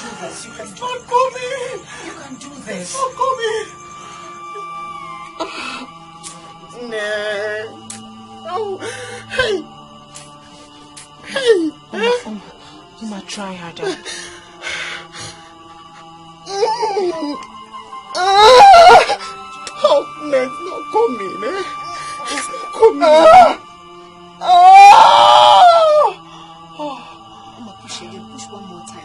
do this. You can It's not coming. You can do this. It's not coming. Nah. Oh, hey. Hey. Uma, try harder. Oh, no, it's not coming, eh? It's not coming. Uma, push again. Push one more time.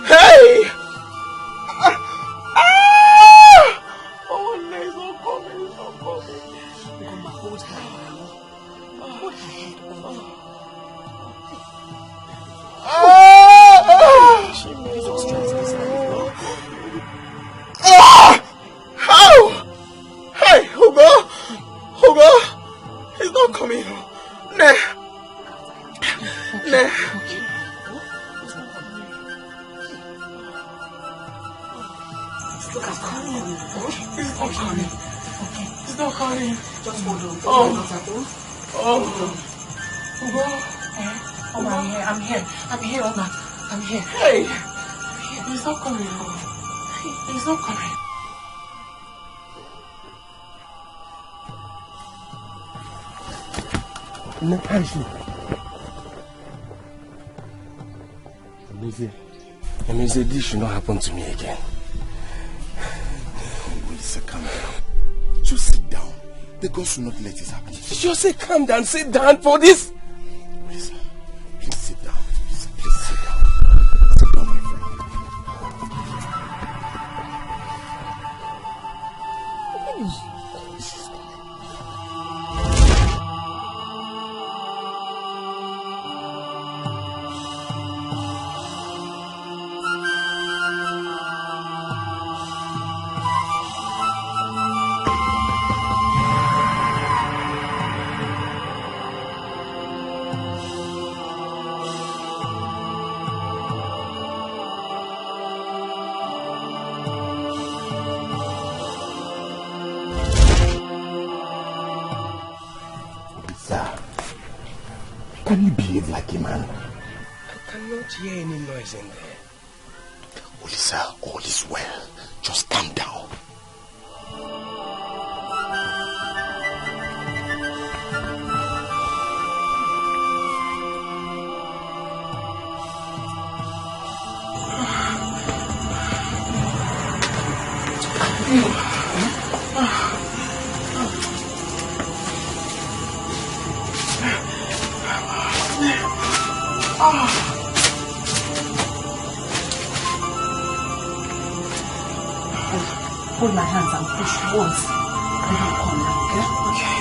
Hey! Oh, no, it's not coming. It's not coming. Uma, hold her head. Hold her head. How? Hey, Ubah! He's not coming. Nah. Look, I'm calling you. He's not coming. Okay. He's not coming. Just hold on. Ubah. Oma, I'm here, Oma. I'm here. Hey! He's not coming. He's not coming. No, how is she? Amazing, this should not happen to me again. Lisa, calm down. Just sit down. The gods will not let this happen. Just say calm down, sit down for this. Lisa, please sit down. Lisa, please sit down. Sit down, my friend. Can you behave like a man? I cannot hear any noise in there. Lisa, all is well. Just calm down. Hold my hands and push once. And I'll come now, okay? Okay.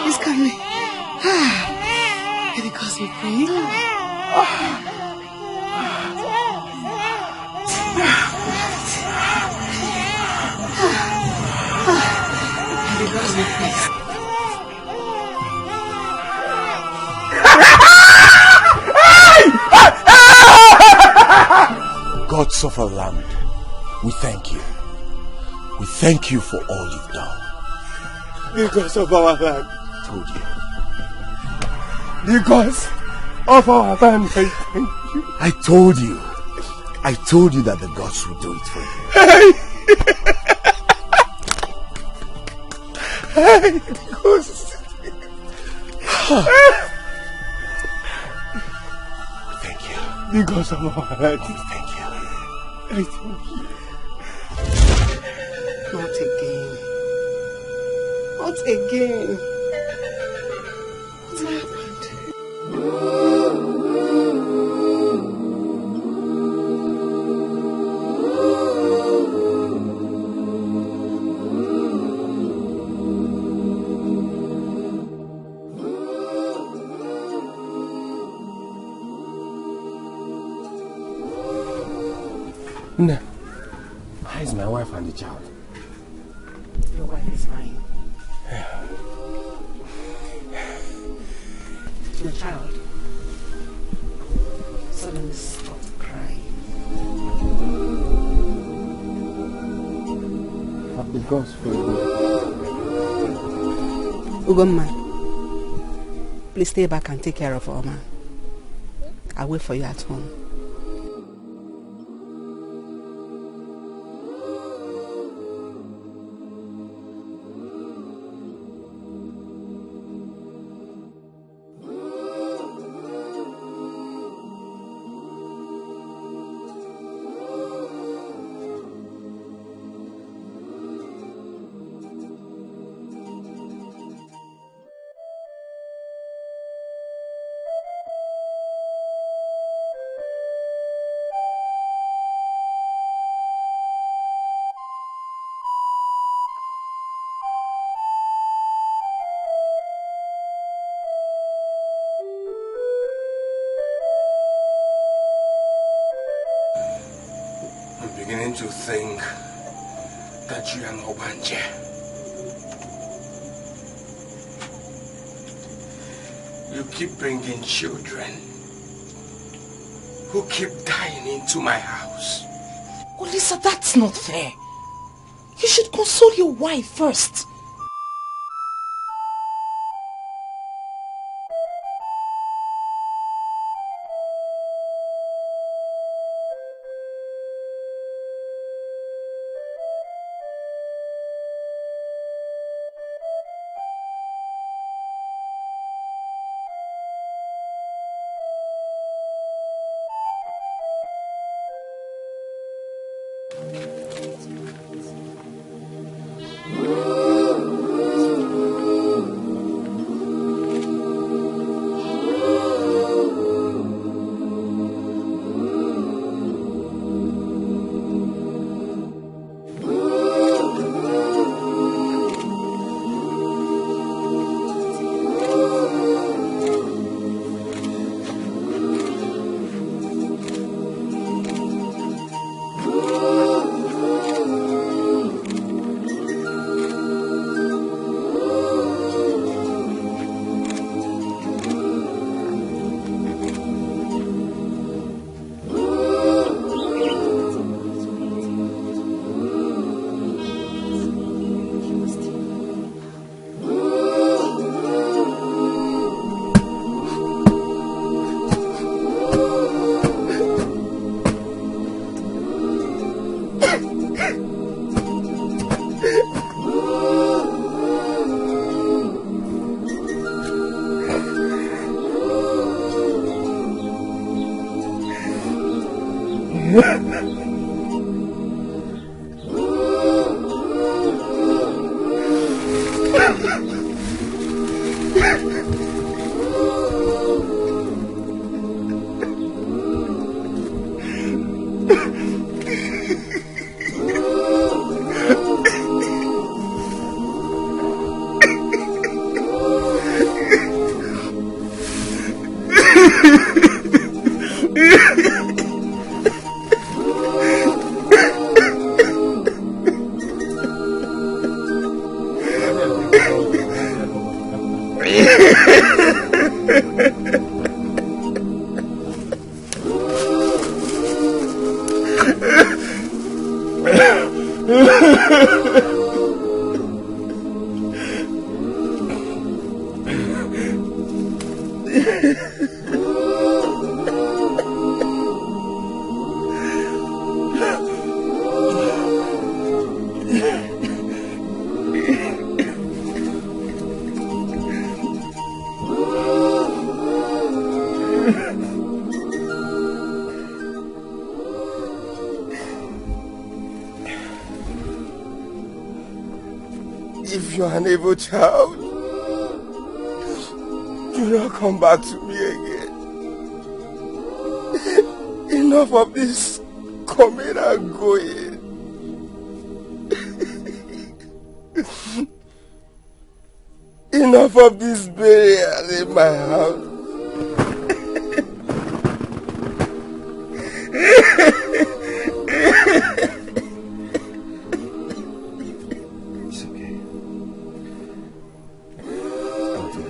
He's coming. Can you cause me pain? Can you cause me pain? Gods of our land, we thank you. We thank you for all you've done. The gods of our land. Told you. The gods of our land, I thank you. I told you. I told you that the gods would do it for you. Hey, the gods. Thank you. The gods of our land. Thank you. I thank you. Not again. Not again. What's happened? No. How is my wife and the child? Your wife is fine. Your child suddenly stopped crying. God's for you. Ubah, please stay back and take care of Oma. I'll wait for you at home. To think that you are no Obanje. You keep bringing children who keep dying into my house. Oh, Lisa, that's not fair. You should console your wife first. If you are an evil child, do not come back to me again. Enough of this coming and going. Enough of this burial in my house. It's okay. I'll do it.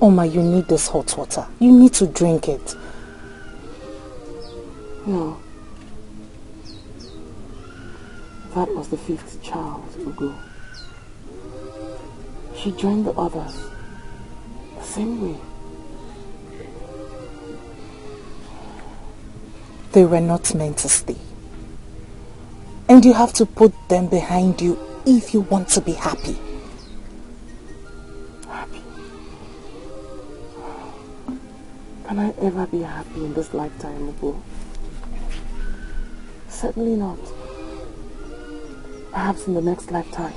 Oma, you need this hot water. You need to drink it. No. That was the 5th child, Ugo. She joined the others the same way. They were not meant to stay. And you have to put them behind you if you want to be happy. Can I ever be happy in this lifetime, Ugo? Certainly not. Perhaps in the next lifetime,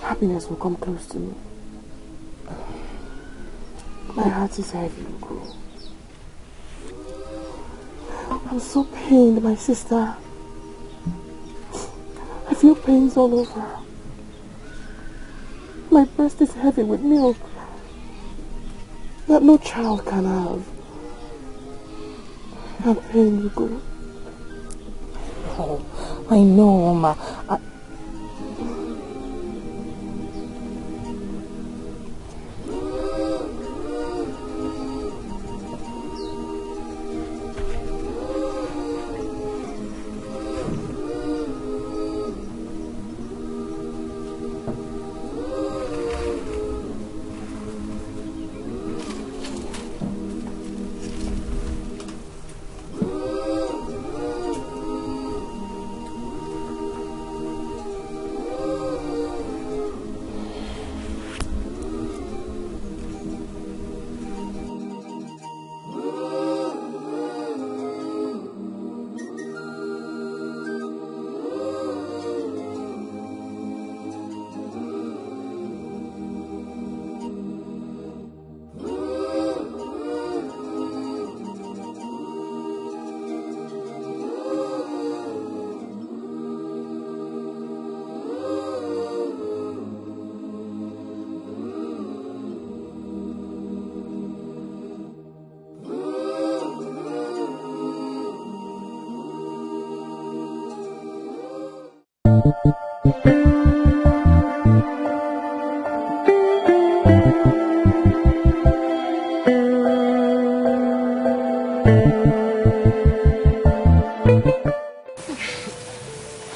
happiness will come close to me. My heart is heavy, Ugo. I'm so pained, my sister. I feel pains all over. My breast is heavy with milk that no child can have. I'm pained, Ugo. Oh, I know, Oma.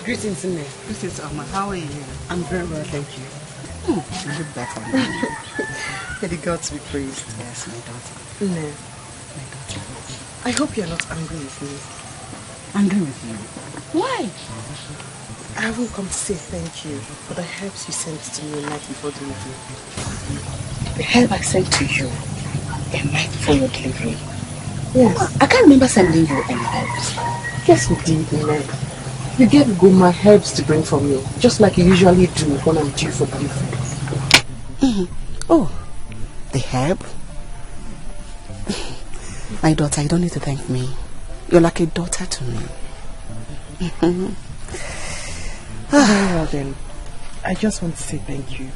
Greetings, Ini. Greetings, Oma. How are you? I'm very well, thank you. You look better now. May the gods be praised. Yes, my daughter. No. My daughter. I hope you're not angry with me. Angry with you? Why? I haven't come to say thank you for the herbs you sent to me a night before delivery. The herb I sent to you a night before your delivery? Yes. I can't remember sending you any herbs. Yes, you did, Ine. You gave Guma herbs to bring from you, just like you usually do when I'm due for delivery. Oh, the herb? My daughter, you don't need to thank me. You're like a daughter to me. Very well then. I just want to say thank you.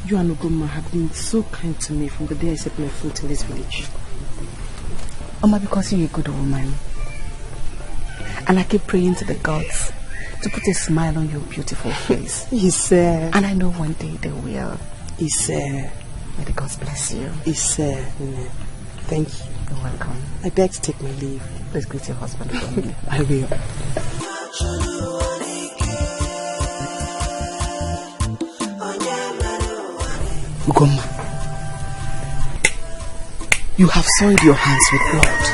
You and Uguma have been so kind to me from the day I set my foot in this village. Oma, because you're a good woman. And I keep praying to the gods to put a smile on your beautiful face. Yes, and I know one day they will. Yes, May the gods bless you. Yes, thank you. You're welcome. I beg to take my leave. Please greet your husband for me. I will. Ugoma, you have soiled your hands with blood.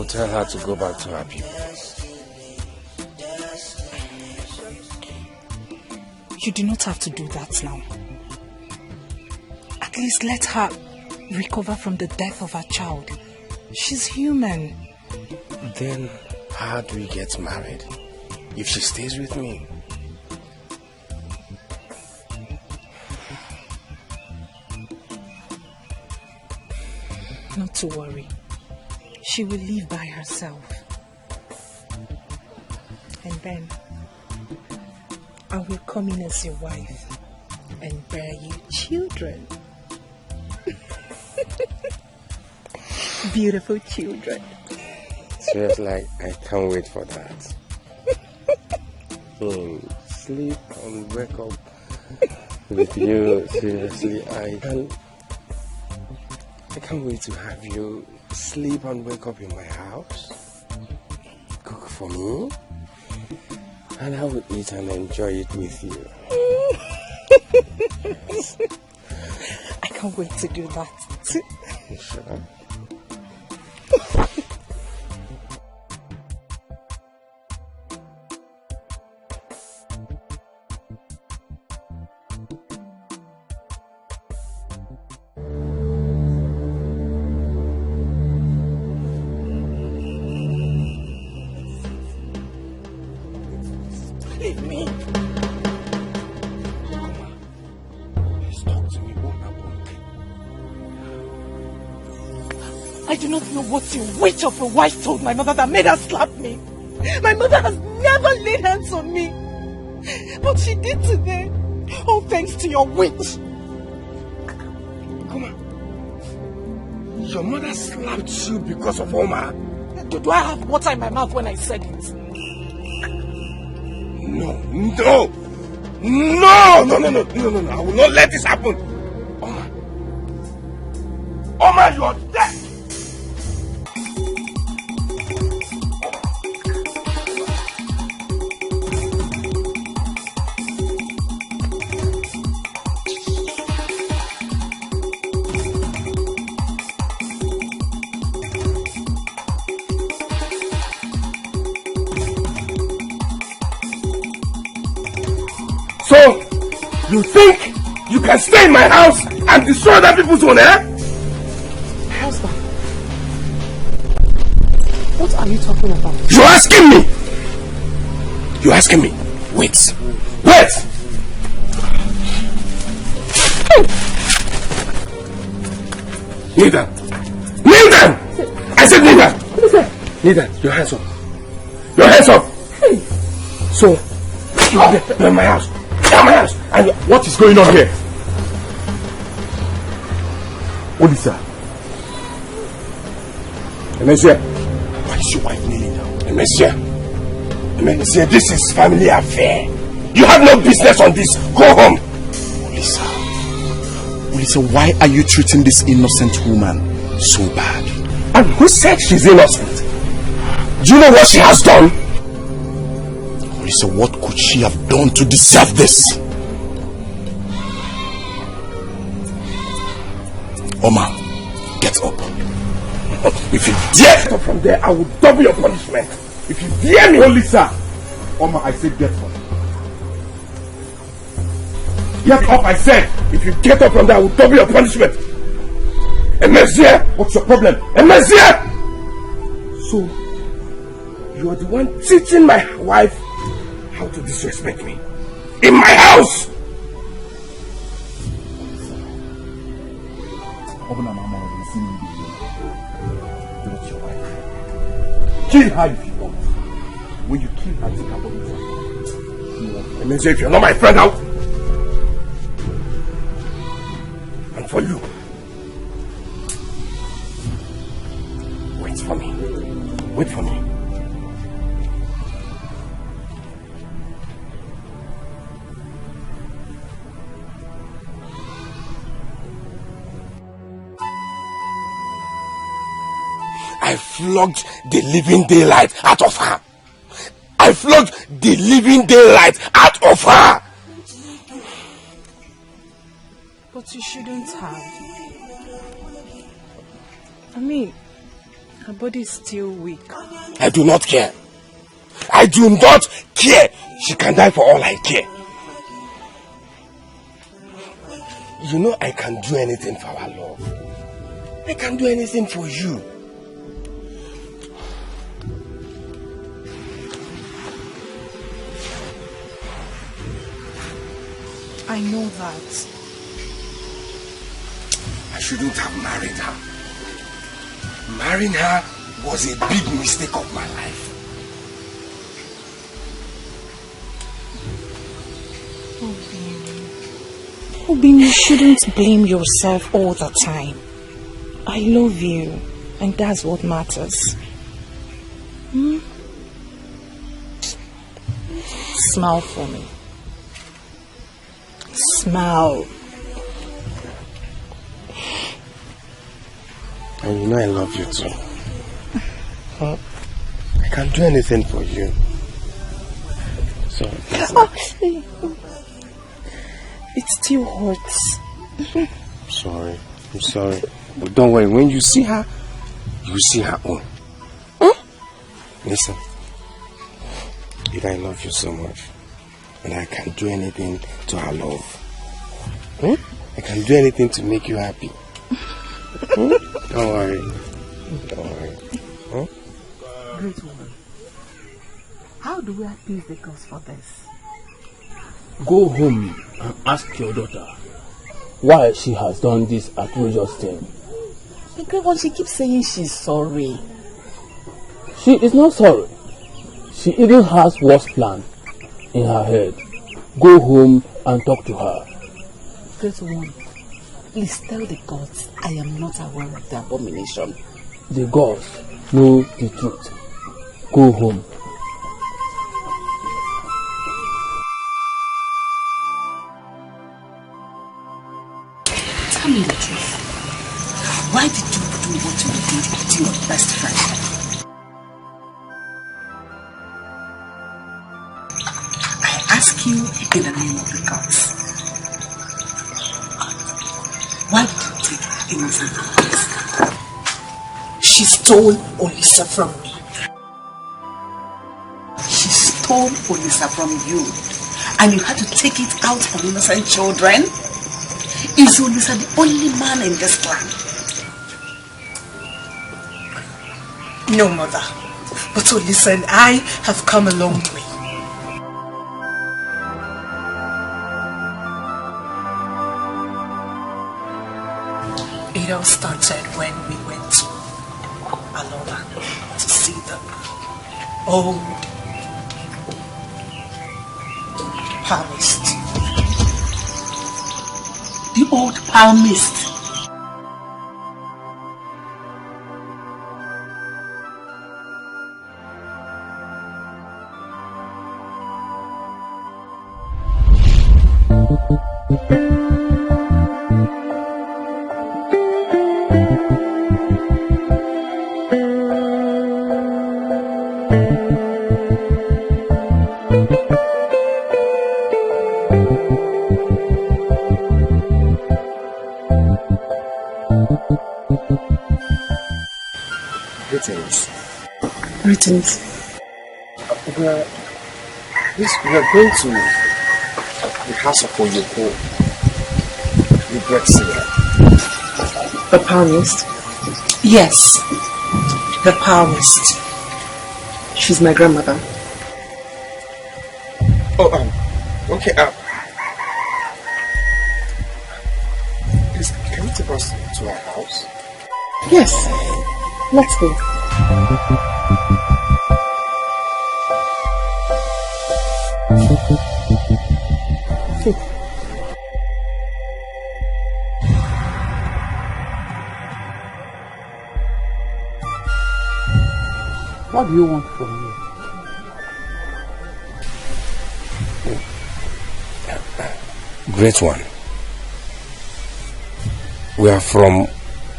and tell her to go back to her people. You do not have to do that now. At least let her recover from the death of her child. She's human. Then how do we get married if she stays with me? Not to worry. She will live by herself. And then I will come in as your wife and bear you children. Beautiful children. Seriously, I can't wait for that. Sleep and wake up with you. Seriously, I can't wait to have you sleep and wake up in my house. Cook for me. And I will eat and enjoy it with you. Yes. I can't wait to do that. Sure. Leave me. Please talk to me one by one. I do not know what you witch of a wife told my mother that made her slap me. My mother has never laid hands on me. But she did today. All thanks to your witch. Come on. Your mother slapped you because of Omar? Do I have water in my mouth when I said it? No. I will not let this happen. Omar, you are dead. So, you think you can stay in my house and destroy other people's own, eh? Husband, what are you talking about? You're asking me! You're asking me? Wait! Kneel down! I said kneel down! Kneel down, your hands up! So, you're in my house! And what is going on here? What is that? Emesia, why is your wife kneeling down? Emesia, this is family affair. You have no business on this. Go home. Olisa, why are you treating this innocent woman so bad? And who said she's innocent? Do you know what she has done? Olisa, what could she have done to deserve this? Omar, get up. If you dare get up from there, I will double your punishment. If you dare me, Olisa. Omar, I said get up. Get up, I said. If you get up from there, I will double your punishment. Emesia, what's your problem? Emesia! So, you are the one teaching my wife how to disrespect me. In my house! Open her mama and see me. Not your wife. Kill her if you want. When you kill her, take her body. Emesia, if you're not my friend now. And for you. Wait for me. I flogged the living daylight out of her. But you shouldn't have. I mean, Her body is still weak. I do not care. I do not care. She can die for all I care. You know I can do anything for our love. I can do anything for you. I know that. I shouldn't have married her. Marrying her was a big mistake of my life. Ubin, you shouldn't blame yourself all the time. I love you, and that's what matters. Smile for me. Smile. And you know I love you too. Huh? I can do anything for you. So, it still hurts. I'm sorry. But don't worry, when you see her, you will see her own. Huh? Listen, if I love you so much, and I can do anything to our love, I can do anything to make you happy. Don't worry. Great woman. How do we appease the gods for this? Go home and ask your daughter why she has done this outrageous thing. The great one, she keeps saying she's sorry. She is not sorry. She even has worse plan in her head. Go home and talk to her. Great one, please tell the gods I am not aware of the abomination. The gods know the truth. Go home. Tell me the truth. Why did you do what you did with your best friend? I ask you in the name of the gods. Why did you take innocent lives? She stole Olisa from me. She stole Olisa from you. And you had to take it out on innocent children? Is Olisa the only man in this clan? No, mother. But Olisa and I have come a long way. It all started when we went to Alola to see the old palmist. The old palmist. Greetings. We are going to the house of Oyoko, the bread seller. The palmist? Yes, the palmist. She's my grandmother. Okay, please, can you take us to our house? Yes, let's go. Sit. What do you want from me? Great one. We are from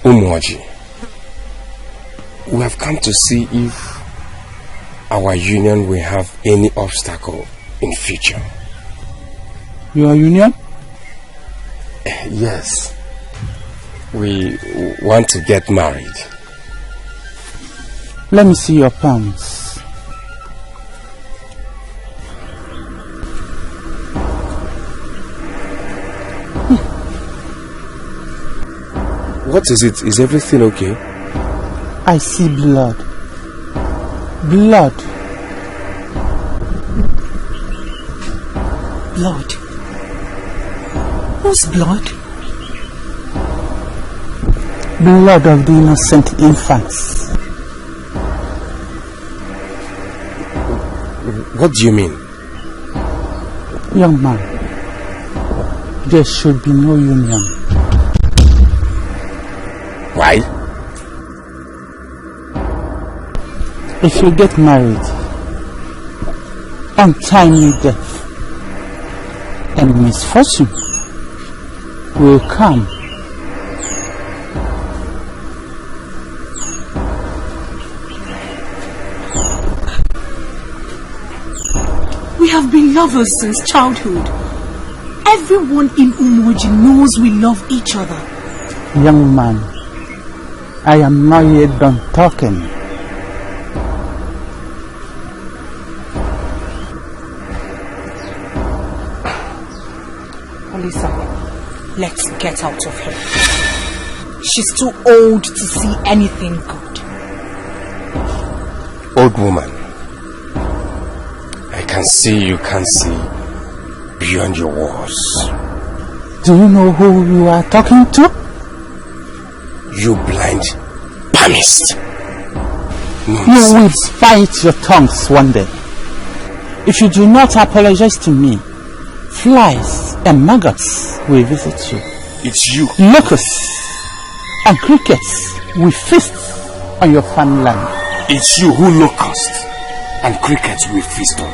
Umuoji. We have come to see if our union will have any obstacle in future. Your union? Yes. We want to get married. Let me see your palms. What is it? Is everything okay? I see blood. Blood. Blood? Whose blood? Blood of the innocent infants. What do you mean? Young man, there should be no union. Why? If you get married, untimely death and misfortune will come. We have been lovers since childhood. Everyone in Umoji knows we love each other. Young man, I am not yet done talking. Olisa, let's get out of here. She's too old to see anything good. Old woman, I can see you can't see beyond your walls. Do you know who you are talking to? You blind palmist. You will bite your tongues one day. If you do not apologize to me, flies and maggots will visit you. It's you. Locusts and crickets will feast on your farmland. It's you who locusts and crickets will feast on.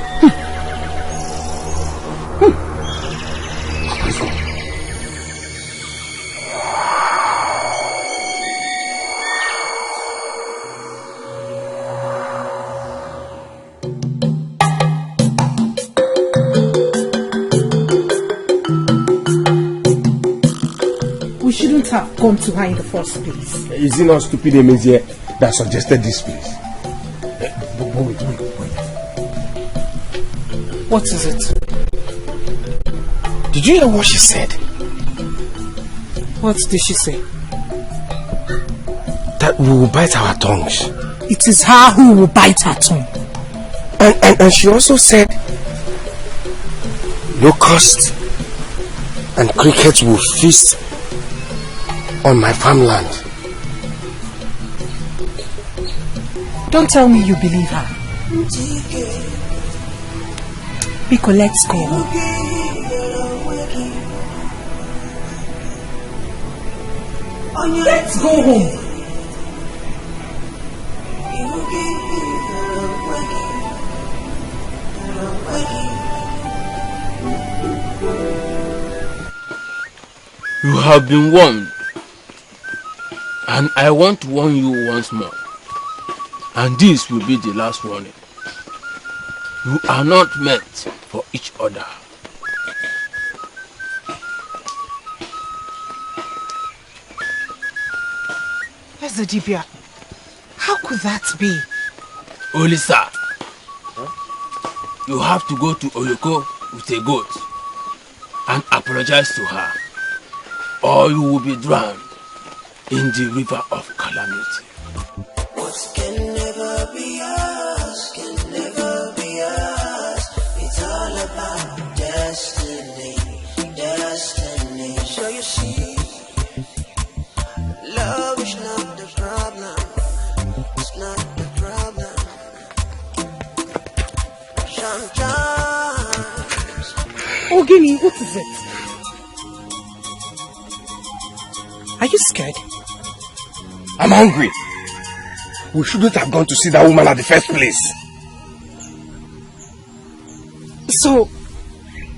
We shouldn't have gone to her in the first place. Is it not stupid Emezie that suggested this place? Wait. What is it? Did you hear what she said? What did she say? That we will bite our tongues. It is her who will bite her tongue. And she also said locusts and crickets will feast on my farmland. Don't tell me you believe her. Biko, let's go. Let's go home. You have been warned, and I want to warn you once more, and this will be the last warning. You are not meant for each other. Ezedibia, how could that be? Olisa, you have to go to Oyoko with a goat and apologize to her, or you will be drowned in the river of calamity. What can never be us, can never be us. It's all about destiny, destiny. So you see, love is not the problem. It's not the problem. Sometimes. Oh, Guinea, what is it? Are you scared? I'm hungry. We shouldn't have gone to see that woman at the first place. So,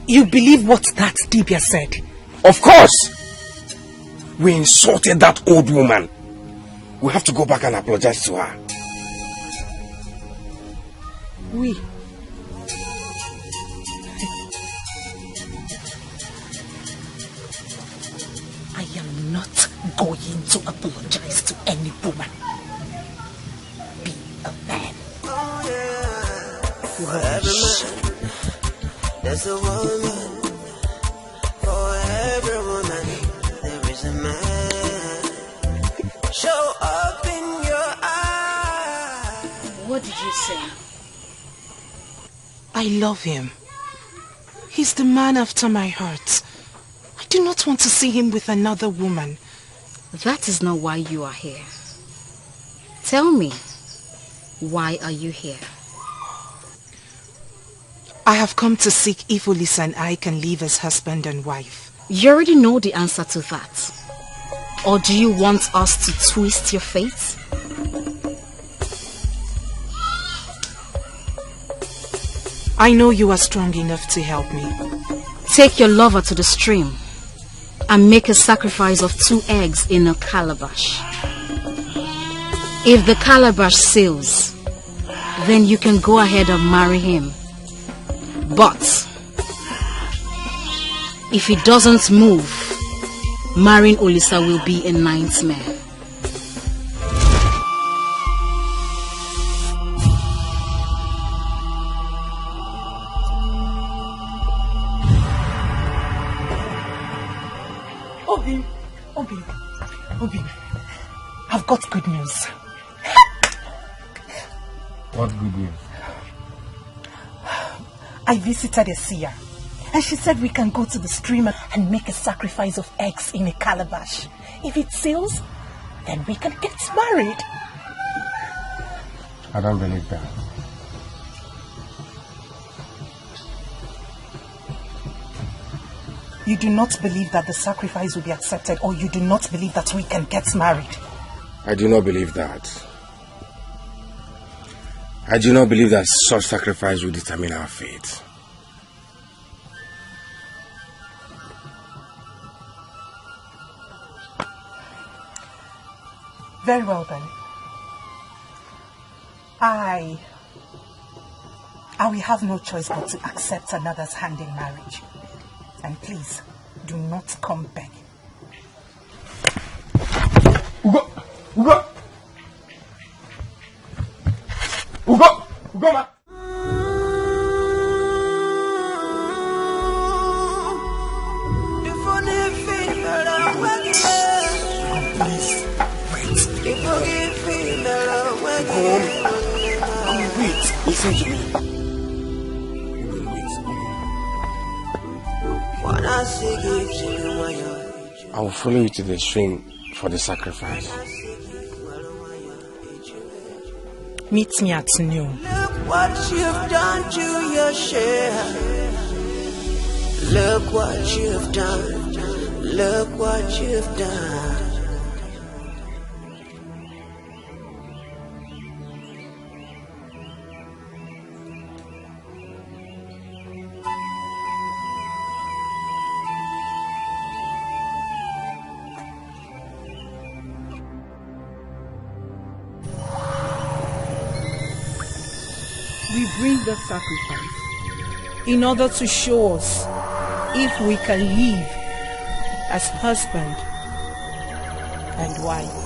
you believe what that Dibia said? Of course. We insulted that old woman. We have to go back and apologize to her. We. I am not going to apologize to any woman. Be a For every man, there's a woman. For every woman, there is a man. Show up in your eyes. What did you say? I love him. He's the man after my heart. I do not want to see him with another woman. That is not why you are here. Tell me, why are you here? I have come to seek if Olisa and I can live as husband and wife. You already know the answer to that. Or do you want us to twist your fate? I know you are strong enough to help me. Take your lover to the stream and make a sacrifice of 2 eggs in a calabash. If the calabash sails, then you can go ahead and marry him. But if he doesn't move, marrying Olisa will be a nightmare. Obi, I've got good news. What good news? I visited a seer, and she said we can go to the stream and make a sacrifice of eggs in a calabash. If it sails, then we can get married. I don't believe that. You do not believe that the sacrifice will be accepted, or you do not believe that we can get married? I do not believe that. I do not believe that such sacrifice will determine our fate. Very well then. I will have no choice but to accept another's hand in marriage. And please, do not come begging. Ubah! Ma! Wait, listen to me. I will follow you to the stream for the sacrifice. Meet me at noon. Look what you've done to your share. Look what you've done. Look what you've done. We bring the sacrifice in order to show us if we can live as husband and wife.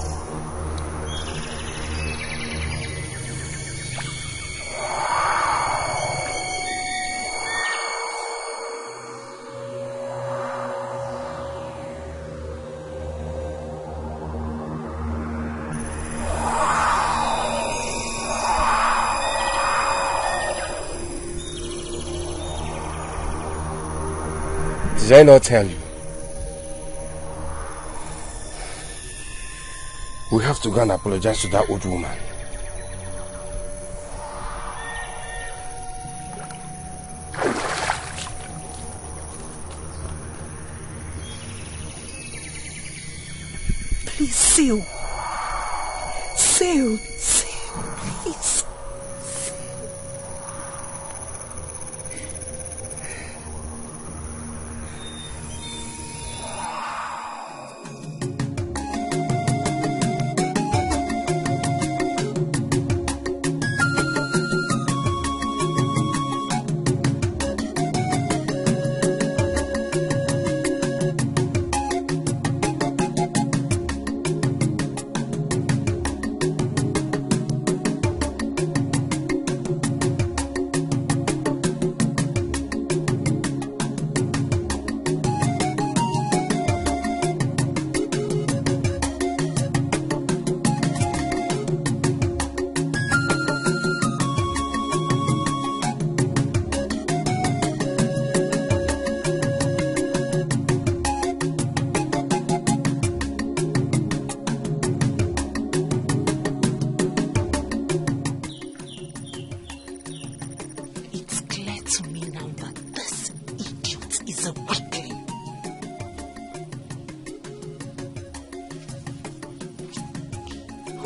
Did I not tell you? We have to go and apologize to that old woman. Please, Seal. Seal, please.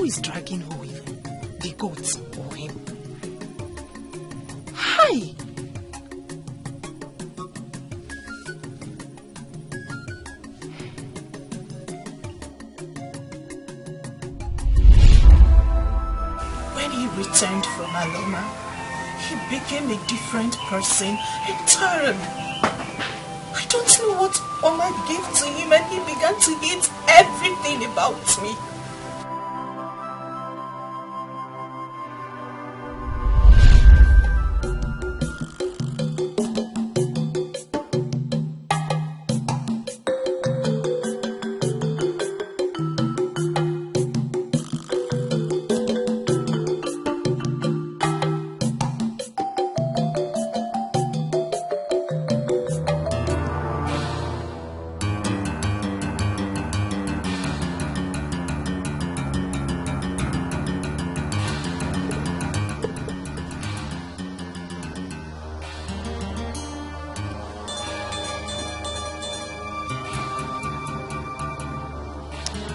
is dragging who even? The goats or him? Hi! When he returned from Aloma, he became a different person entirely. I don't know what Oma gave to him, and he began to hate everything about me.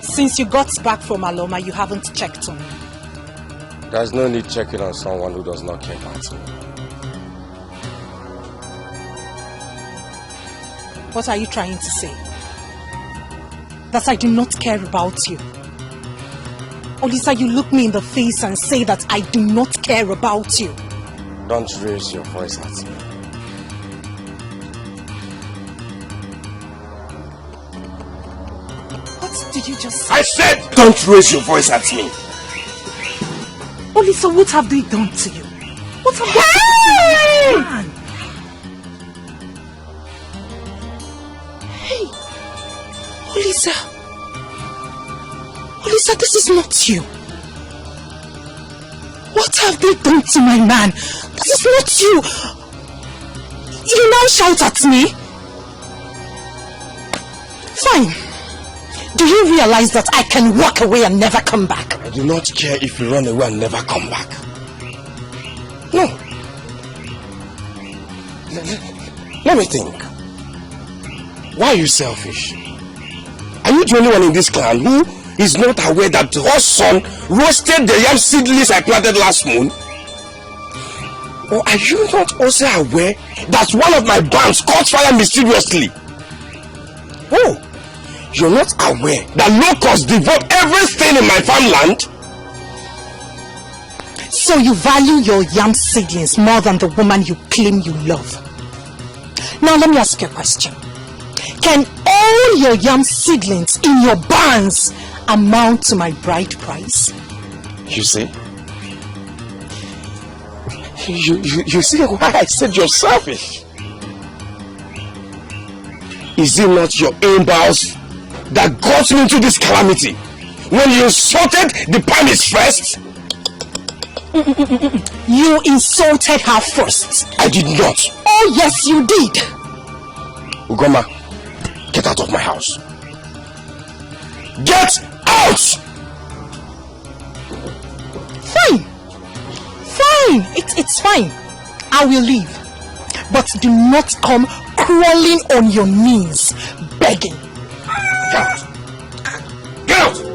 Since you got back from Aloma, you haven't checked on me. There's no need checking on someone who does not care about me. What are you trying to say? That I do not care about you? Olisa, you look me in the face and say that I do not care about you. Don't raise your voice at me. What did you just say? I said don't raise your voice at me. Olisa, what have they done to you? What have they done to you, man? Hey, Olisa. Olisa, this is not you. What have they done to my man? This is not you. You now shout at me? Fine. Do you realize that I can walk away and never come back? I do not care if you run away and never come back. No. Let me think. Why are you selfish? Are you the only one in this clan who is not aware that her son roasted the yam seedlings I planted last moon? Or are you not also aware that one of my barns caught fire mysteriously? Oh, you're not aware that locusts devour everything in my farmland? So you value your yam seedlings more than the woman you claim you love. Now let me ask you a question. Can all your yam seedlings in your barns amount to my bride price? You see? You see why I said you're selfish? Is it not your impulse that got me into this calamity? When you insulted the palmist first? You insulted her first. I did not. Oh yes, you did. Ugoma, get out of my house. Get out! Fine. Fine. It's fine. I will leave. But do not come crawling on your knees, begging. Get out! Get out!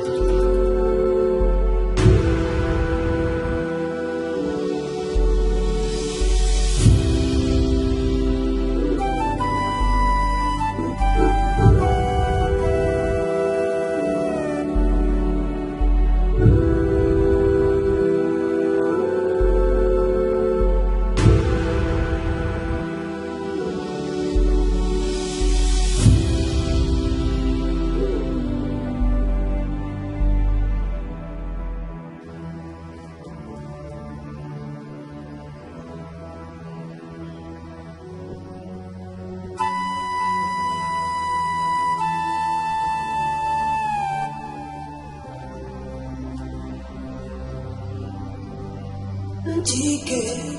Dikeh,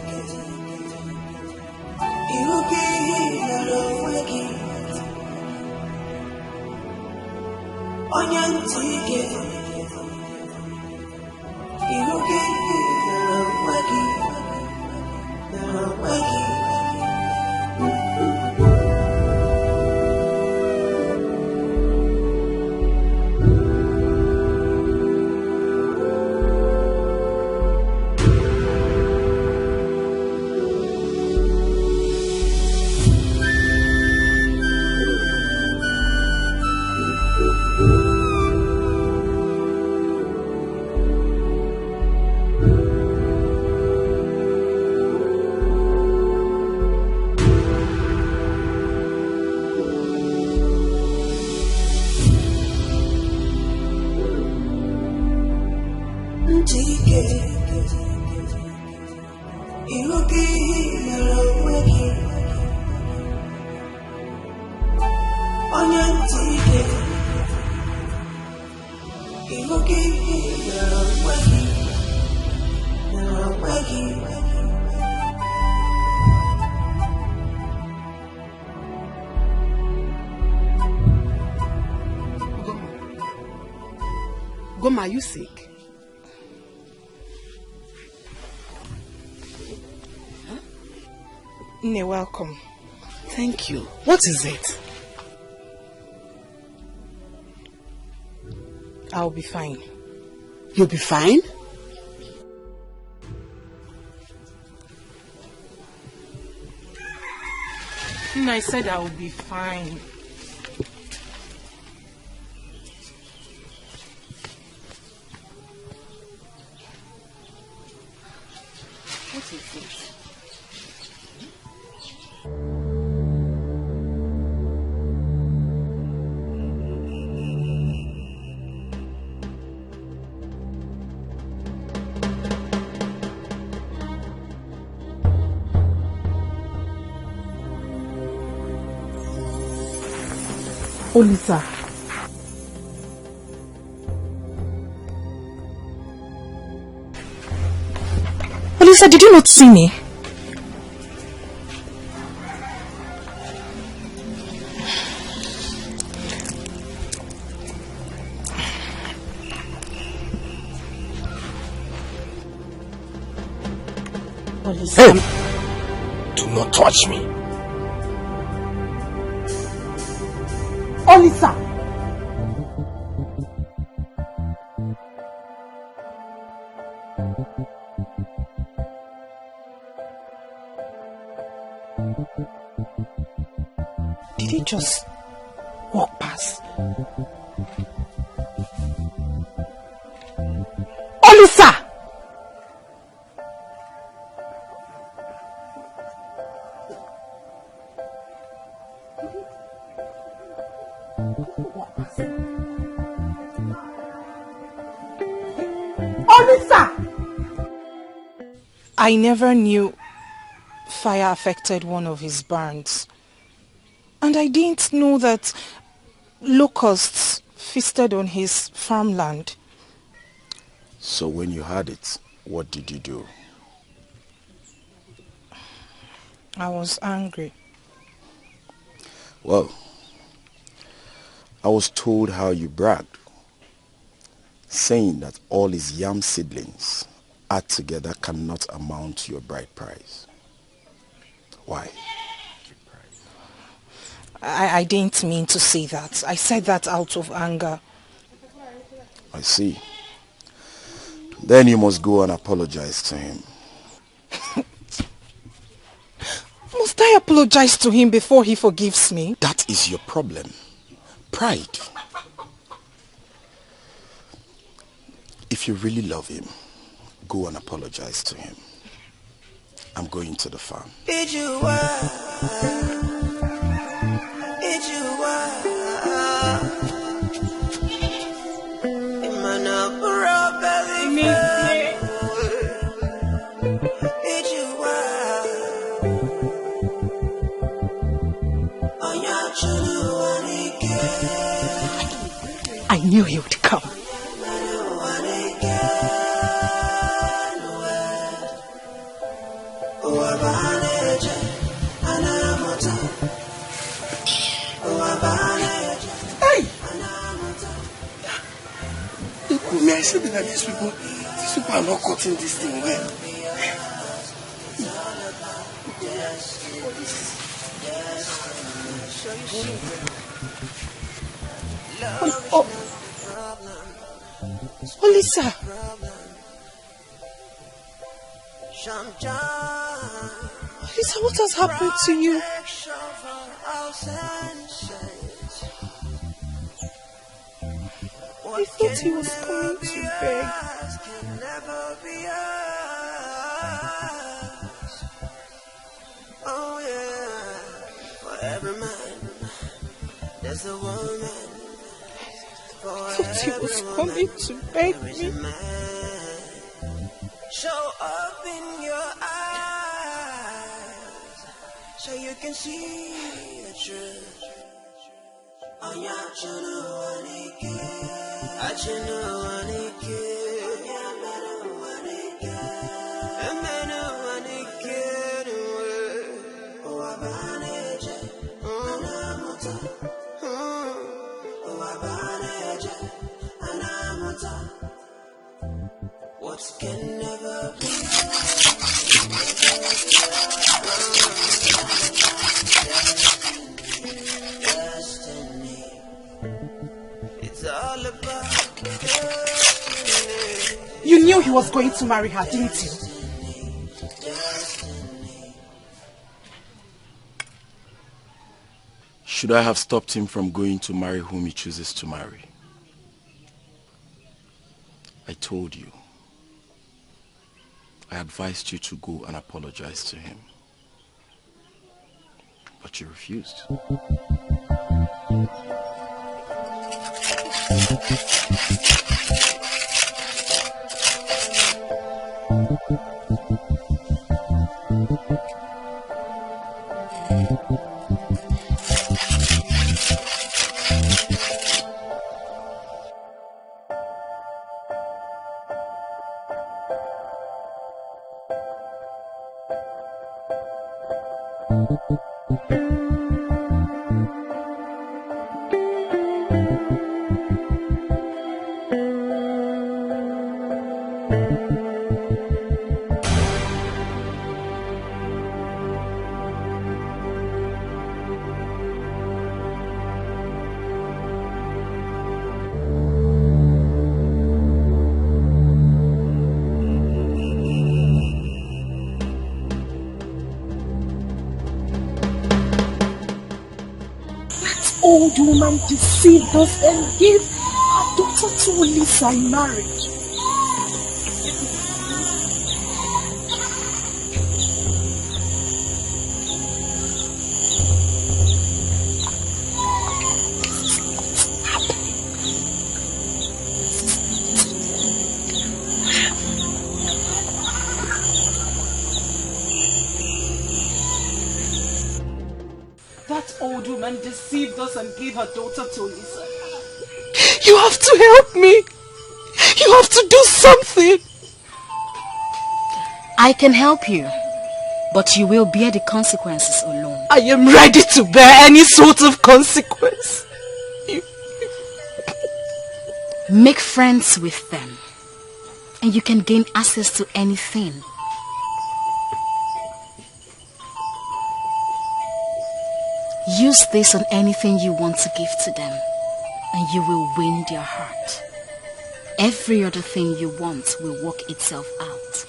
Goma, are you sick? Huh? You're welcome. Thank you. What is it? I'll be fine. You'll be fine? I said I will be fine. What is it? Olisa. Olisa, did you not see me? Olisa. Hey! Do not touch me. Olisa! Did he just walk past? Olisa! I never knew fire affected one of his barns. And I didn't know that locusts feasted on his farmland. So when you heard it, what did you do? I was angry. Well, I was told how you bragged, saying that all his yam seedlings add together cannot amount to your bride price. Why? I didn't mean to say that. I said that out of anger. I see. Then you must go and apologize to him. Must I apologize to him before he forgives me? That is your problem. Pride. If you really love him, go and apologize to him. I'm going to the farm. I knew he would come. Hey! May I say that these people are not cutting this thing well. Olisa! Olisa, what has happened to you? I thought he was coming to beg. Oh yeah, for every man, there's a woman. I thought he was coming to beg me. Show up in your eyes. so you can see the truth. Onya chunu wanike, achunu wanike, yamenu wanike, emenu wanike, owabaneje, anamuta, owabaneje, anamuta. What can never be. Destiny. It's all about destiny. You knew he was going to marry her, didn't you? Should I have stopped him from going to marry whom he chooses to marry? I told you. I advised you to go and apologize to him. But you refused. Old woman deceived us and gave her daughter to Lisa in marriage. Old woman deceived us and gave her daughter to Lisa. You have to help me. You have to do something. I can help you, but you will bear the consequences alone. I am ready to bear any sort of consequence. Make friends with them, and you can gain access to anything. Use this on anything you want to give to them, and you will win their heart. Every other thing you want will work itself out.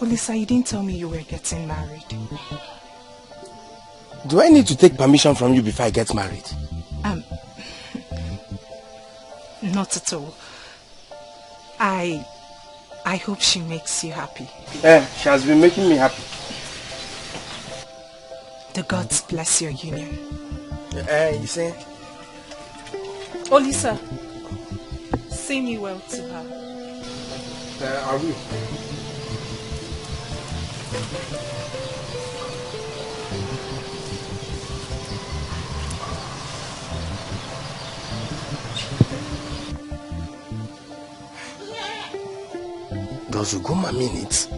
Olisa, you didn't tell me you were getting married. Do I need to take permission from you before I get married? Not at all. I hope she makes you happy. She has been making me happy. The gods bless your union. You say? Olisa, say me well to her. I will. Does Ugoma mean it?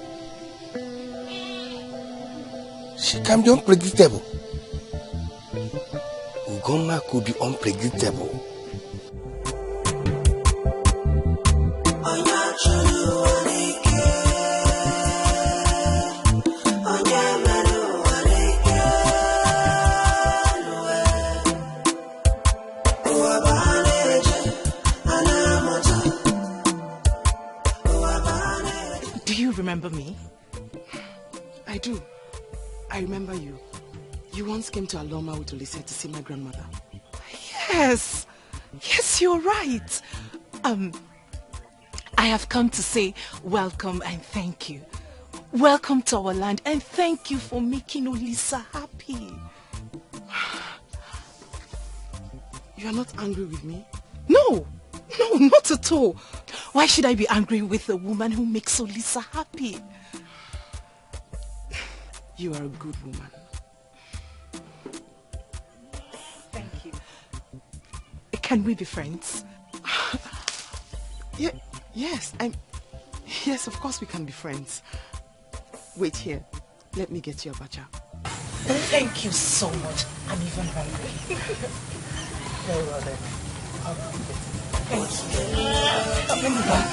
She can be unpredictable. Ugoma could be unpredictable. remember me? I do. I remember you. You once came to Aloma with Olise to see my grandmother. Yes. Yes, you're right. I have come to say welcome and thank you. Welcome to our land and thank you for making Olisa happy. You are not angry with me? No, not at all. Why should I be angry with a woman who makes Olisa happy? You are a good woman. Thank you. Can we be friends? Yes, of course we can be friends. Wait here. Let me get you a bacha. Thank you so much. I'm even hungry. Very well then. Thank you. I'll bring you back.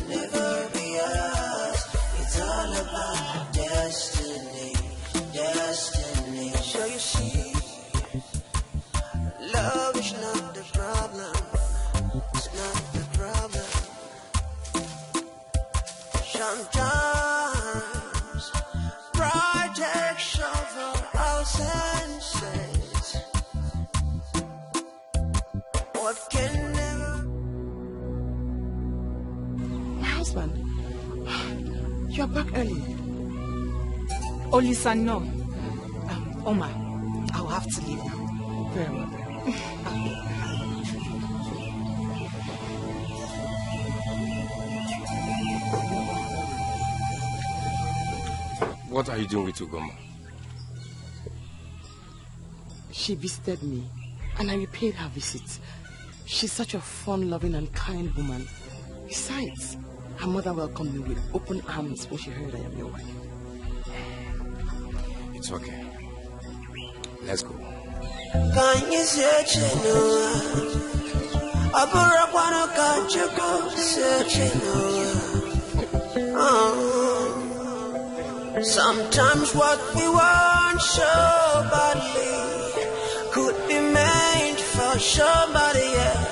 Never be us. It's all about destiny. Destiny. So you see, love is not the problem. It's not the problem. Sometimes pride takes over our senses. What can never. My husband, you are back early. Olisa, no. Oma, I'll have to leave now. Very well then. What are you doing with Ugoma? She visited me and I repaid her visit. She's such a fun-loving and kind woman. Besides, her mother welcomed me with open arms when she heard I am your wife. It's okay. Let's go. Can you search sometimes what we want so badly could be made for somebody else.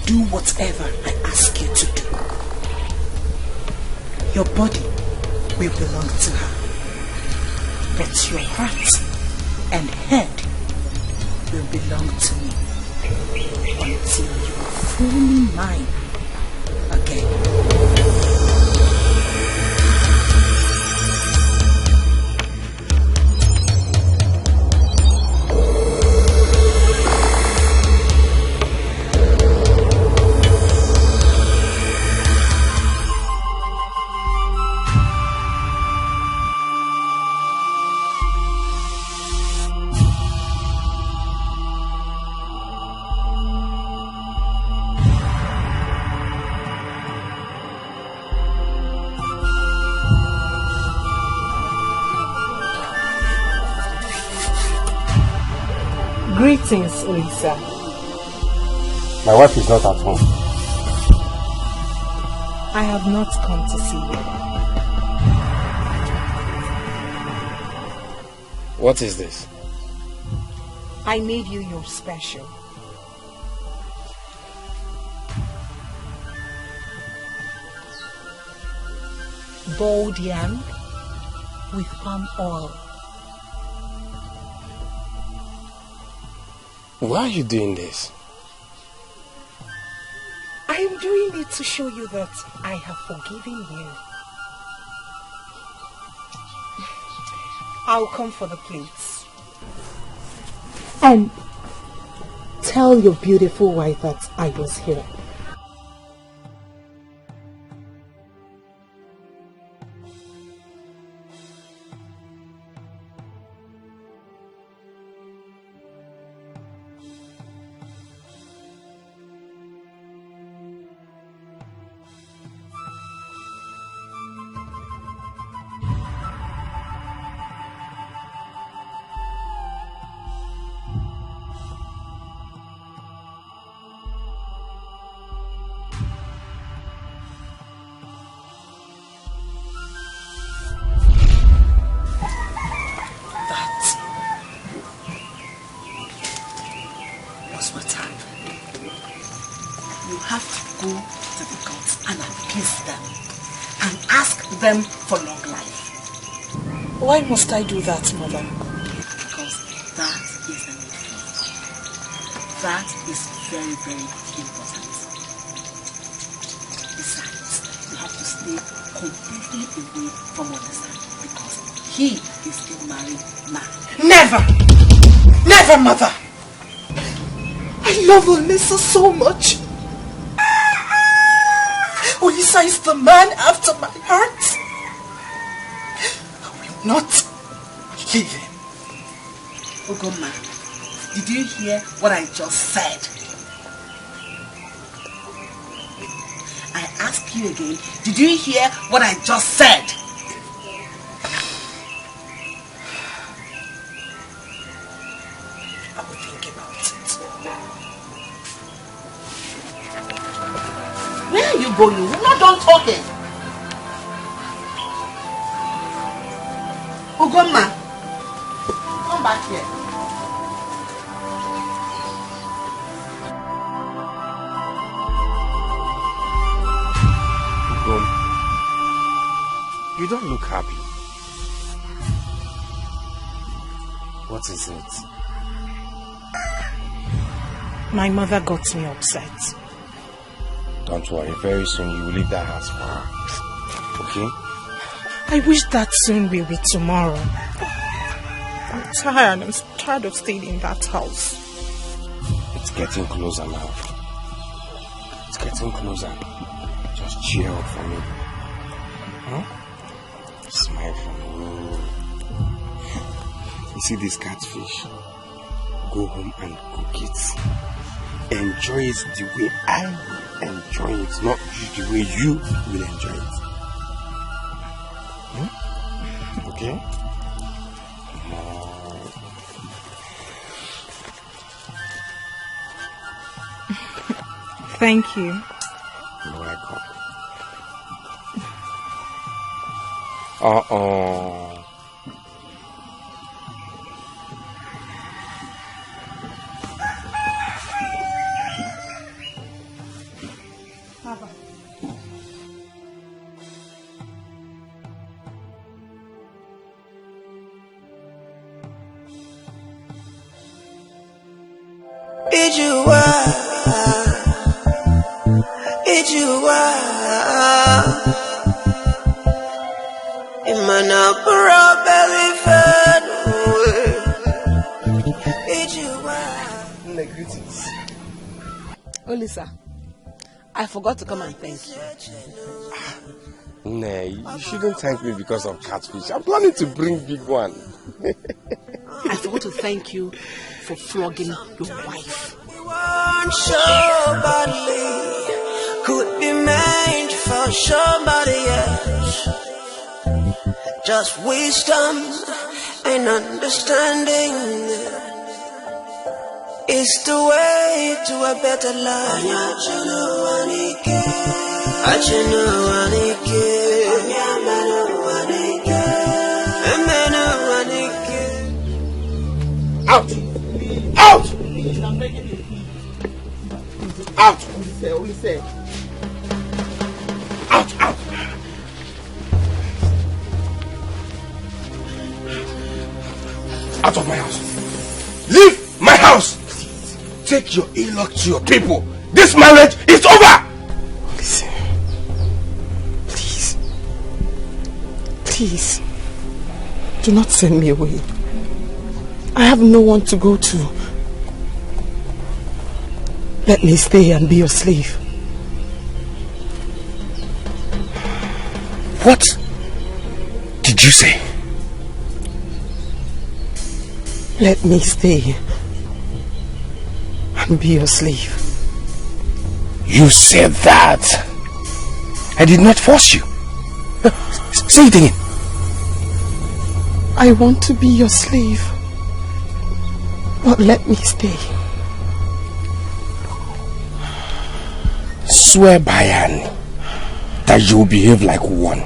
Do whatever I ask you to do. Your body will belong to her, but your heart and head will belong to me until you are fully mine again. Greetings, Olisa. My wife is not at home. I have not come to see you. What is this? I made you your special. Boiled yam with palm oil. Why are you doing this? I am doing it to show you that I have forgiven you. I'll come for the plates. And tell your beautiful wife that I was here. Them for long life. Why must I do that, Mother? Because that is the needful. That is very, very important. Besides, you have to stay completely away from Odessa because he is a married man. Never! Never, Mother! I love Olisa so much. Olisa is the man after my heart. I will not leave him. Ogoma, did you hear what I just said? I ask you again, did you hear what I just said? I will think about it. Where are you going? You're not done talking. Ogoma, come back here. You don't look happy. What is it? My mother got me upset. Don't worry, very soon you will leave that house for her. Okay? I wish that soon will be tomorrow. I'm tired. I'm tired of staying in that house. It's getting closer now. It's getting closer. Just cheer up for me. Huh? Smile for me. You see this catfish? Go home and cook it. Enjoy it the way I will enjoy it, not the way you will enjoy it. Okay? Thank you. You're welcome. Uh-oh. Olisa, I forgot to come and thank you. Nah, you shouldn't thank me because of catfish. I'm planning to bring big one. I forgot to thank you for flogging your wife. Somebody could be made for somebody else. Just wisdom and understanding is the way to a better life. Out! Out! Out! Out! Out! Out of my house! Leave my house! Take your ill-luck to your people. This marriage is over! Listen. Please. Please. Do not send me away. I have no one to go to. Let me stay and be your slave. What did you say? Let me stay and be your slave. You said that. I did not force you. Say it again. I want to be your slave, but let me stay. Swear by Annie that you will behave like one.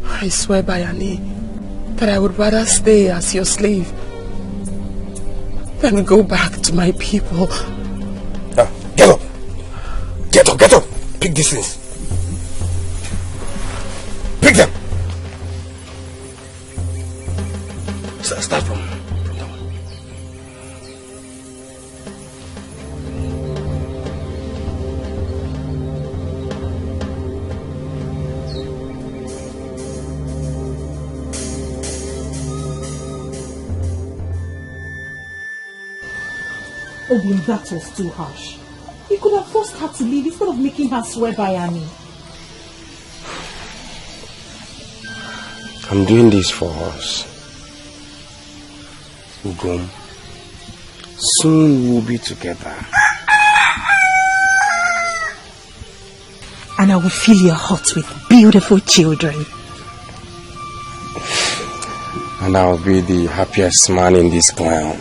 I swear by Annie that I would rather stay as your slave than go back to my people. Get up! Get up, get up! Pick these things. Pick them! Start from that one. Obi, that was too harsh. You could have forced her to leave instead of making her swear by Annie. I'm doing this for us. Ugom, soon we'll be together. And I will fill your heart with beautiful children. And I'll be the happiest man in this clan.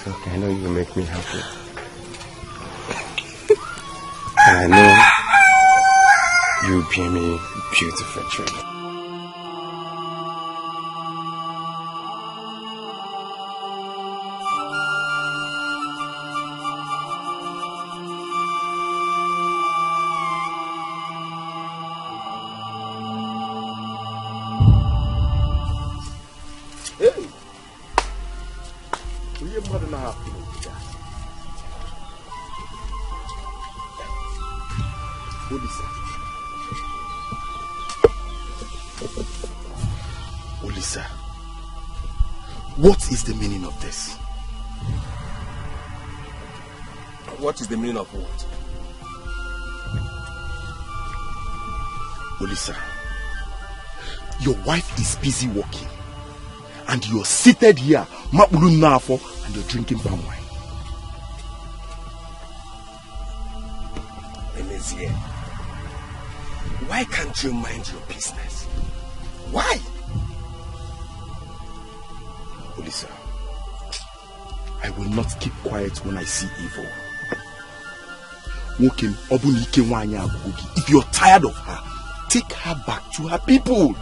Okay, I know you make me happy. And I know you'll be me beautiful children. Olisa, what is the meaning of this? What is the meaning of what? Olisa, your wife is busy working and you're seated here and you're drinking palm wine. Emezie, why can't you mind your business? Why? Olisa, I will not keep quiet when I see evil. If you're tired of her, take her back to her people.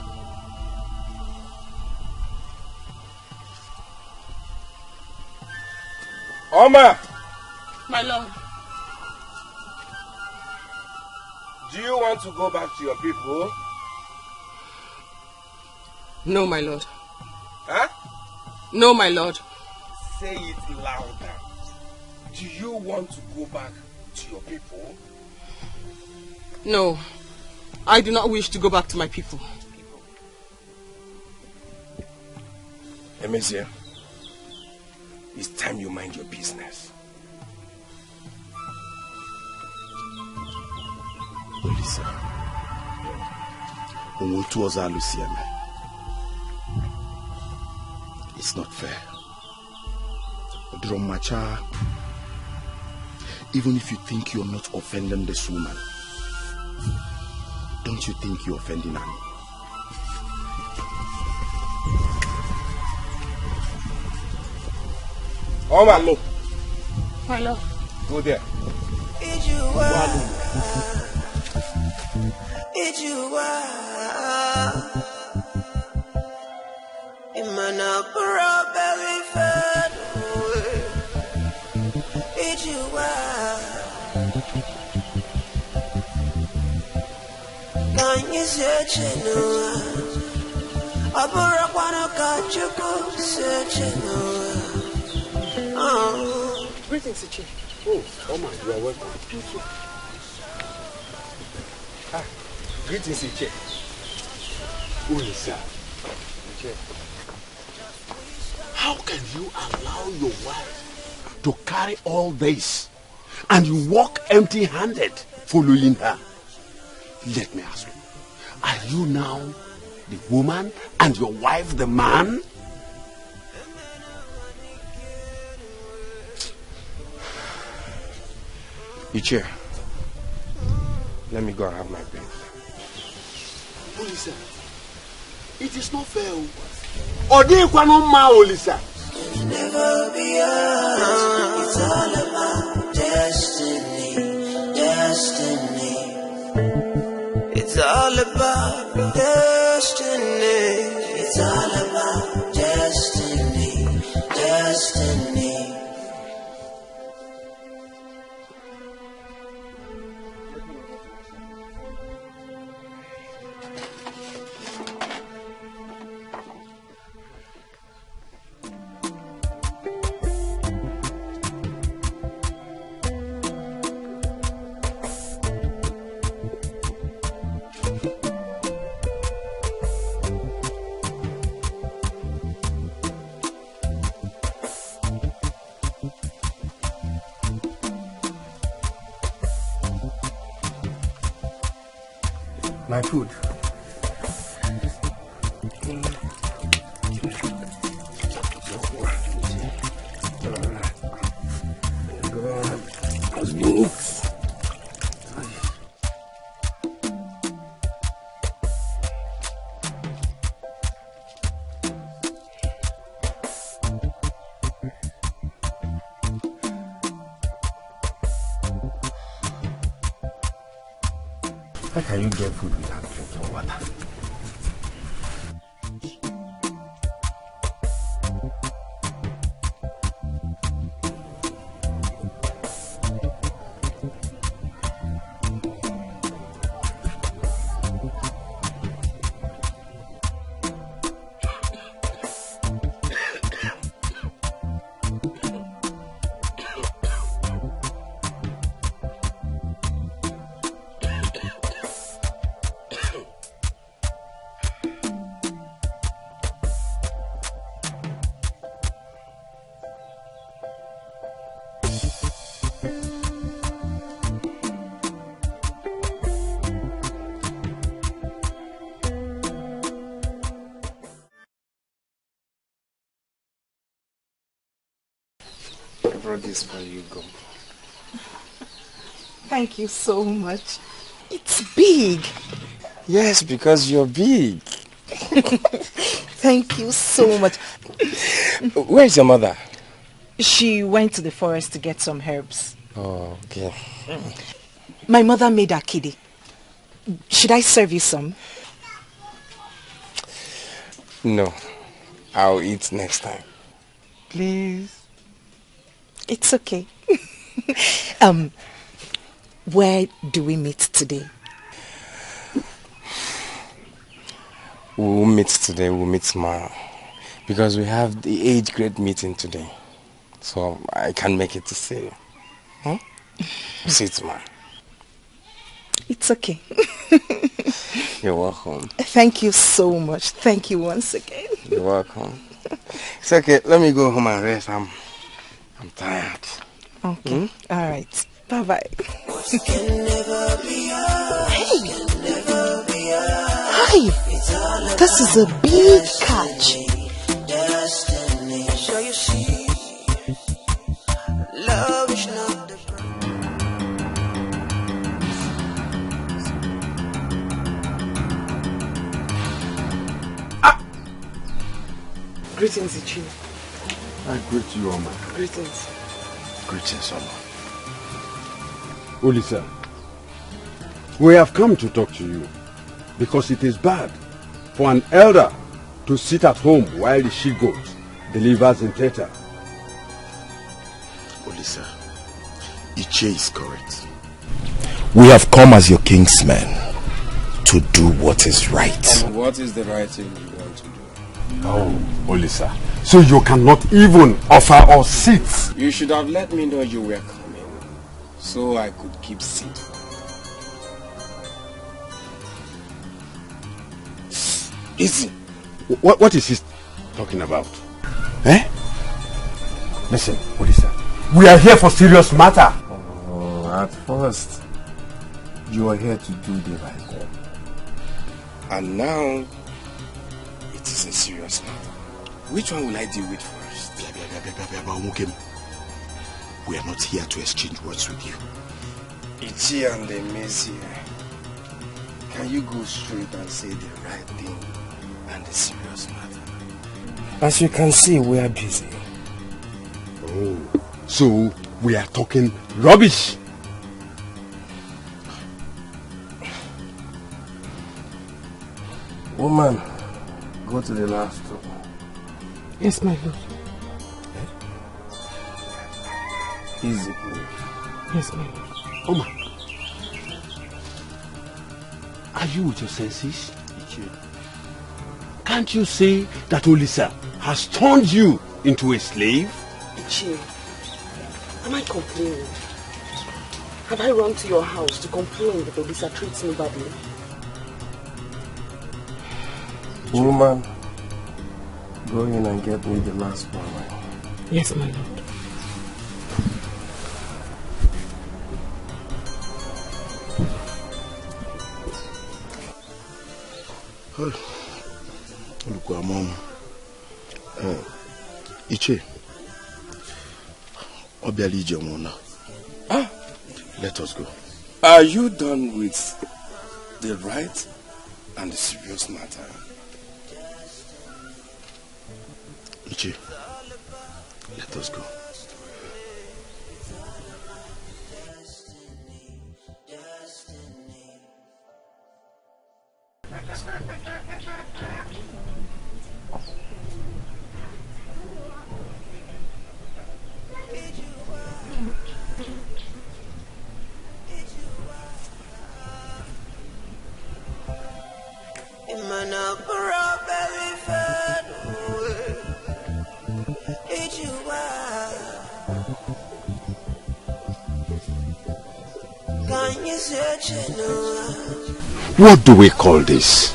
Oma! My lord. Do you want to go back to your people? No, my lord. Huh? No, my lord. Say it louder. Do you want to go back to your people? No. I do not wish to go back to my people. Emezie, it's time you mind your business. Olisa, it's not fair. Dromacha, even if you think you're not offending this woman, don't you think you're offending Annie? Oma, look. My lord. Go there. Greetings, Ichi. Oh, Oma, you are welcome. Thank you. Greetings, Ichi. Who is that? How can you allow your wife to carry all this and you walk empty-handed following her? Let me ask you, are you now the woman and your wife the man? Ichi, let me go and have my bath. Olisa, it is not fair. Olisa. Never be us. It's all about destiny, destiny. It's all about destiny. It's all about destiny, destiny. My food. How can you get food without drinking water? This for you, go. Thank you so much. It's big. Yes, because you're big. Thank you so much. Where's your mother? She went to the forest to get some herbs. Oh, okay. My mother made a kiddie. Should I serve you some? No, I'll eat next time. Please. It's okay. Where do we meet today? We'll meet today, we'll meet tomorrow. Because we have the 8th grade meeting today. So I can't make it to see you. Huh? See you tomorrow. It's okay. You're welcome. Thank you so much. Thank you once again. You're welcome. It's okay, let me go home and rest. I'm tired. Okay. All right. Bye-bye. Hey! Hi! This is a big catch. So you see, love is not the Greetings, Ichi. I greet you, Oma. Greetings. Greetings, Oma. Olisa, we have come to talk to you because it is bad for an elder to sit at home while the she-goat delivers in theater. Olisa, Ichi is correct. We have come as your king's men to do what is right. And what is the right thing you want to do? Oh, Olisa. So you cannot even offer us seats? You should have let me know you were coming, so I could keep seated. Easy. What is he talking about? Eh? Listen, Olisa. We are here for serious matter. Oh, at first, you are here to do the right thing. And now, it is a serious matter. Which one will I deal with first? We are not here to exchange words with you. Ichi and the Messi, can you go straight and say the right thing and the serious matter? As you can see, we are busy. Oh, so we are talking rubbish. Woman, go to the last room. Yes, my lord. Easy, please. Yes, my lord. Oma, are you with your senses? Can't you see that Olisa has turned you into a slave? Ichie, am I complaining? Have I run to your house to complain that Olisa treats me badly? Woman, go in and get me the last one. Yes, my lord. Look, Mom. Iche. Let us go. Are you done with the right and the serious matter? Iche, let us go. What do we call this?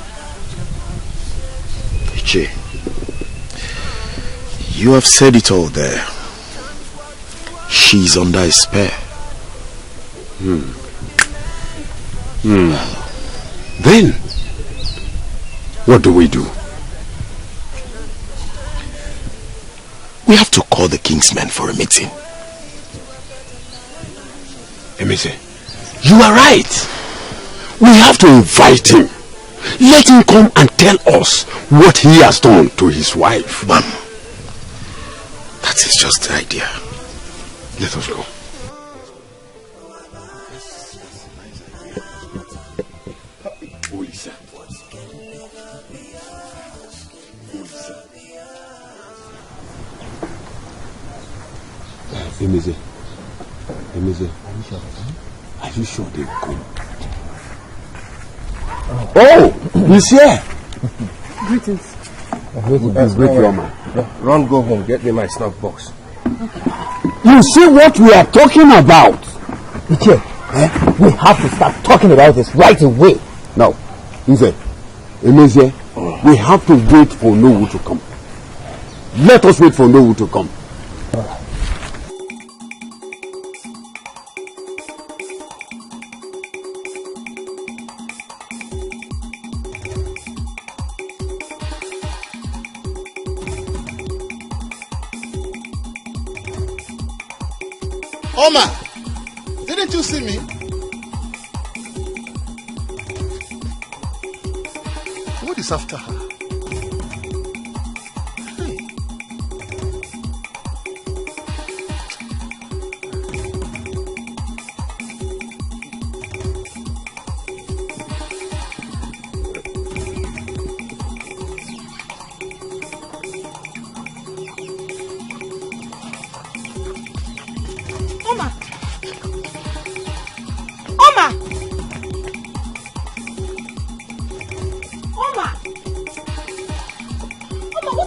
Iche, you have said it all there. She's under a spell. Then, what do? We have to call the king's men for a meeting. Emise, you are right. We have to invite him. Let him come and tell us what he has done to his wife. Ma'am, that is just the idea. Let us go. Emise, are you sure they'll come? Oh, he's here. Greetings. Great your man. Run, go home. Get me my snuff box. You see what we are talking about? Dikeh, we have to start talking about this right away. Now, Emise, we have to wait for Nollywood to come. Let us wait for Nollywood to come. Oma, didn't you see me? What is after her? Hey.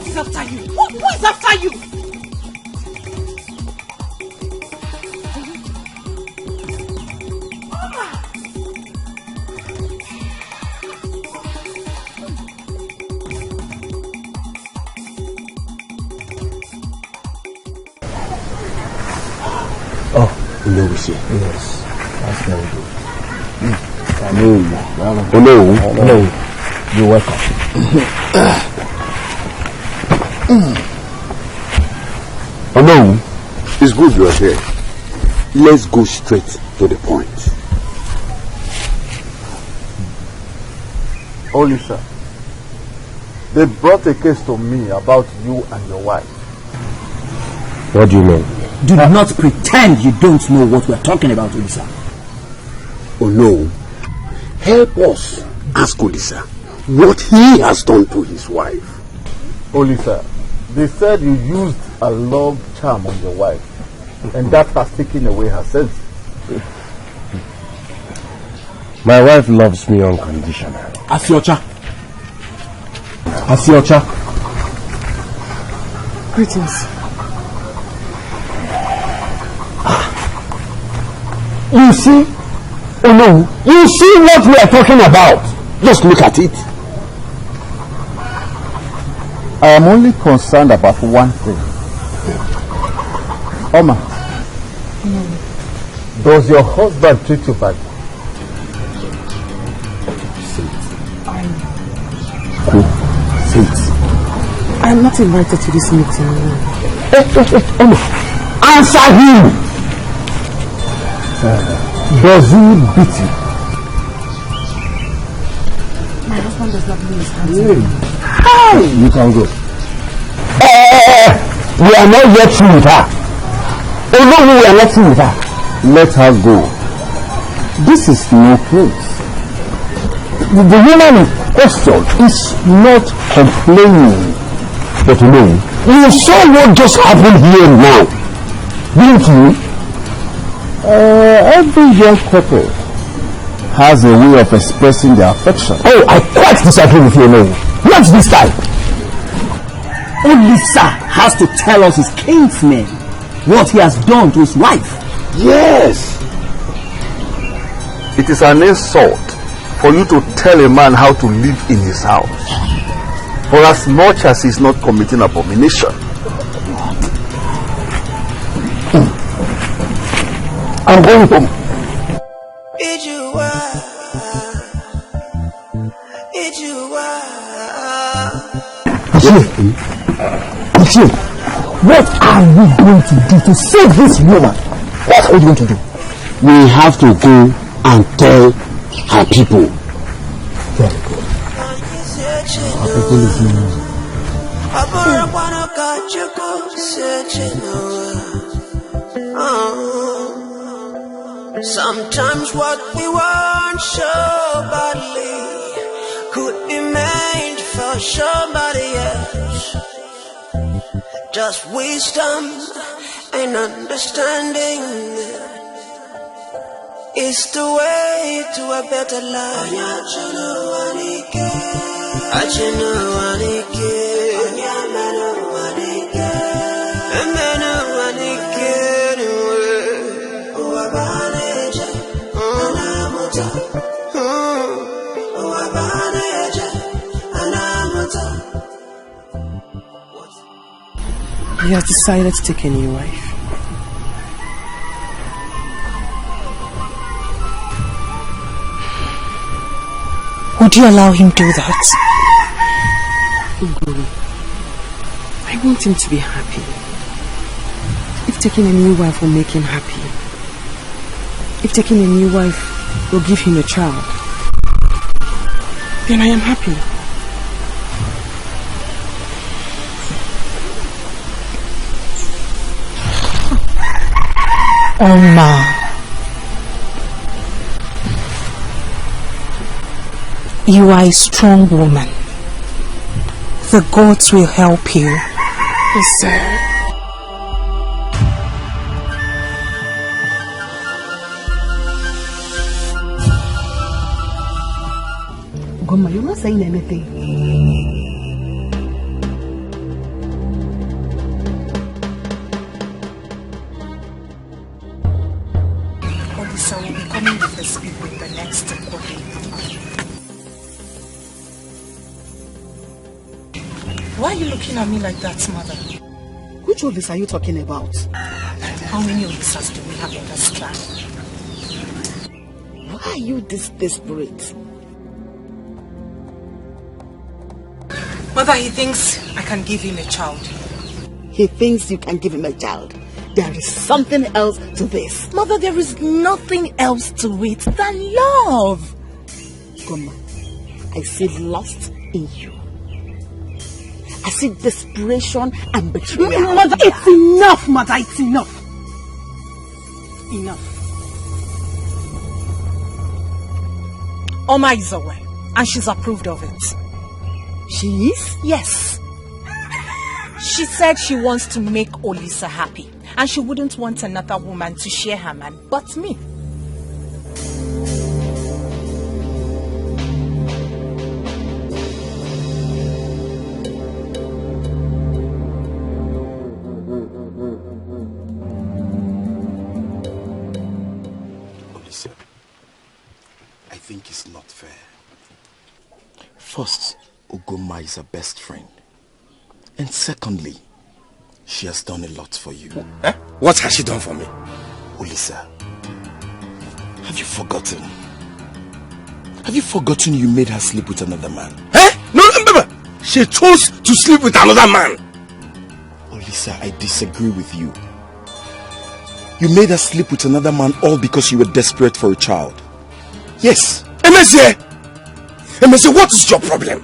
What is after you? Who is after you? Uno is here. Yes, that's very good. Hello. You're welcome. Hello. It's good you are here. Let's go straight to the point. Olisa, they brought a case to me about you and your wife. What do you mean? Do not pretend you don't know what we're talking about, Olisa. Oh no. Help us ask Olisa what he has done to his wife. Olisa, they said you used a love charm on your wife, and that has taken away her sense. My wife loves me unconditionally. Afiocha. Afiocha. Greetings. You see? Oh no. You see what we are talking about? Just look at it. I am only concerned about one thing. Oma, does your husband treat you bad? I am not invited to this meeting. Answer him! Does he beat you? My husband does not lose his hands. You can go. We are not yet through with her. Oh no, we are not through with her. Let her go. This is no place. The woman in question is not complaining. But no, you saw what just happened here now, didn't you? Every young couple has a way of expressing their affection. Oh, I quite disagree with you, no. Not this time. Olisa has to tell us his kinsman what he has done to his wife. Yes. It is an insult for you to tell a man how to live in his house, for as much as he is not committing abomination. I'm going home. What are we going to do to save this woman? What are we going to do? We have to go and tell her people. Very good. Sometimes what we want so badly could be made for somebody else. Just wisdom and understanding is the way to a better life. He has decided to take a new wife. Would you allow him do that? Uguru, I want him to be happy. If taking a new wife will make him happy, if taking a new wife will give him a child, then I am happy. Oma, you are a strong woman. The gods will help you. Yes, sir. Goma, you're not saying anything. Why are you looking at me like that, mother? Which Olisa are you talking about? How many Olisas do we have in this clan? Why are you this desperate? Mother, he thinks I can give him a child. He thinks you can give him a child. There is something else to this. Mother, there is nothing else to it than love. Goma, I see lust in you. I see desperation and betrayal. Mother, it's enough, Mother, it's enough. Enough. Oma is away, and she's approved of it. She is? Yes. She said she wants to make Olisa happy, and she wouldn't want another woman to share her man but me. Olisa, I think it's not fair. First, Ugoma is her best friend. And secondly, she has done a lot for you. Eh? What has she done for me? Olisa, have you forgotten? Have you forgotten you made her sleep with another man? Eh? No, she chose to sleep with another man. Olisa, I disagree with you. You made her sleep with another man all because you were desperate for a child. Yes. Emezie, what is your problem?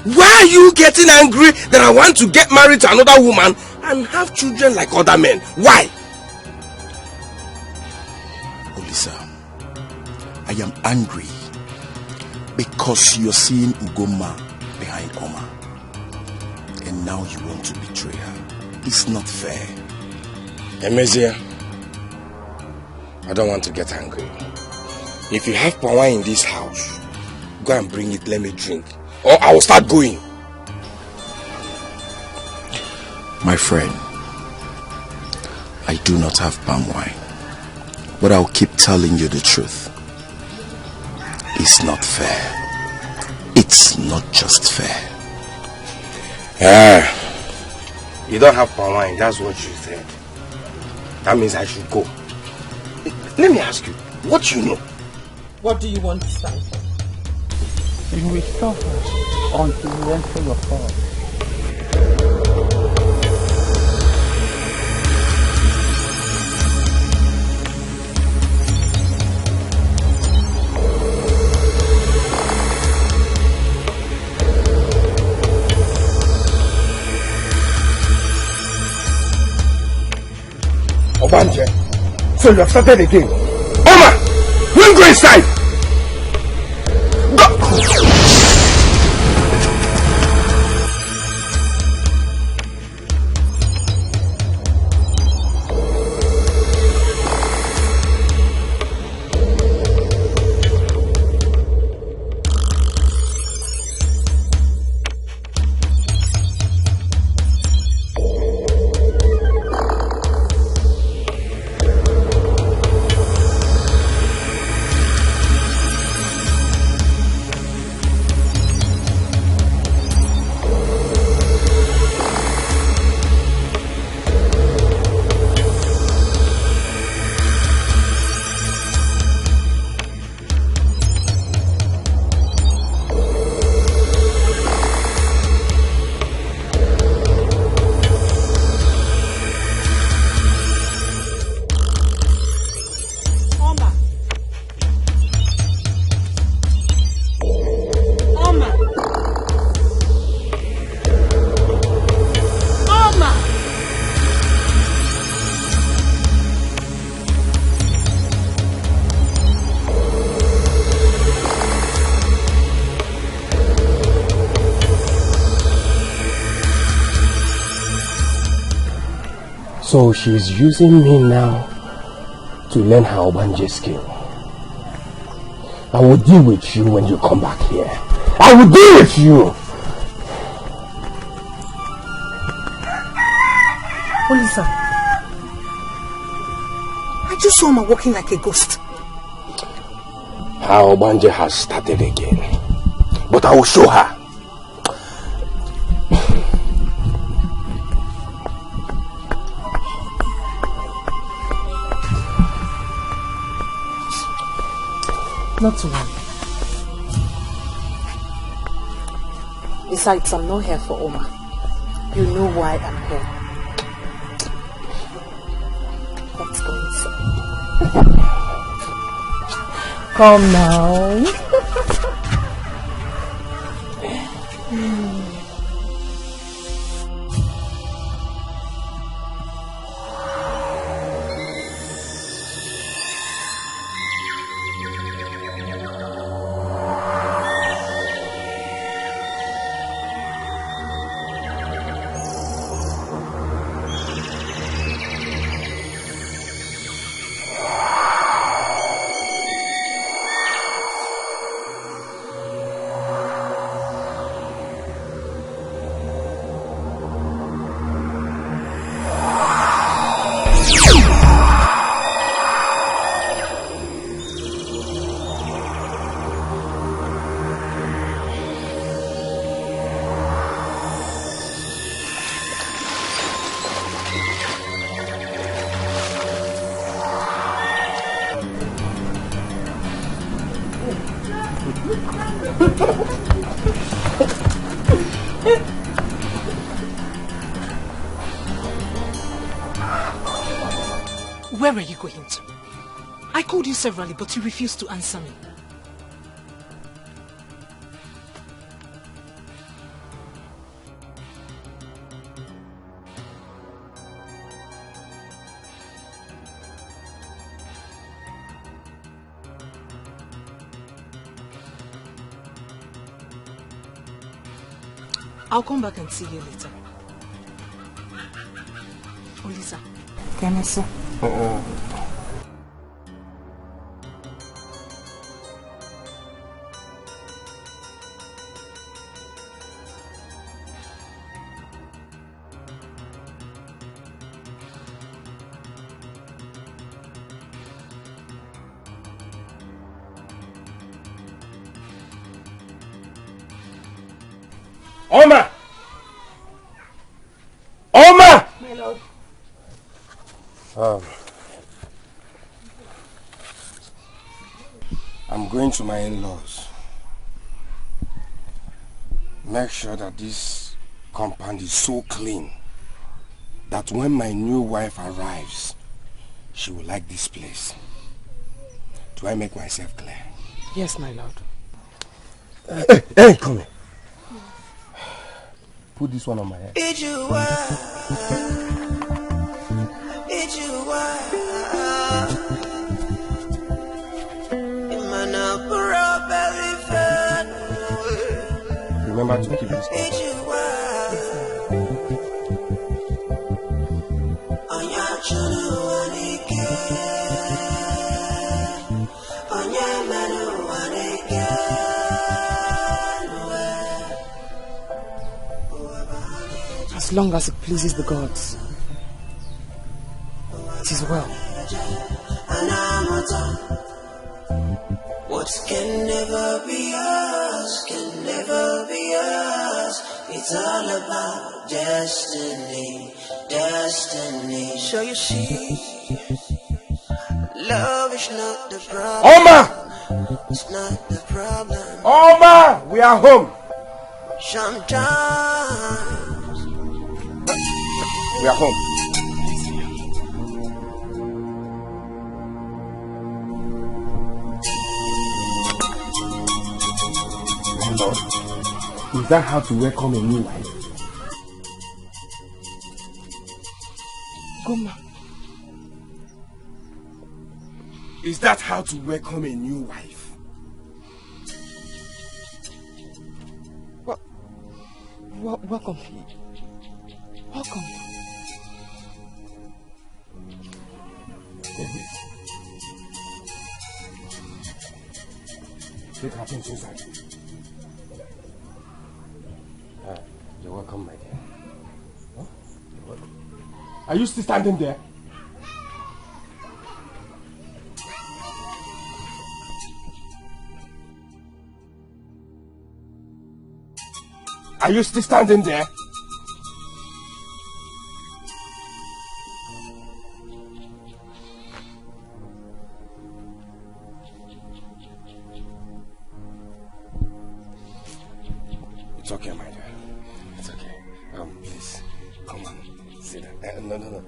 Why are you getting angry that I want to get married to another woman and have children like other men? Why? Olisa, I am angry because you're seeing Ugoma behind Oma. And now you want to betray her. It's not fair. Emezie, I don't want to get angry. If you have power in this house, go and bring it, let me drink. Or I will start going. My friend, I do not have palm wine, but I'll keep telling you the truth. It's not fair. It's not just fair. You don't have palm wine, that's what you said. That means I should go. Let me ask you, what do you know? What do you want to say? You will suffer until you enter your fall. Obanje, so you have started again. Oma, we'll go inside. Go. So she's using me now to learn her Obanje skill. I will deal with you when you come back here. I will deal with you! Olisa, I just saw her walking like a ghost. Her Obanje has started again. But I will show her. Not to worry. Besides, I'm not here for Oma. You know why I'm here. Let's go inside. Come now. Where are you going to? I called you severally, but you refused to answer me. I'll come back and see you later. Olisa. Can I say? Oma! Oma! My lord. I'm going to my in-laws. Make sure that this compound is so clean that when my new wife arrives, she will like this place. Do I make myself clear? Yes, my lord. Hey, come here. Put this one on my head. Remember to keep this As long as it pleases the gods, it is well. What can never be us, can never be us. It's all about destiny, destiny. Show you see, love is not the problem. Oma! It's not the problem. Oma! We are home. Sometimes we are home. Lord, is that how to welcome a new wife? Goma. Is that how to welcome a new wife? Welcome. Welcome. Take her things inside. You're welcome, my dear. Huh? You're welcome. Are you still standing there? Are you still standing there? It's okay, my dear. It's okay. Please, come on. Sit down. No.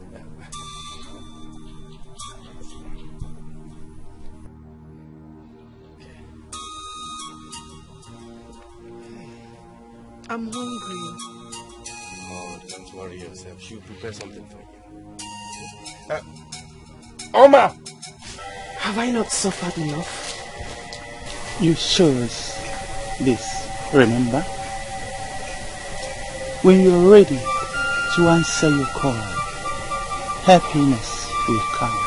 I'm hungry. Oh, don't worry yourself. She'll prepare something for you. Oma! Have I not suffered enough? You show us this, remember? When you're ready to answer your call, happiness will come.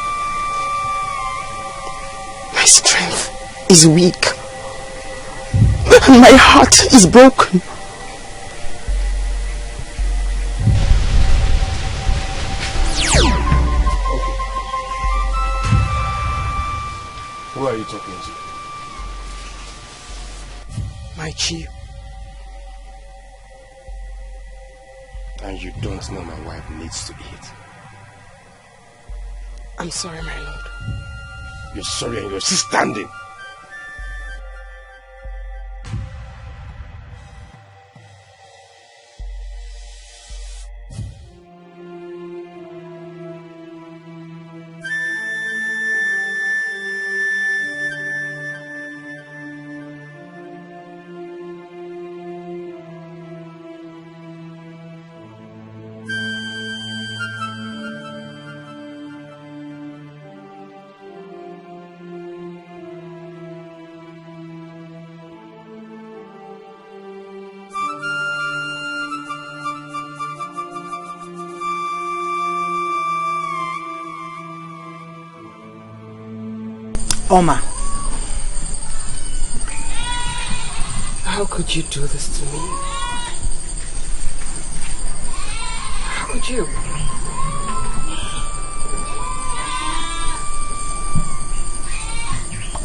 My strength is weak. And my heart is broken. Who are you talking to? My chief. And you don't know my wife needs to eat. I'm sorry, my lord. You're sorry and you're still standing. Oma. How could you do this to me? How could you?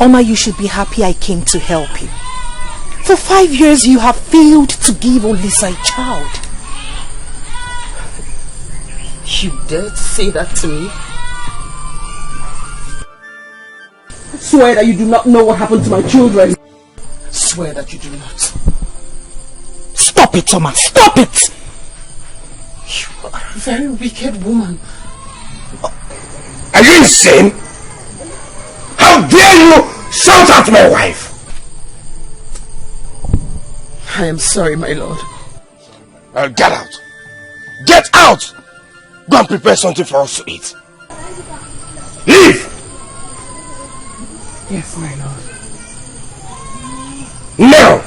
Oma, you should be happy I came to help you. For 5 years you have failed to give Olisa a child. You dare to say that to me? Swear that you do not know what happened to my children. Swear that you do not. Stop it, Oma. Stop it! You are a very wicked woman. Are you insane? How dare you shout at my wife? I am sorry, my lord. Get out! Get out! Go and prepare something for us to eat. Leave! Yes, my lord. Now!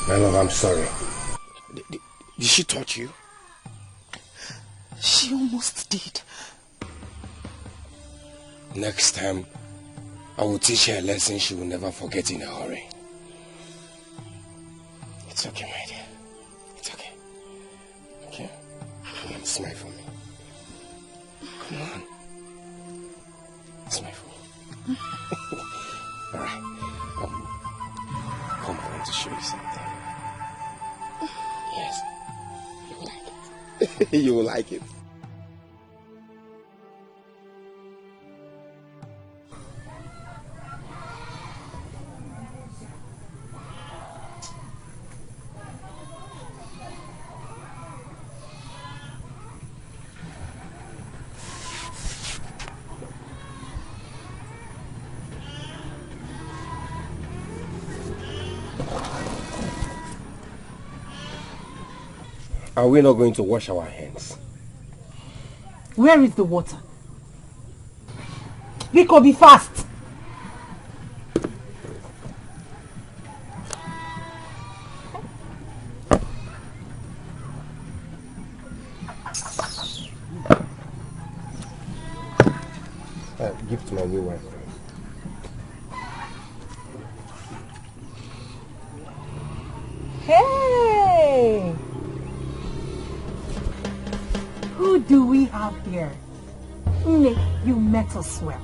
My love, I'm sorry. Did she touch you? She almost did. Next time, I will teach her a lesson she will never forget in a hurry. It's okay, my dear. It's okay. Okay? Come on, smile for me. Come on. Smile for me. Alright. Come, I want to show you something. Yes. You will like it. You will like it. Are we not going to wash our hands? Where is the water? Rico, be fast! Give to my new wife. Hey! Who do we have here? Nick, you met us well.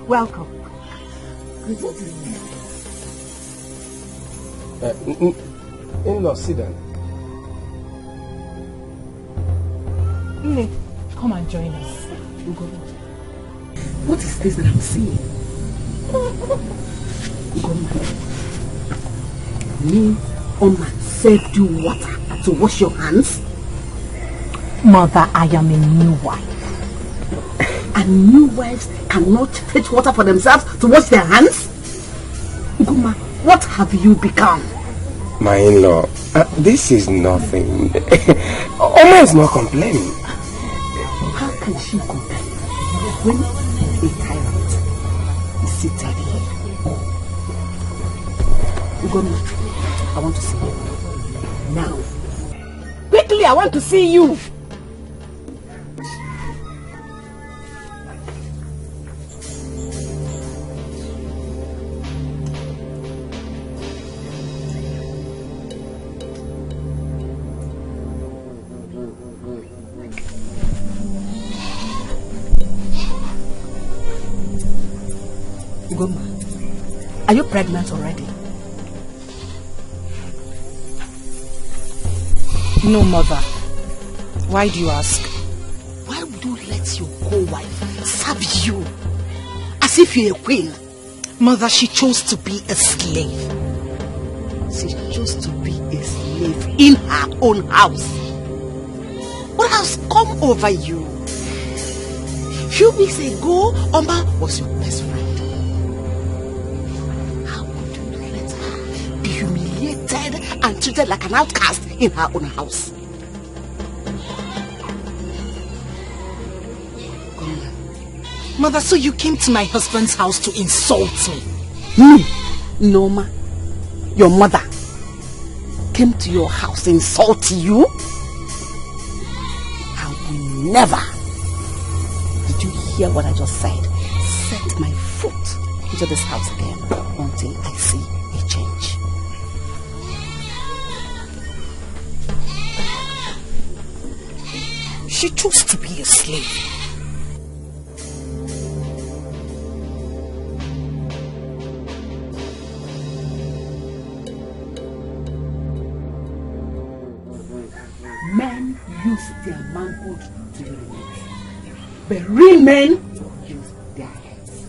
Welcome. In-law, sit down. Nick, come and join us. What is this that I'm seeing? Me, Oma, served you water to wash your hands? Mother, I am a new wife. And new wives cannot fetch water for themselves to wash their hands? Ugoma, what have you become? My in-law, this is nothing. Oma is not complaining. How can she complain when a tyrant is seated here? Ugoma, I want to see you. Now. Quickly, I want to see you. Are you pregnant already? No, Mother. Why do you ask? Why would you let your co-wife serve you as if you're a queen? Mother, she chose to be a slave. She chose to be a slave in her own house. What has come over you? Few weeks ago, Oma was your best friend. And treated like an outcast in her own house. Mother, so you came to my husband's house to insult me? Me, Noma, your mother, came to your house to insult you? I will never, did you hear what I just said? Set my foot into this house again until I see a change. She chose to be a slave. Men use their manhood to urinate, but real men use their heads.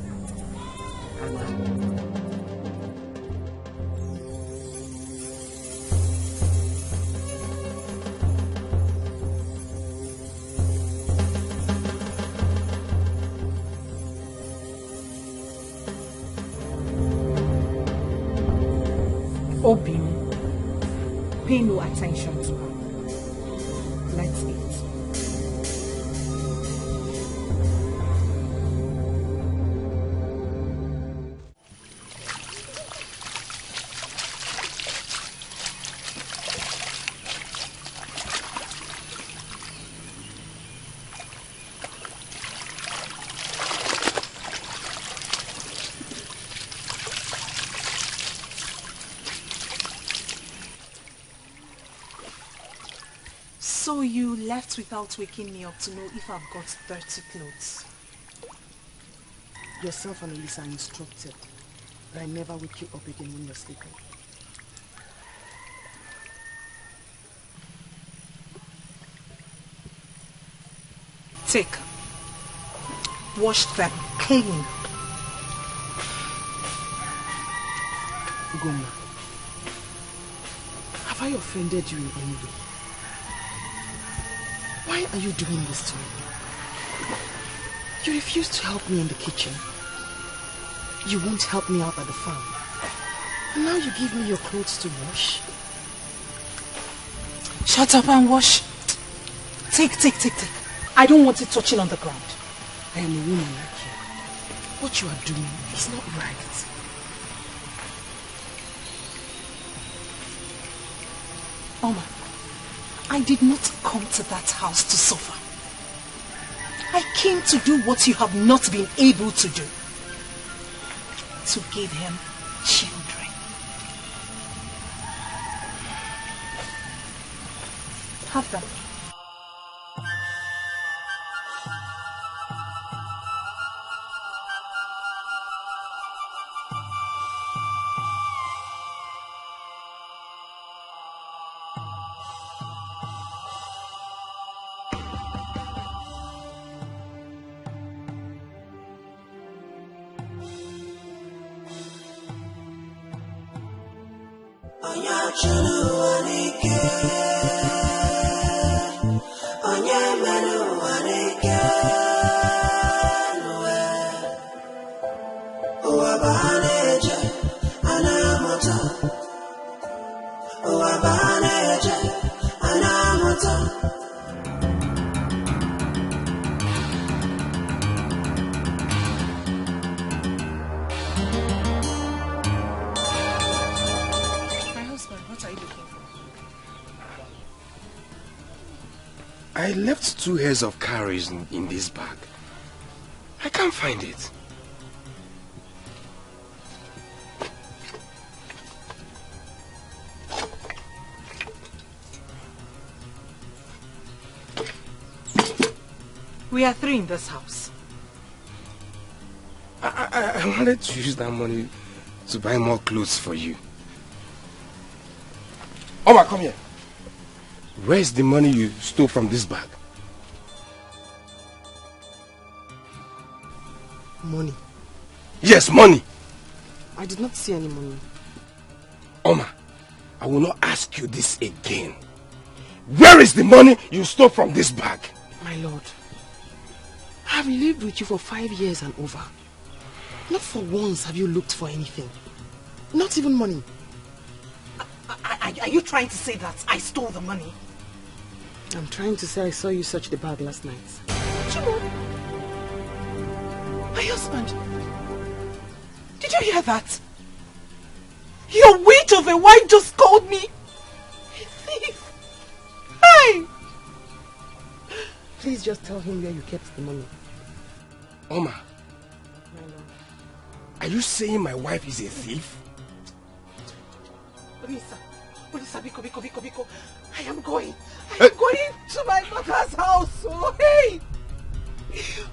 Obi, pay no attention to her. Let's eat. So you left without waking me up to know if I've got dirty clothes? Yourself and Elisa are instructed, but I never wake you up again when you're sleeping. Take. Wash them clean. Ugoma, have I offended you in any way? Why are you doing this to me? You refuse to help me in the kitchen. You won't help me out at the farm. And now you give me your clothes to wash. Shut up and wash. Take. I don't want it touching on the ground. I am a woman like you. What you are doing is not right. Oma, I did not come to that house to suffer. I came to do what you have not been able to do. To give him children. Have them. I left 2 heads of carrots in this bag. I can't find it. We are 3 in this house. I wanted to use that money to buy more clothes for you. Oma, come here. Where's the money you stole from this bag? Money? Yes, money. I did not see any money. Oma, I will not ask you this again. Where is the money you stole from this bag? My lord, I have lived with you for 5 years and over. Not for once have you looked for anything. Not even money. Are you trying to say that I stole the money? I'm trying to say I saw you search the bag last night. Chimo, my husband, did you hear that? Your witch of a wife just called me a thief. Hey! Please just tell him where you kept the money. Oma, My lord. are you saying my wife is a thief? Olisa, Biko. I am going to my mother's house. Oh, hey!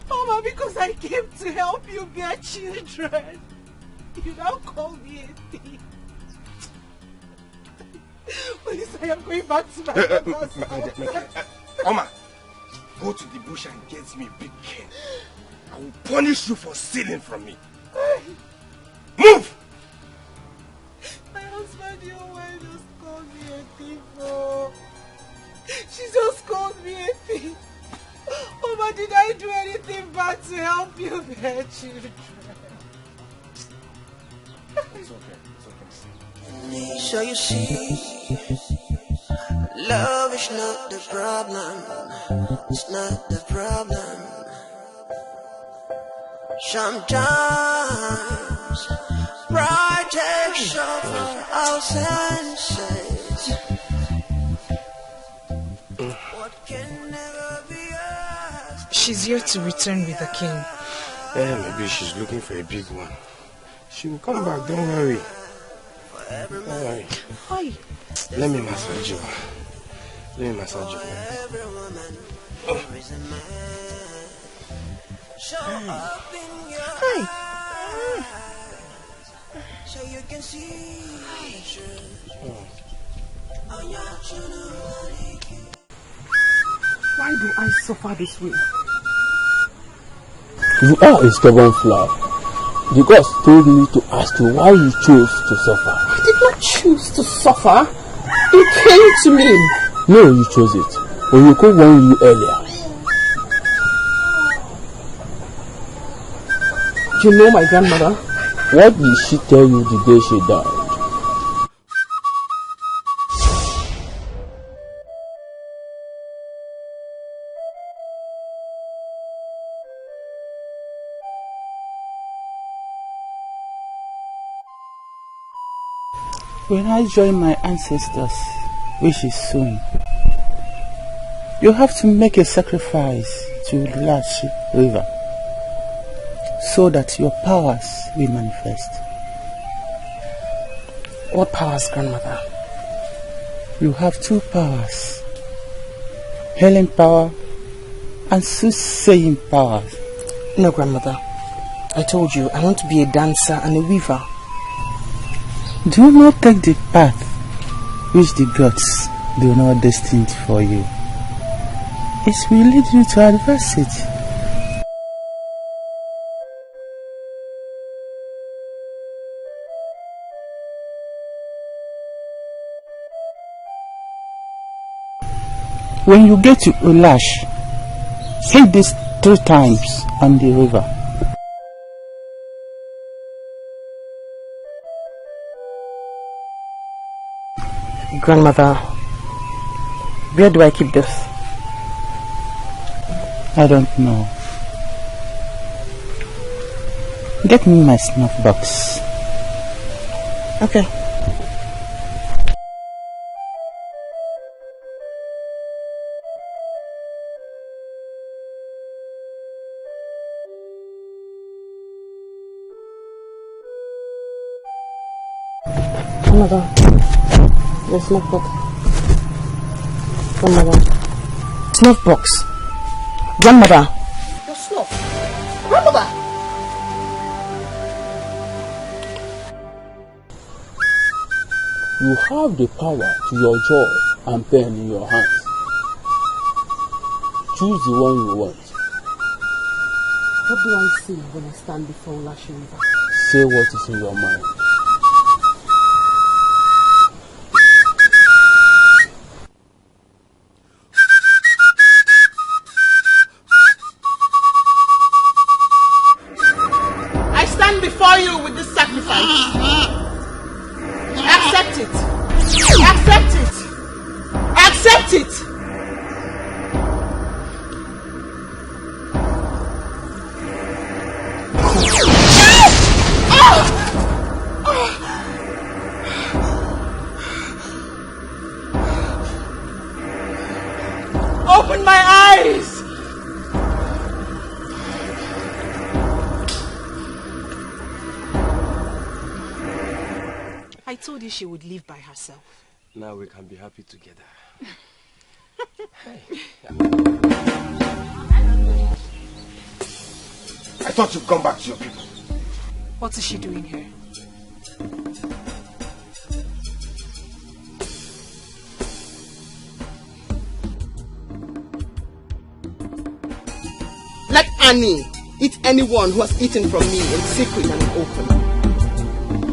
Mama, because I came to help you bear children. You now call me a thief. Olisa, I am going back to my mother's house. Oma, go to the bush and get me a big cane. I will punish you for stealing from me. Move! My husband, your wife just called me a thief. Oh. She just called me a thief. Mama, did I do anything bad to help you bear children? It's okay. So you see, love is not the problem. It's not the problem. Sometimes pride takes over our senses. What can never be us. She's here to return with the king. Maybe she's looking for a big one. She will come back, don't worry. Don't worry. Hi. Let me massage you. Let me massage you. Oh. Hi. So you can see. Why do I suffer this way? You are a stubborn flower. The gods told me to ask you why you chose to suffer. I did not choose to suffer. It came to me. No, you chose it. Oyoko warned you earlier. You know my grandmother? What did she tell you the day she died? When I join my ancestors, which is soon, you have to make a sacrifice to the large river so that your powers will manifest. What powers, grandmother? You have 2 powers, healing power and soothsaying powers. No, grandmother. I told you, I want to be a dancer and a weaver. Do not take the path which the gods do not destined for you. It will lead you to adversity. When you get to Ulash, say this 3 times on the river. Grandmother, where do I keep this? I don't know. Get me my snuff box. Okay. Grandmother, the snuff box. Grandmother. Snuff box. Grandmother. Your snuff. Grandmother. You have the power to your jaw and pen in your hands. Choose the one you want. What do I see when I stand before Ulashi River? Say what is in your mind. I stand before you with this sacrifice. Accept it. Accept it. Accept it. Open my eyes. I told you she would live by herself. Now we can be happy together. I thought you'd come back to your people. What is she doing here? Let Annie eat anyone who has eaten from me in secret and in open.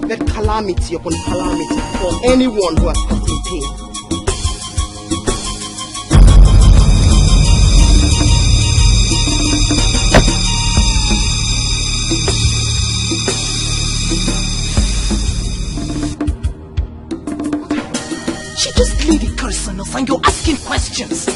Let calamity upon calamity fall anyone who has caused me pain. She just laid a curse on us and you're asking questions.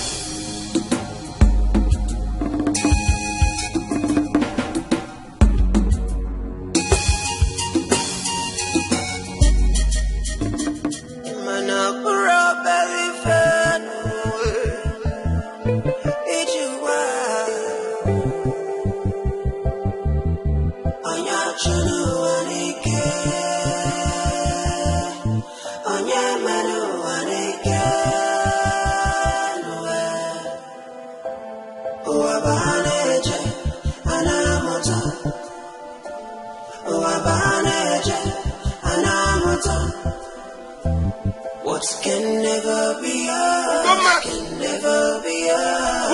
What can never be us, can never be us.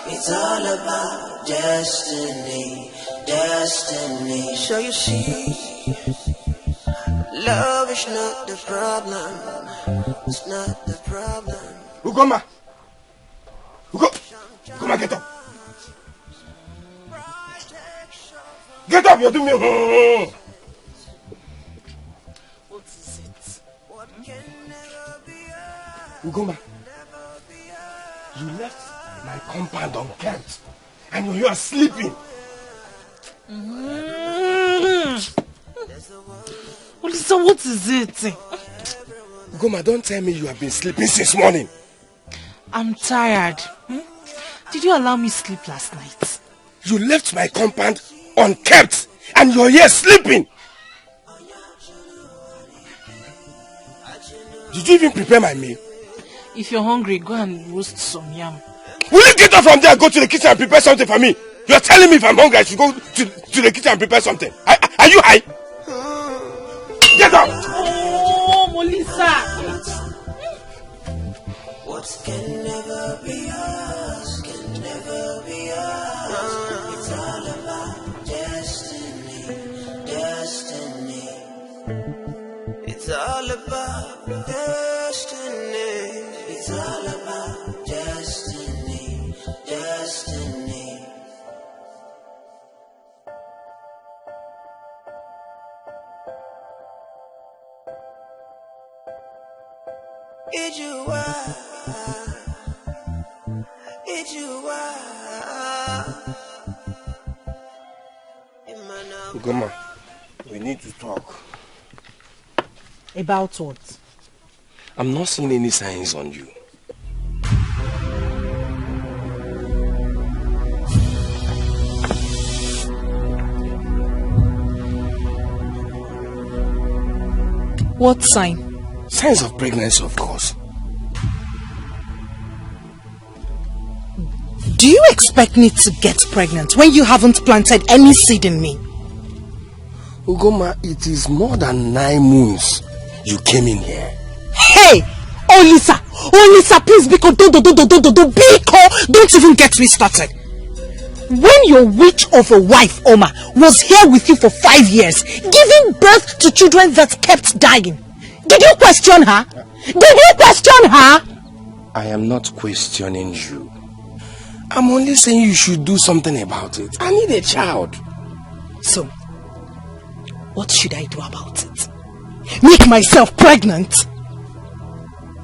It's all about destiny, destiny. So you see, love is not the problem. It's not the problem. Ugoma! Ugoma, get up! Get up, you're doing me. What is it? Ugoma, you left my compound unkept and you are sleeping. Olisa, what is it? Ugoma, don't tell me you have been sleeping since morning. I'm tired. Did you allow me sleep last night? You left my compound unkept and you're here sleeping. Did you even prepare my meal? If you're hungry, go and roast some yam. Will you get up from there and go to the kitchen and prepare something for me? You're telling me if I'm hungry I should go to the kitchen and prepare something. Are you high? Get up! Oh, Molisa! What can never be us, can never be us. It's all about destiny, destiny. It's all about destiny. It's all about destiny. Ugoma, we need to talk. About what? I'm not seeing any signs on you. What sign? Signs of pregnancy, of course. Do you expect me to get pregnant when you haven't planted any seed in me? Ugoma, it is more than 9 months you came in here. Hey! Olisa! Olisa, please, Biko, Biko! Don't even get me started. When your witch of a wife, Oma, was here with you for 5 years, giving birth to children that kept dying, did you question her? Did you question her? I am not questioning you. I'm only saying you should do something about it. I need a child. So, what should I do about it? Make myself pregnant?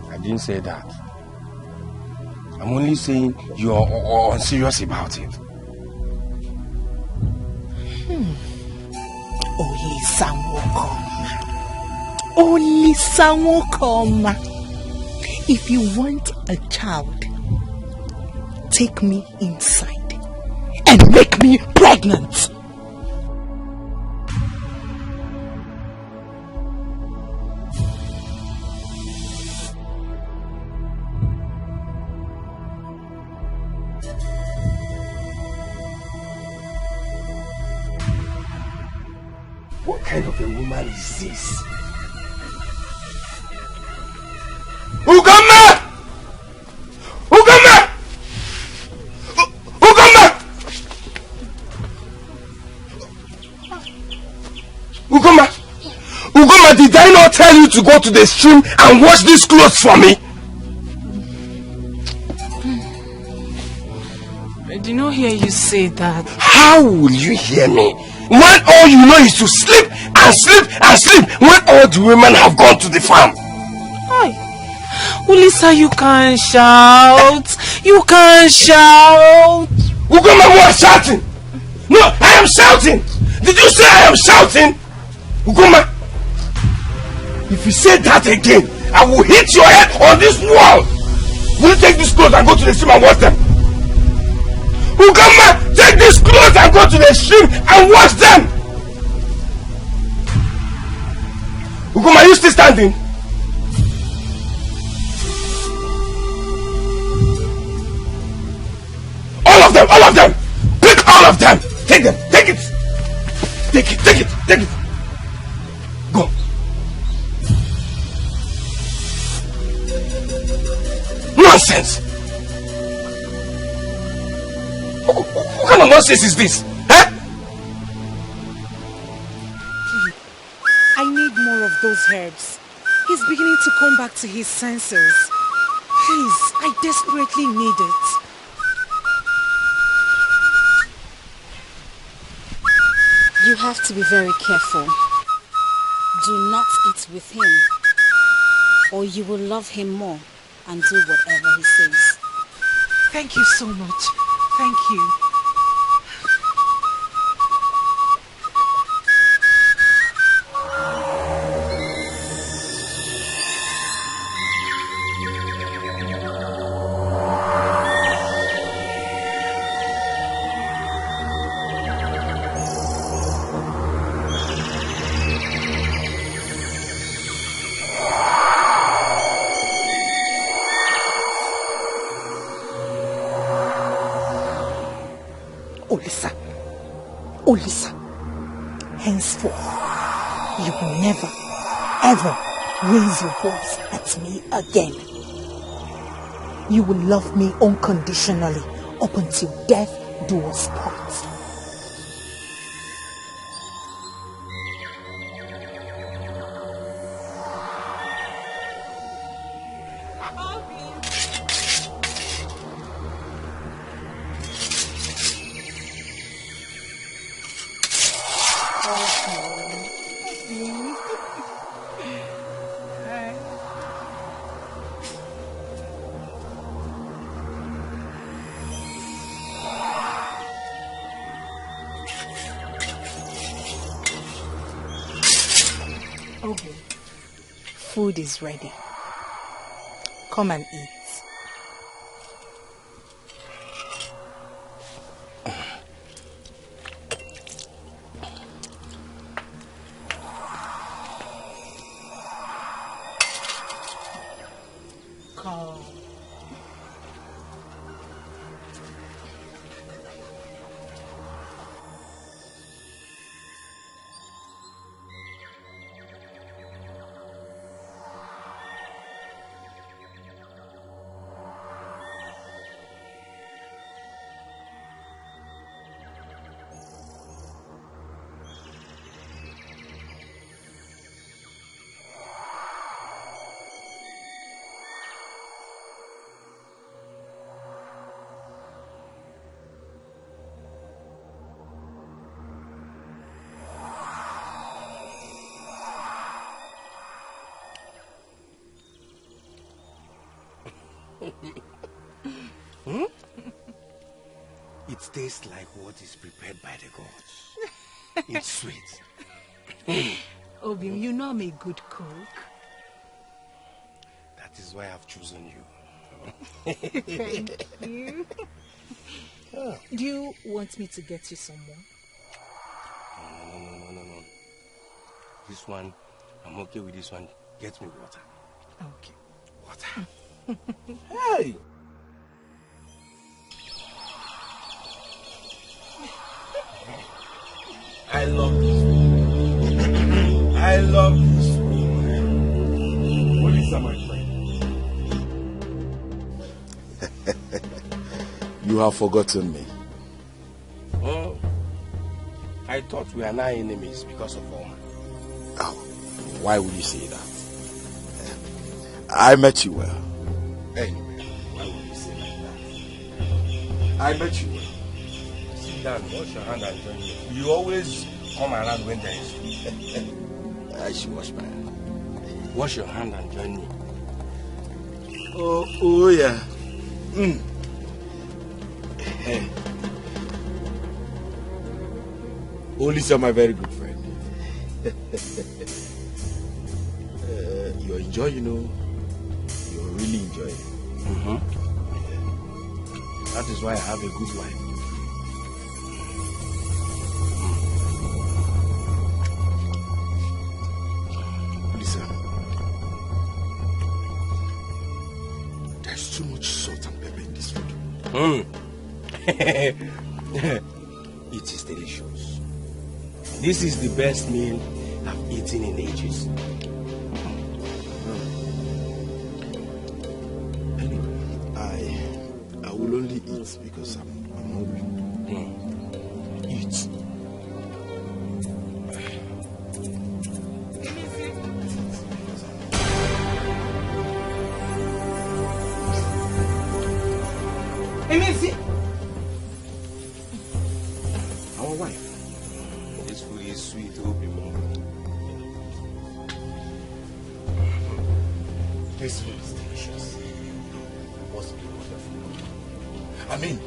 I didn't say that. I'm only saying you're unserious about it. Olisa Wokoma. If you want a child, take me inside and make me pregnant. What kind of a woman is this? Ugoma! Ugoma! Ugoma! Ugoma! Ugoma, did I not tell you to go to the stream and wash these clothes for me? I did not hear you say that. How will you hear me? When all you know is to sleep and sleep and sleep when all the women have gone to the farm. Hi. Ulisa, you can shout. You can shout. Ugoma, you are shouting. No, I am shouting. Did you say I am shouting? Ugoma, if you say that again, I will hit your head on this wall. Will you take these clothes and go to the stream and wash them? Ugoma, take these clothes and go to the stream and wash them. Ugoma, are you still standing? All of them! Pick all of them! Take them! Take it! Take it! Take it! Take it! Go! Nonsense! What kind of nonsense is this? Huh? I need more of those herbs. He's beginning to come back to his senses. Please, I desperately need it. You have to be very careful. Do not eat with him, or you will love him more and do whatever he says. Thank you so much. Thank you. Olisa, henceforth, you will never, ever raise your voice at me again. You will love me unconditionally up until death do us part. Okay. Food is ready. Come and eat. Come. Hmm? It tastes like what is prepared by the gods. It's sweet. Obim, you know I'm a good cook. That is why I've chosen you. Thank you. Oh. Do you want me to get you some more? No. This one, I'm okay with this one. Get me water. Okay. Water. Hey! I love this food. I love this food. What is that, my friend? You have forgotten me. Oh, I thought we are now enemies because of Oma. Oh, why would you say that? I met you well. Anyway, why would you say like that? I met you well. Sit down, wash your hand and join me. You always come around when there is food. I should wash my hand. Wash your hand and join me. Oh yeah. Hey. Olisa, my very good friend. You're enjoying, you know. You're really enjoying. That is why I have a good wife. Listen, there's too much salt and pepper in this food. It is delicious. This is the best meal I've eaten in ages. Anyway, I will only eat because I'm hungry. Eat. Emezi! Our wife. This food is sweet, Obi-Wan. This food is delicious. Must be wonderful. I mean,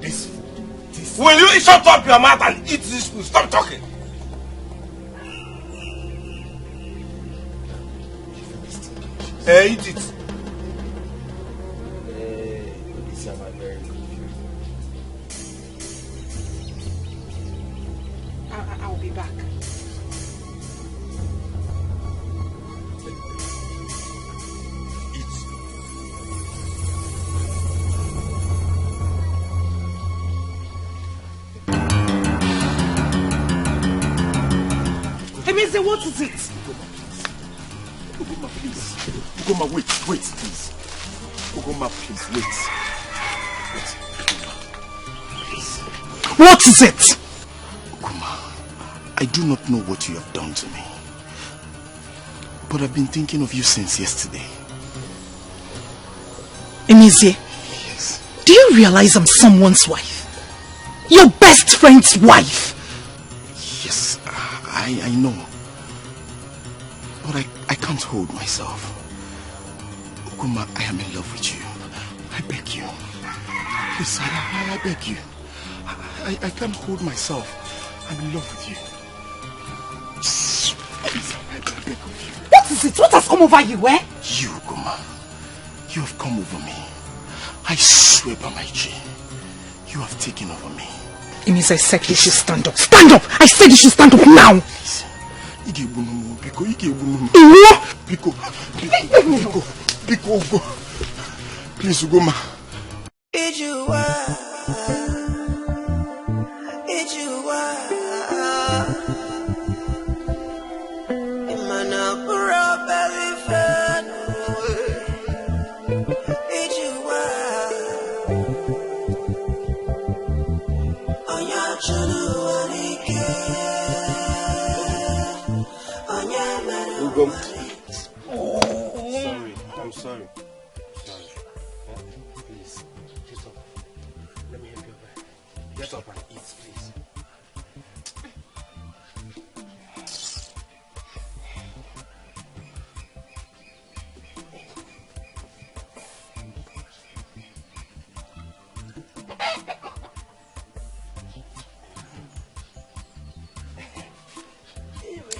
this food. Will you shut up your mouth and eat this food? Stop talking. Eat it. These are my very good friends. I'll be back. Emezi, what is it? Ugoma, please. Ugoma, wait, please. Ugoma, please, wait. Please. What is it? Ugoma, I do not know what you have done to me. But I've been thinking of you since yesterday. Emezi, Yes. do you realize I'm someone's wife? Your best friend's wife. Yes, I know. But I can't hold myself. Ugoma, I am in love with you. I beg you. Please, I beg you. I can't hold myself. I'm in love with you. Please, I beg of you. is it? What has come over you, eh? You, Ugoma. You have come over me. I swear by my G. You have taken over me. It means I said you should stand up. Stand up! I said you should stand up now! Please, Ugoma. I'm sorry. Please, get up. Let me help you over. Get up and eat, please.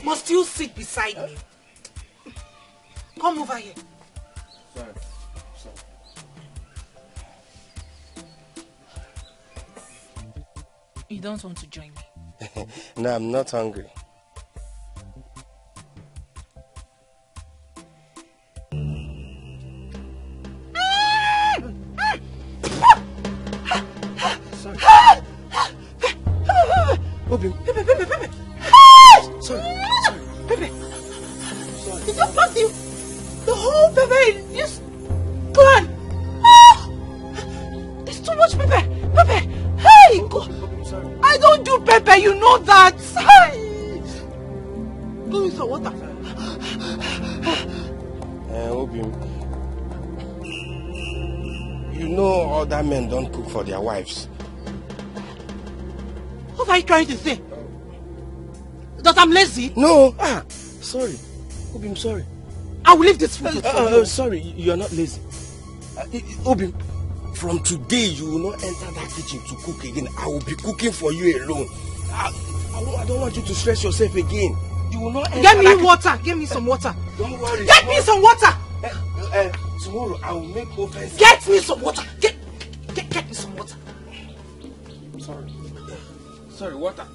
Must you sit beside me? Come over here. Sorry. You don't want to join me? No, I'm not hungry. Obi. Pepe. Sorry. Pepe. Did you pass the whole Pepe in this plan? It's too much, Pepe. Hey, go. I don't do Pepe, you know that. Hey. Go with some water. Obi, you know other men don't cook for their wives. What are you trying to say? That I'm lazy? No. Sorry. Obi, I'm sorry. I will leave this food for you. Sorry, you are not lazy. Obi, from today you will not enter that kitchen to cook again. I will be cooking for you alone. I don't want you to stress yourself again. You will not enter. Get me water. Get me some water. Don't worry. Get me some water. Tomorrow I will make open. Get me some water. Get me some water. Sorry, water.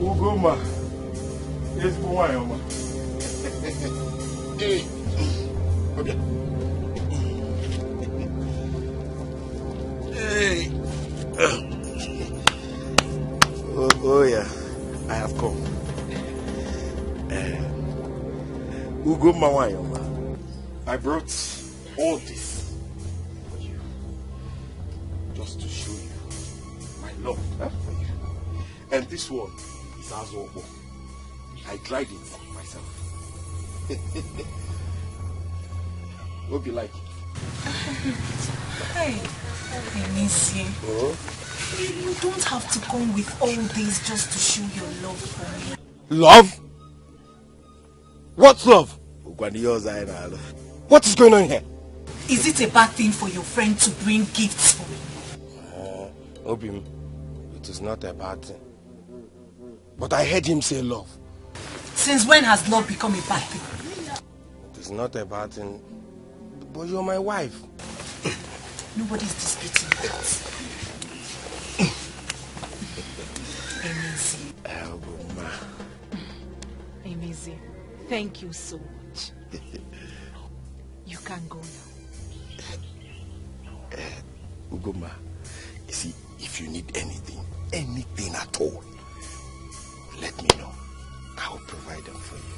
Ugoma. Yes, boy, Oma. Hey. Okay. Hey. Oh yeah, I have come. Ugoma, why, Oma? I brought all this for you, just to show you my love for you. And this one is Azobo. I dried it myself. Hope you like it. Hey, I miss you. Oh? You don't have to come with all this just to show your love for me. Love? What's love? What is going on here? Is it a bad thing for your friend to bring gifts for me? Obim, it is not a bad thing. But I heard him say love. Since when has love become a bad thing? It is not a bad thing. But you're my wife. Nobody's disputing that. Emezi, thank you so much. You can go now. Ugoma, you see, if you need anything at all, let me know. I will provide them for you.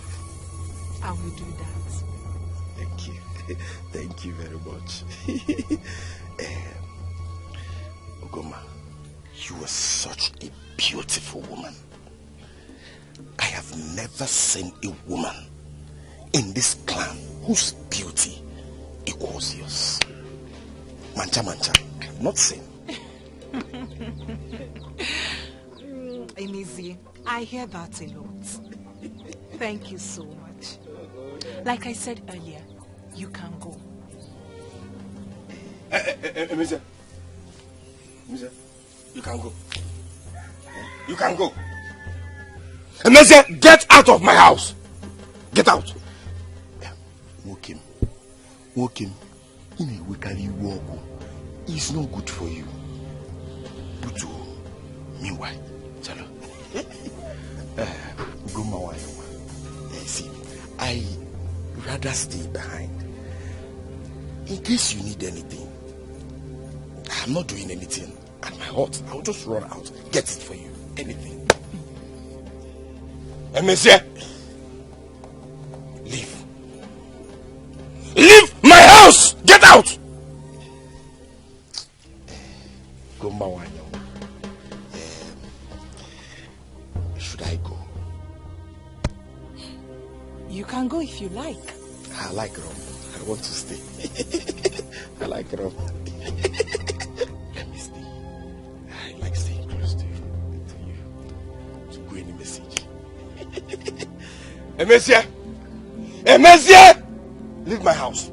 I will do that. Thank you. Thank you very much. Ugoma, you are such a beautiful woman. I have never seen a woman in this clan whose beauty equals yours. Mancha, I have not seen. Easy. I hear that a lot. Thank you so much. Like I said earlier, you can go. Mister, you can go. You can go. Mister, get out of my house. Get out. Walk him. In a weekly walk. It's not good for you. But meanwhile, Chalo. See, I rather stay behind. In case you need anything. I'm not doing anything at my hut. I'll just run out, get it for you. Anything. And monsieur, leave. Leave my house! Get out! Should I go? You can go if you like. I like rum. I want to stay. I like rum. Let me stay. I like staying close to you. To go any message. Hey, monsieur! Leave my house.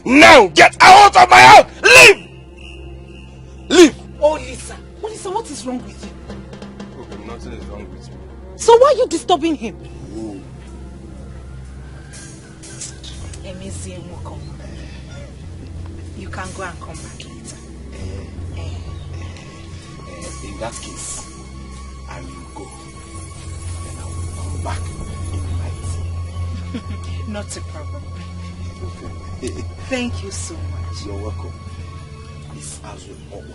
Now, get out of my house! Leave! Leave! Oh, Lisa, what is wrong with you? Okay, nothing is wrong with you. So why are you disturbing him? Oh. You can go and come back later. In that case, I will go. Then I will come back in the night. Not a problem. Thank you so much. You're welcome. This house will open.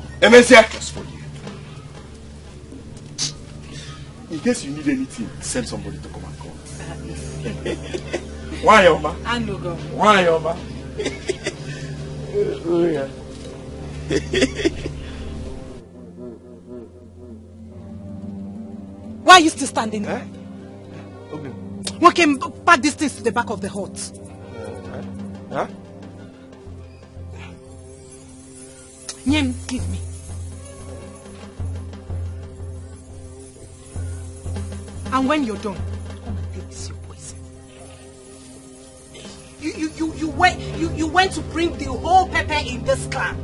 Just for you. In case you need anything, send somebody to come and call. Why, Oma? I know, go. Why, Oma? Oh, yeah. Why are you still standing there? Okay. Okay, pack these things to the back of the hut. Huh? Nyem, give me. And when you're done, come and take this your poison. You went to bring the whole pepper in this clan.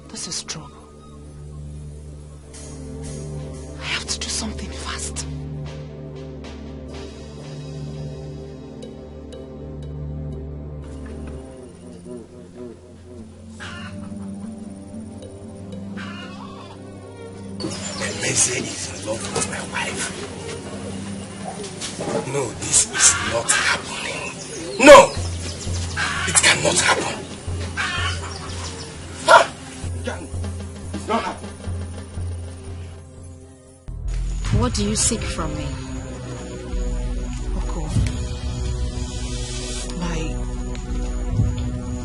This is trouble. I have to do something fast. Emeze is in love with my wife. No, this is not happening. No! It cannot happen. It's not happening. What do you seek from me? Oko,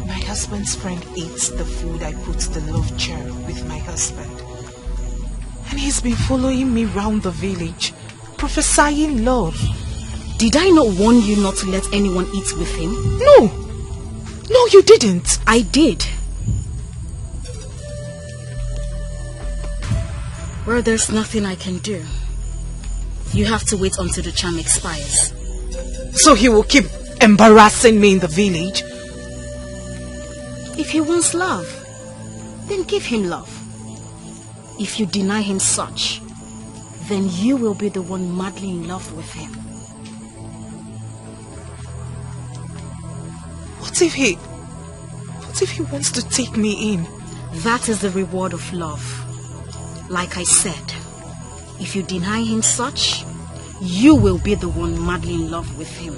my husband's friend eats the food I put the love charm with my husband. And he's been following me round the village, prophesying love. Did I not warn you not to let anyone eat with him? No, you didn't. I did. Well, there's nothing I can do. You have to wait until the charm expires. So he will keep embarrassing me in the village? If he wants love, then give him love. If you deny him such, then you will be the one madly in love with him. What if he wants to take me in? That is the reward of love. Like I said, if you deny him such, you will be the one madly in love with him.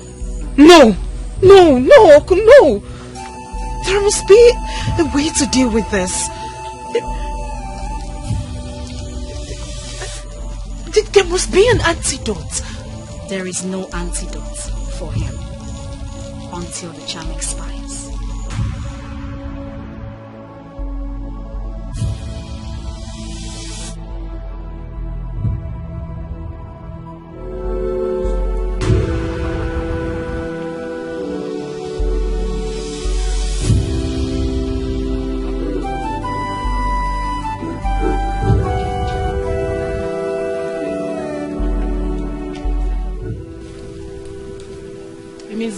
No, Oko, no. There must be a way to deal with this. There must be an antidote. There is no antidote for him until the charm expires.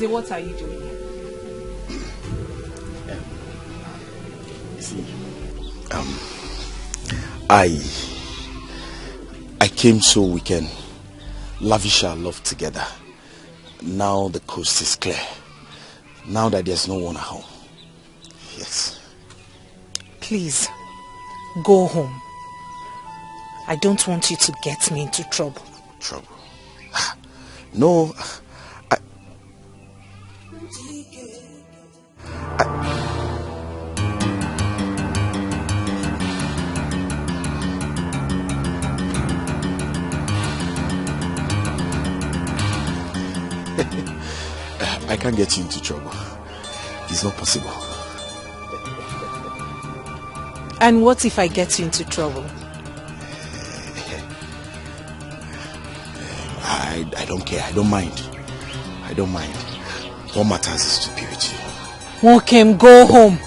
What are you doing here? See, I came so we can lavish our love together. Now the coast is clear. Now that there's no one at home. Yes. Please, go home. I don't want you to get me into trouble. Trouble? No. I can't get you into trouble. It's not possible. And what if I get you into trouble? I don't care. I don't mind. I don't mind. What matters is to be with you. Walk go home.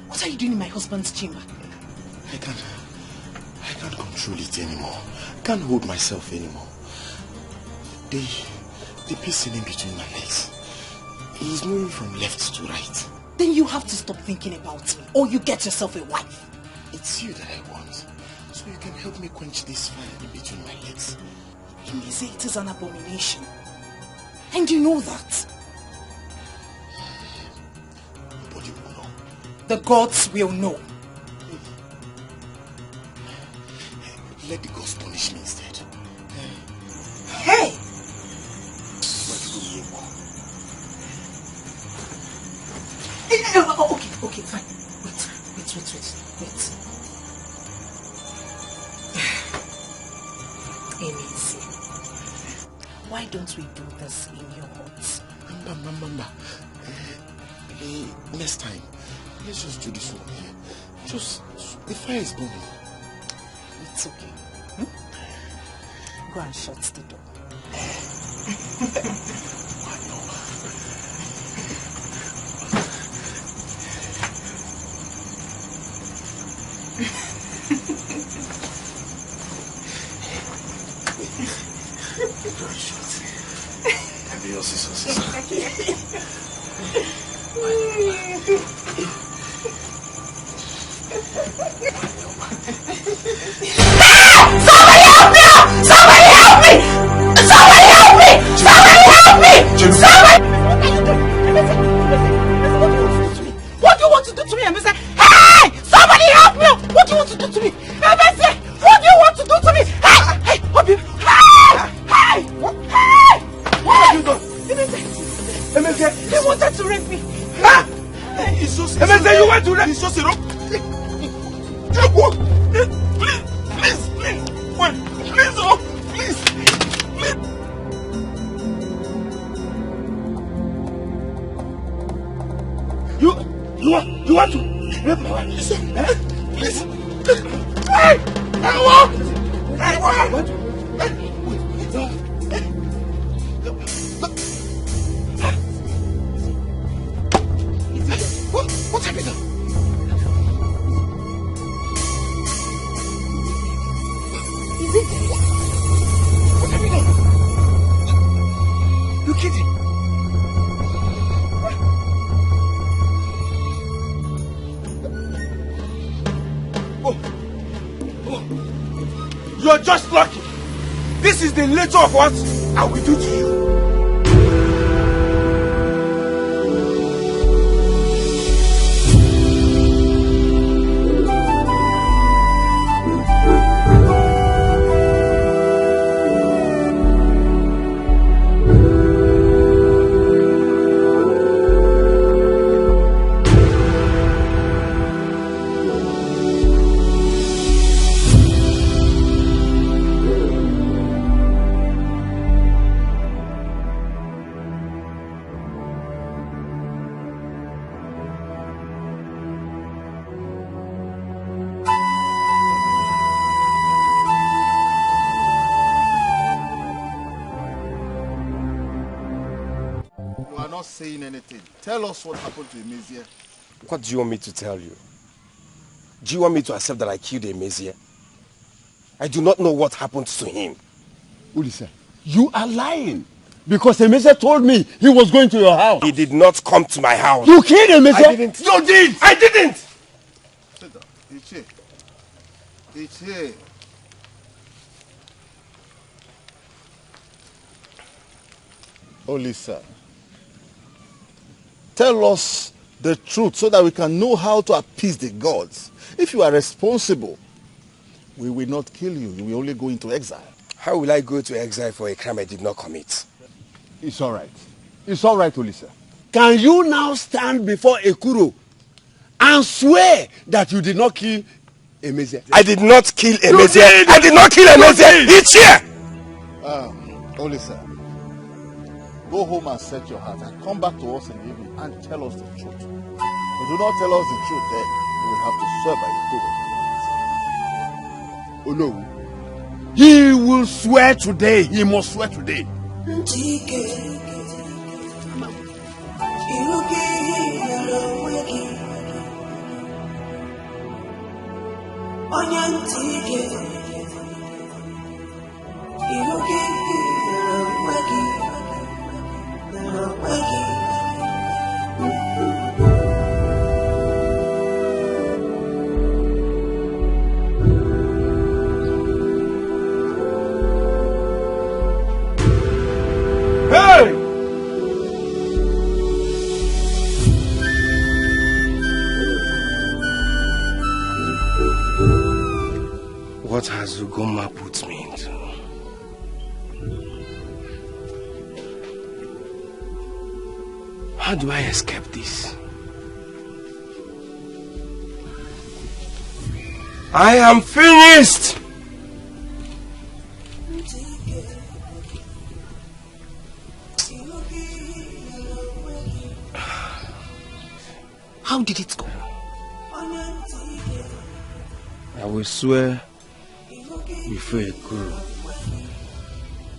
What are you doing in my husband's chamber? I can't control it anymore. I can't hold myself anymore. The pacing in between my legs. He's moving from left to right. Then you have to stop thinking about me, or you get yourself a wife. It's you that I want. So you can help me quench this fire in between my legs. Imeze, it is an abomination. And you know that. Nobody will know. The gods will know. Let the gods punish me instead. Hey! Okay, fine. Wait. Easy. Why don't we do this in your hut? Mama. Next time, let's just do this one here. The fire is burning. It's okay. Go and shut the door. You want to rape my wife? Listen, listen. Hey! What? What happened now? Is it dead? What happened now? You kidding? You're just lucky. This is the nature of what I will do to you. Saying anything. Tell us what happened to Emezia. What do you want me to tell you? Do you want me to accept that I killed Emezia? I do not know what happened to him. Ulisa, you are lying. Because Emezia told me he was going to your house. He did not come to my house. You killed Emezia? I didn't. You did! I didn't! Sit down. Ichie. Ichie. Ulisa. Tell us the truth so that we can know how to appease the gods. If you are responsible, we will not kill you. You will only go into exile. How will I go to exile for a crime I did not commit? It's all right. It's all right, Ulisa. Can you now stand before Ekuro and swear that you did not kill Emezia? I did not kill Emezia. I did not kill Emezia. It's here! Ulisa, go home and set your heart and come back to us in the evening and tell us the truth. If you do not tell us the truth, then you will have to swear by Ekuro. Oh no. He will swear today. He must swear today. What has Ugoma put me into? How do I escape this? I am finished! How did it go? I will swear before a guru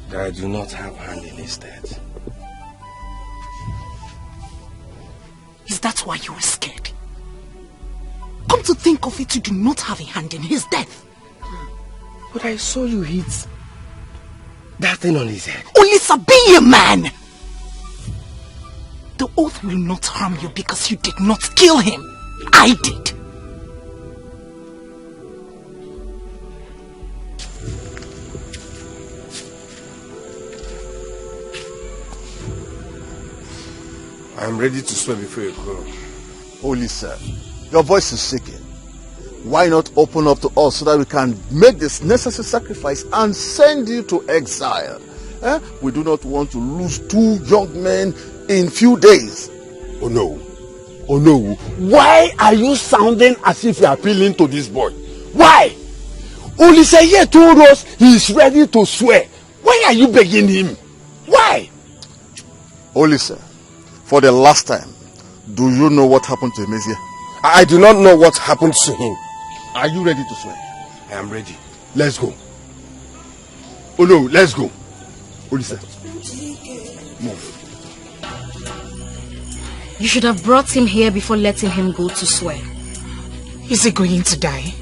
that I do not have hand in his death. Is that why you were scared? Come to think of it, you do not have a hand in his death. But I saw you hit that thing on his head. Olisa, be a man! The oath will not harm you because you did not kill him. I did. I am ready to swear before you go. Holy sir, your voice is shaking. Why not open up to us so that we can make this necessary sacrifice and send you to exile? We do not want to lose two young men in few days. Oh no. Oh no. Why are you sounding as if you are appealing to this boy? Why? Oliseye told us he is ready to swear. Why are you begging him? Why? Holy sir, for the last time, Do you know what happened to Emezia? I do not know what happened to him. Are you ready to swear? I am ready. Let's go. Oh no, let's go. Olisa, move. You should have brought him here before letting him go to swear. Is he going to die?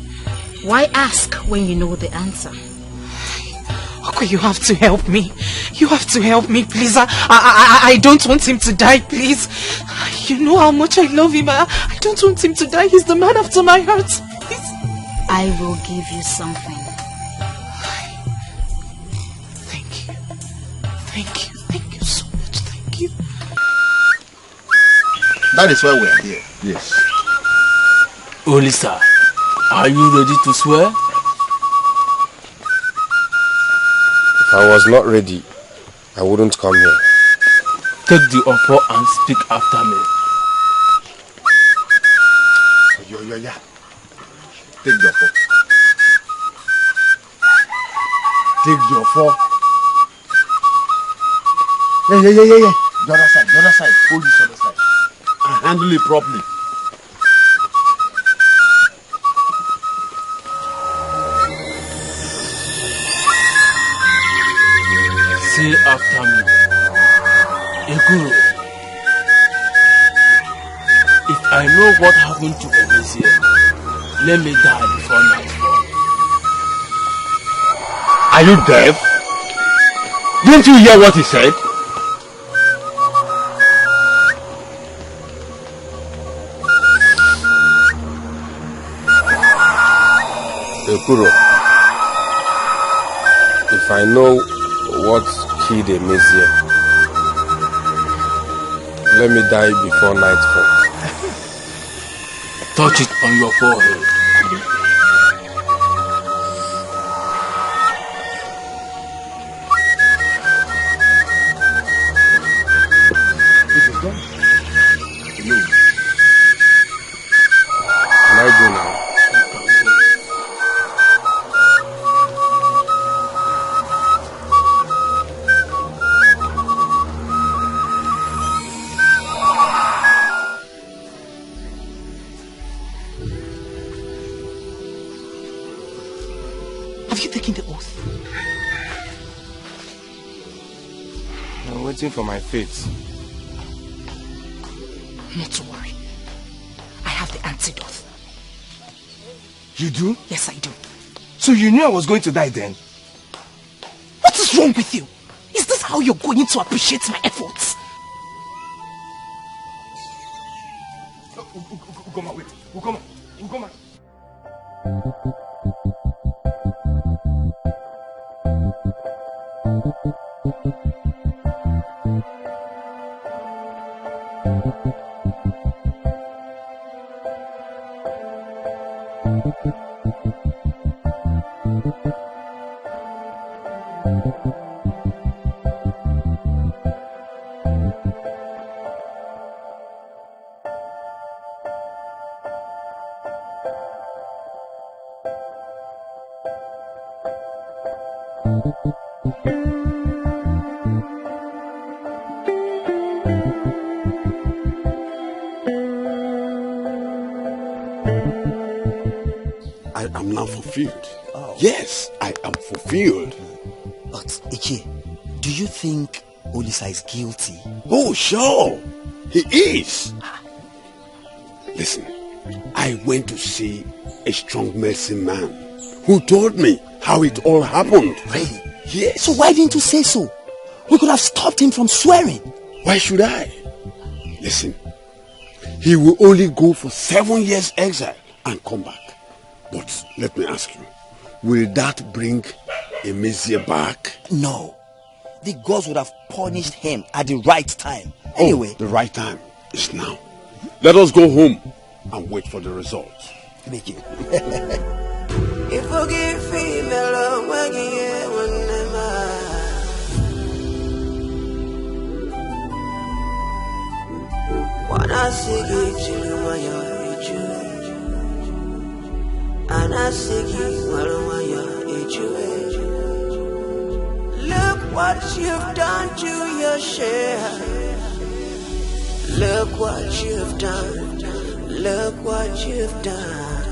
Why ask when you know the answer? Okay, you have to help me. You have to help me, please. I don't want him to die, please. You know how much I love him. I don't want him to die. He's the man after my heart. Please. I will give you something. Thank you. Thank you. Thank you so much. Thank you. That is why we are here. Yes. Olisa, are you ready to swear? If I was not ready, I wouldn't come here. Take the offer and speak after me. Yeah. Take the offer. Take the offer. Yeah. The other side. Hold this other side. And handle it properly. Say after me. Ekuru. If I know what happened to Emezia, let me die before nightfall. Are you deaf? Didn't you hear what he said? Ekuru, if I know what killed Emezia, let me die before nightfall. Touch it on your forehead. This is done. No. Can I go now? For my fate. Not to worry. I have the antidote. You do? Yes, I do. So you knew I was going to die then? What is wrong with you? Is this how you're going to appreciate my efforts? Ugoma, wait. Ugoma. I am now fulfilled. Oh. Yes, I am fulfilled. But, Ike, do you think Olisa is guilty? Oh, sure. He is. Listen, I went to see a strong medicine man who told me how it all happened. Really? Yes. So why didn't you say so? We could have stopped him from swearing. Why should I? Listen, he will only go for 7 years exile and come back. But let me ask you, will that bring Emezia back? No. The gods would have punished him at the right time. Anyway. The right time is now. Let us go home and wait for the results. Thank you. If I give female look what you've done to your share. Look what you've done. Look what you've done.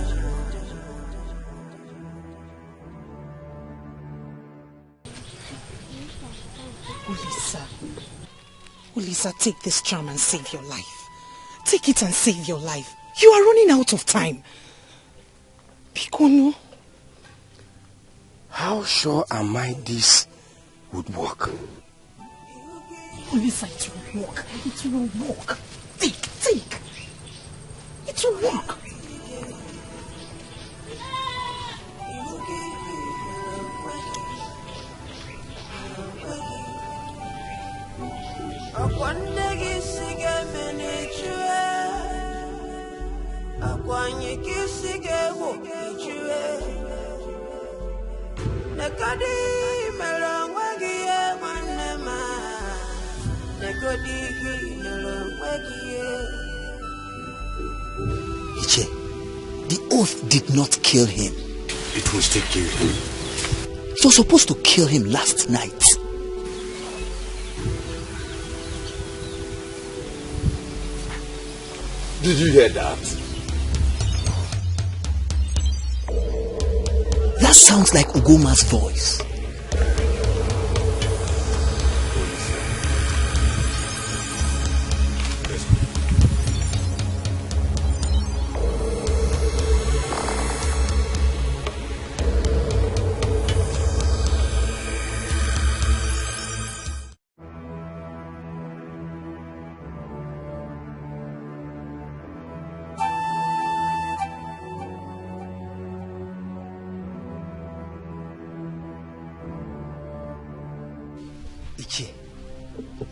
Ulisa, take this charm and save your life. Take it and save your life. You are running out of time. Bikono. How sure am I this would work? Ulisa, it will work. It will work. Take. It will work. Iche, the oath did not kill him. It will still kill him. It was supposed to kill him last night. Did you hear that? That sounds like Ugoma's voice.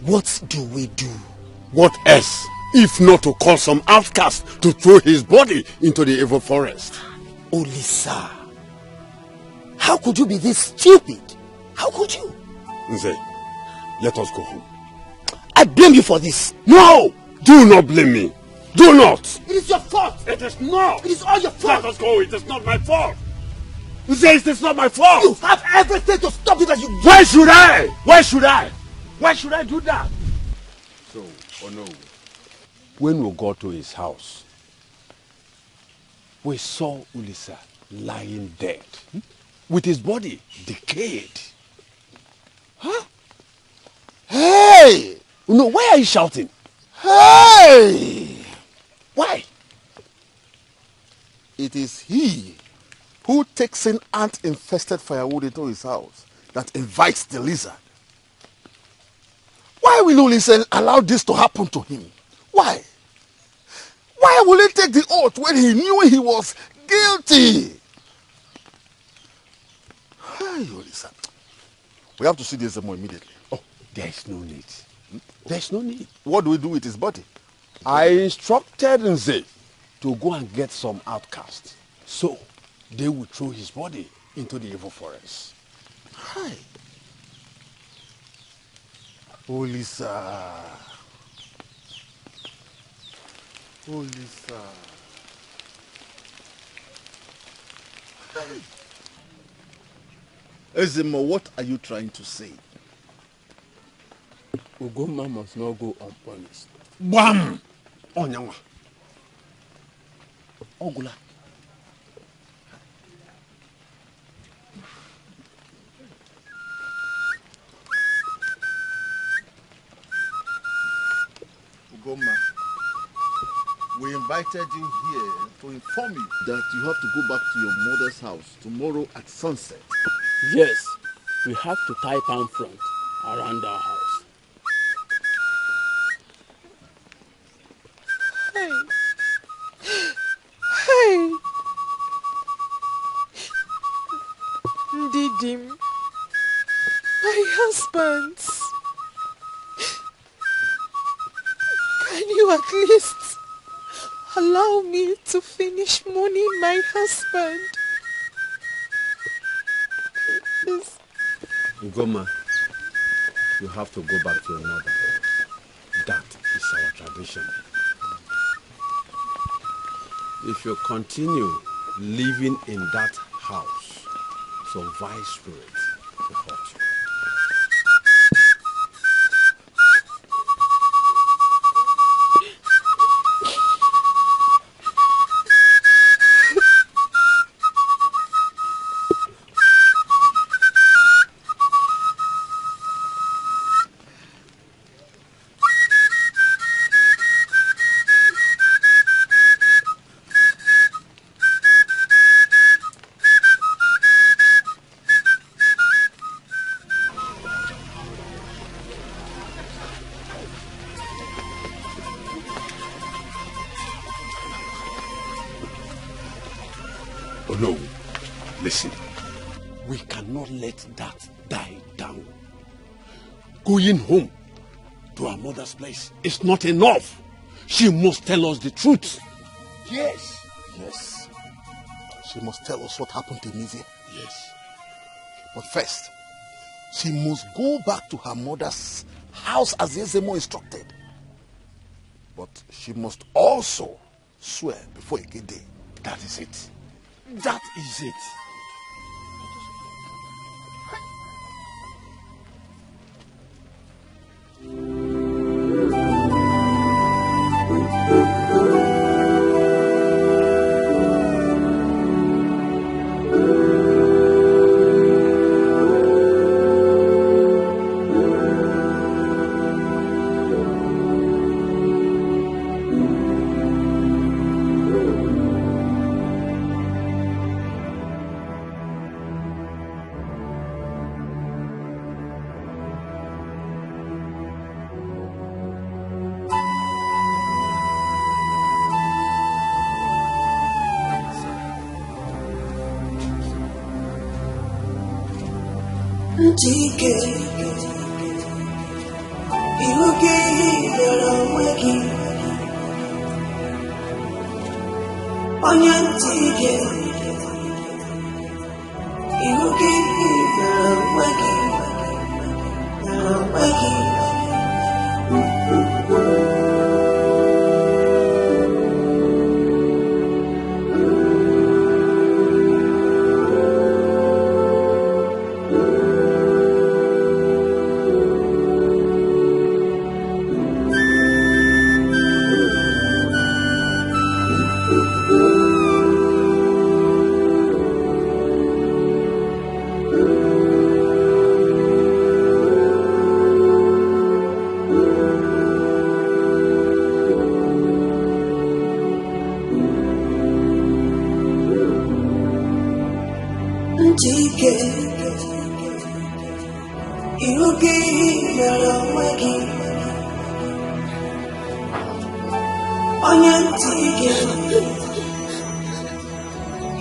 What do we do? What else, if not to call some outcast to throw his body into the evil forest? Ulisa, how could you be this stupid? How could you? Nze, let us go home. I blame you for this. No! Do not blame me. Do not! It is your fault. It is not. It is all your fault. Let us go. It is not my fault. Nze, it is not my fault. You have everything to stop it as you... Why should I? Why should I? Why should I do that? So, no. When we got to his house, we saw Ulisa lying dead, with his body decayed. Huh? Hey! No, why are you shouting? Hey! Why? It is he who takes in ant-infested firewood into his house that invites the lizard. Why will Ulisa allow this to happen to him? Why? Why will he take the oath when he knew he was guilty? Hey, Ulisa. We have to see this more immediately. Oh, there is no need. There is no need. What do we do with his body? I instructed Nze to go and get some outcasts, so they will throw his body into the evil forest. Hi. Ulisa. Ulisa. Ezemo, what are you trying to say? Ugoma must not go unpunished. Bam! Onyanwa. Ogula. Ugoma, we invited you here to inform you that you have to go back to your mother's house tomorrow at sunset. Yes, we have to tie palm front around our house. Hey! Ndidim, my husband. Can you at least allow me to finish mourning my husband? Please. Ugoma, you have to go back to your mother. That is our tradition. If you continue living in that house, some vile spirit will hurt you. Oh no, listen. We cannot let that die down. Going home to our mother's place is not enough. She must tell us the truth. Yes. Yes. She must tell us what happened to Nizia. Yes. But first, she must go back to her mother's house as Ezemo instructed. But she must also swear before Ikede. That is it. That is it. Dikeh, iruke yoro weki, onye Dikeh, iruke yoro weki, Dikeh, iruke yoro weki, onye Dikeh,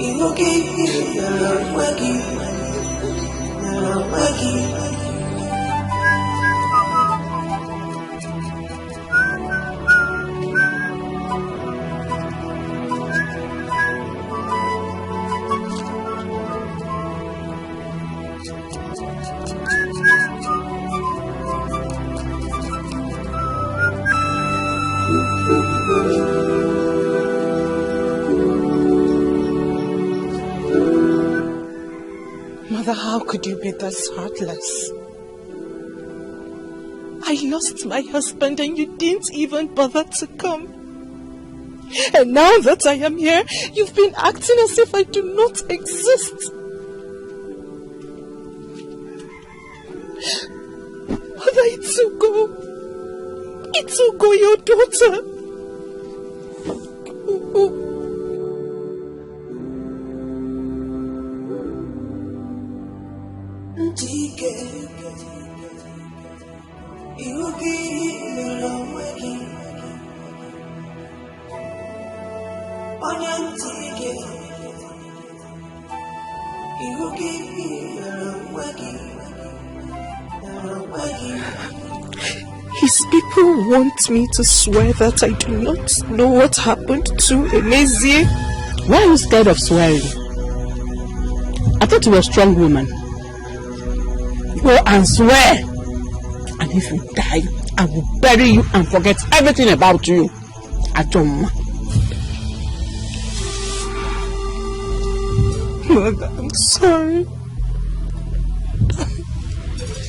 iruke yoro weki. Mother, how could you be this heartless? I lost my husband and you didn't even bother to come. And now that I am here, you've been acting as if I do not exist. Mother, it's Ugo, your daughter. His people want me to swear that I do not know what happened to Emezie. Why are you scared of swearing? I thought you were a strong woman. Go and swear. And if you die, I will bury you and forget everything about you. Ajoma. Mother, I'm sorry.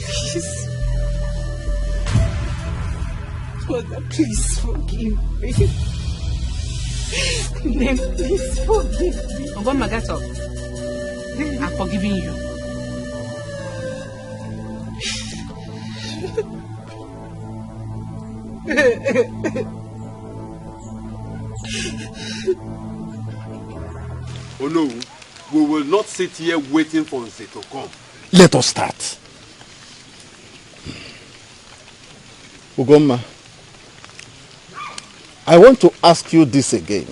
Please. Mother, please forgive me. Name, please forgive me. Obama, get up. I'm forgiving you. Oh no, we will not sit here waiting for Nze to come. Let us start. Ugomma, I want to ask you this again.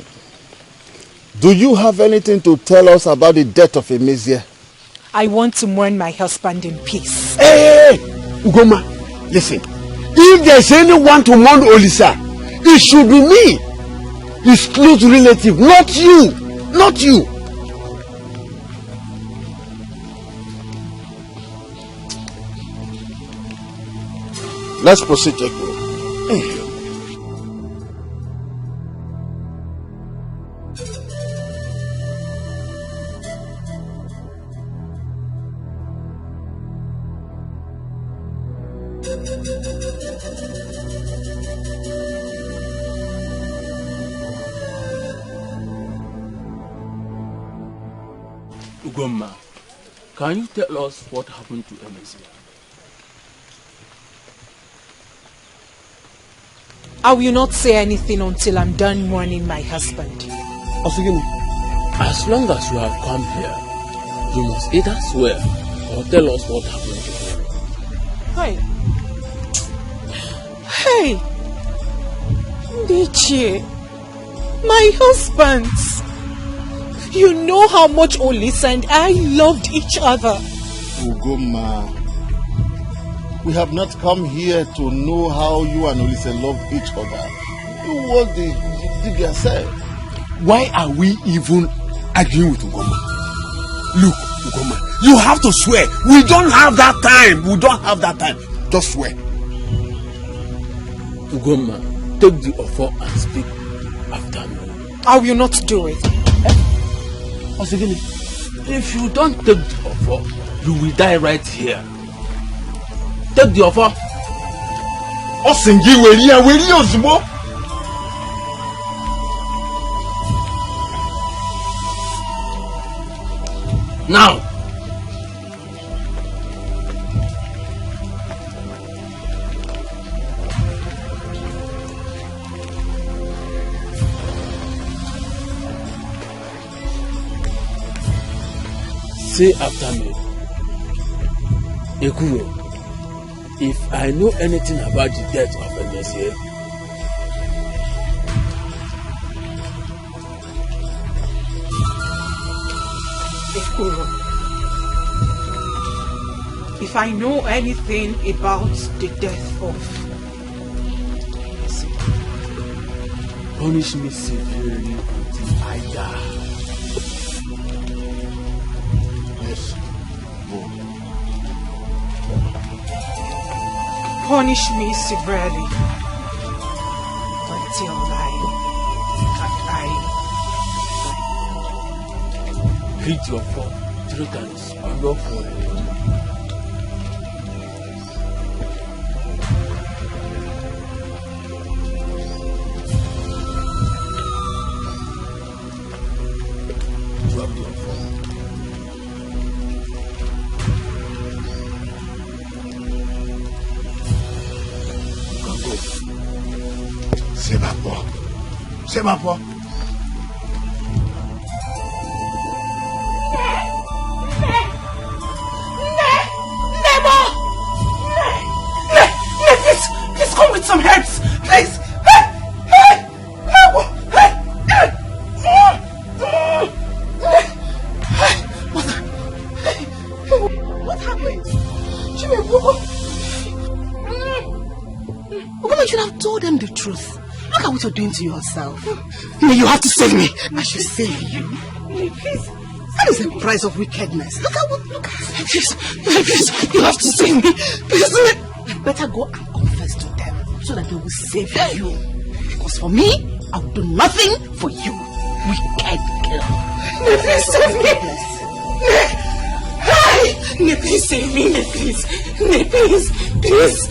Do you have anything to tell us about the death of Emezia? I want to mourn my husband in peace. Hey, Ugoma, listen. If there's anyone to mourn Olisa, it should be me. His close relative, not you. Not you. Let's proceed, Jacob. Ugoma, can you tell us what happened to Emezia? I will not say anything until I'm done mourning my husband. Osigini, as long as you have come here, you must either swear or tell us what happened to him. Hey. Hey. Dikeh. My husband. You know how much Olisa and I loved each other. Ugoma, we have not come here to know how you and Olisa love each other. You what the Dikeh said. Why are we even arguing with Ugoma? Look, Ugoma, you have to swear. We don't have that time. We don't have that time. Just swear. Ugoma, take the offer and speak after me. I will not do it. Osigini, if you don't take the offer, you will die right here. Take the offer. Osingi, where you ozugbo? Now. Say after me, Ekuro, if I know anything about the death of Emezia, Ekuro, if I know anything about the death of Emezia, punish me severely until I die. Punish me severely until I hit your foot 3 times on your forehead. Drop your foot. C'est ma foi. Please come with some herbs, please. What happened? Ugoma, you should have told them the truth. Look at what you're doing to yourself. You have to save me. I should save you. Please. That is the price of wickedness. Look at. Please, you have to save me. Please. You better go and confess to them so that they will save you. Because for me, I will do nothing for you. Wicked girl. Please save me. Please save me. Please.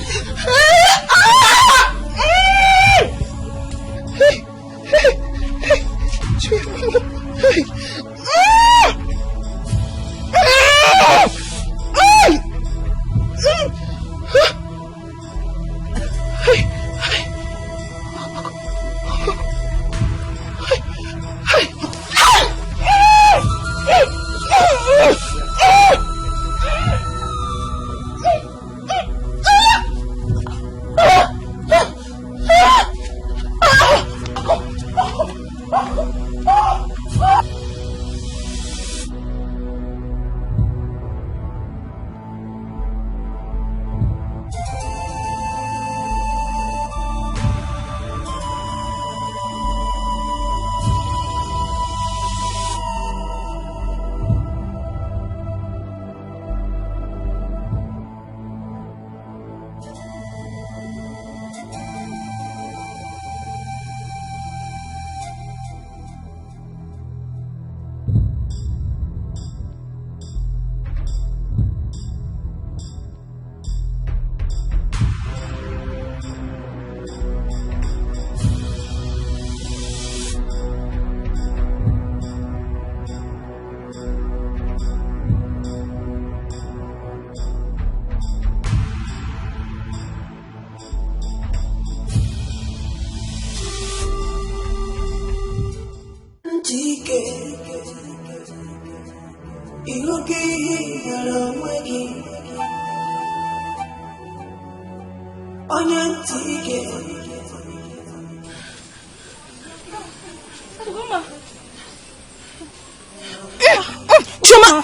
Choma!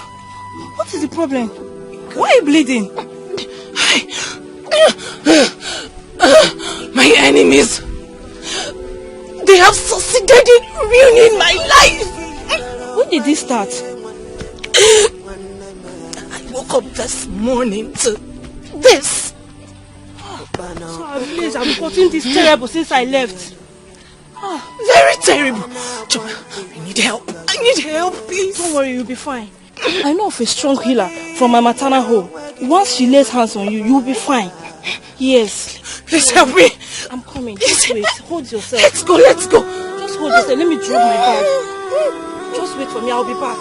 What is the problem? Why are you bleeding? My enemies! They have succeeded in ruining my life! When did this start? I woke up this morning to this. So please, I'm reporting this terrible since I left. Very terrible. Choma, I need help. I need help, please. Don't worry, you'll be fine. I know of a strong healer from my maternal home. Once she lays hands on you, you'll be fine. Yes. Please help me. I'm coming. Just wait. Hold yourself. Let's go, let's go. Just hold yourself. Let me drop my bag. Just wait for me. I'll be back.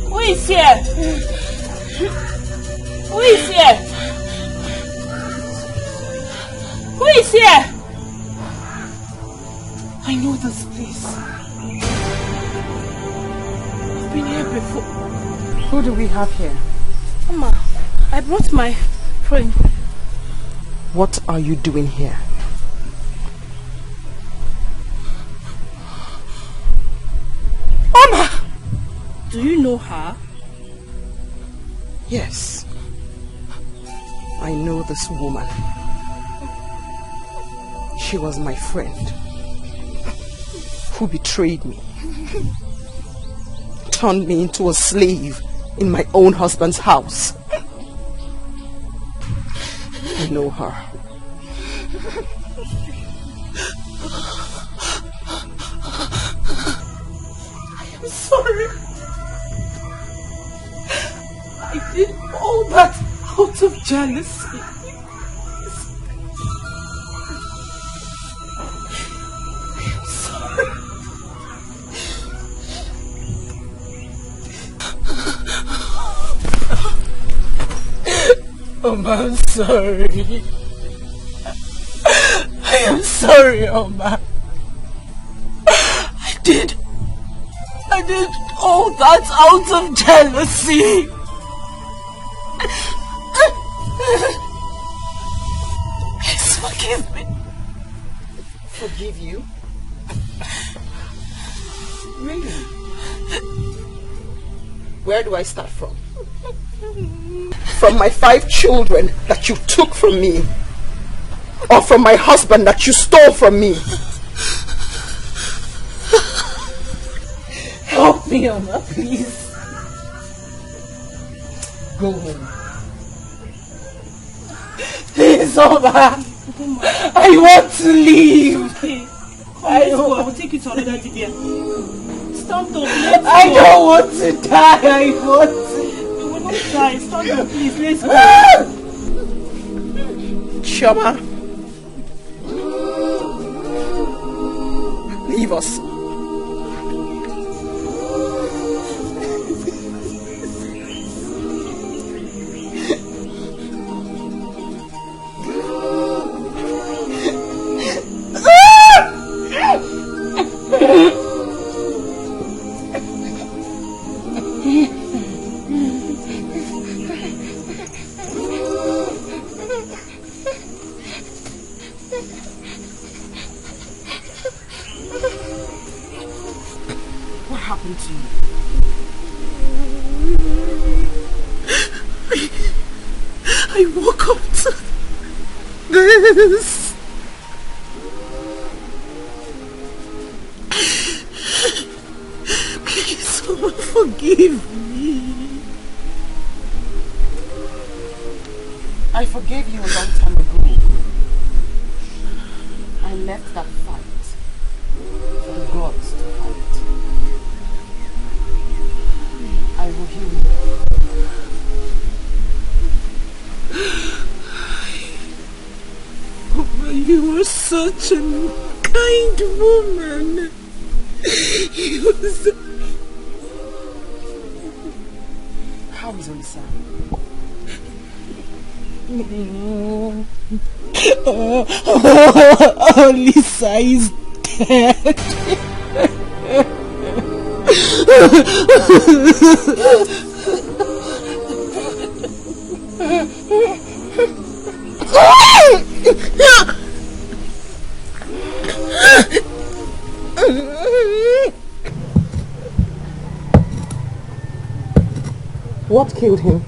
Who is here? Who is here? Who is here? I know this place. I've been here before. Who do we have here? Mama, I brought my friend. What are you doing here? Mama! Do you know her? Yes. I know this woman. She was my friend who betrayed me, turned me into a slave in my own husband's house. I know her. I'm sorry. I did all that out of jealousy. I'm sorry. Oma, I'm sorry. I am sorry, Oma. I did all that out of jealousy. Please forgive me. Forgive you? Really? Where do I start from? From my 5 children that you took from me? Or from my husband that you stole from me? Help me, Oma, please. Go home. Please, Oma. I want to leave. Okay. I will take you to another Dikeh. Stop, let's go. I don't want to die. I want to. We will not die. Stop, please. Let's go. Choma. Leave us. What happened to you? I woke up to this. Please, someone forgive me. I forgave you a long time ago. I left that fight for the gods to fight. I will heal you. Oh, you were such a kind woman. He was... How is Olisa? Olisa is dead. What killed him?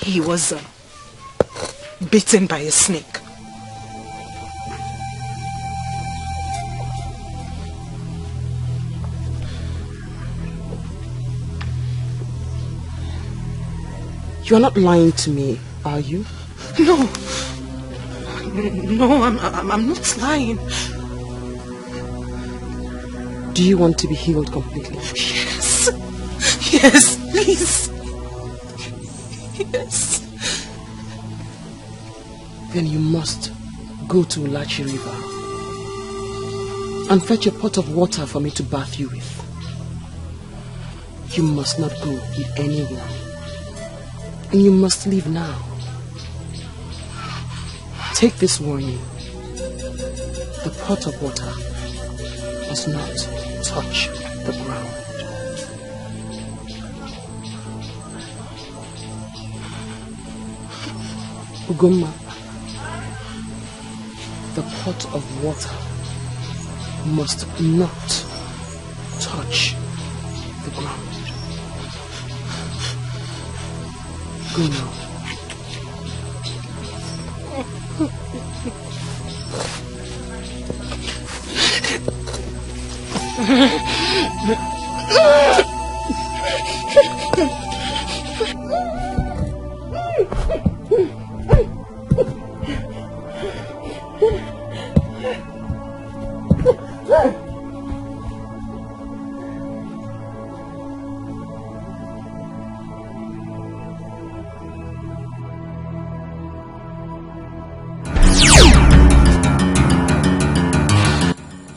He was bitten by a snake. You're not lying to me, are you? No. No, I'm not lying. Do you want to be healed completely? Yes. Yes, please. Yes. Then you must go to Ulachi River and fetch a pot of water for me to bath you with. You must not go with anyone. And you must leave now. Take this warning. The pot of water must not touch the ground. Ugomma, the pot of water must not touch the ground. Go now.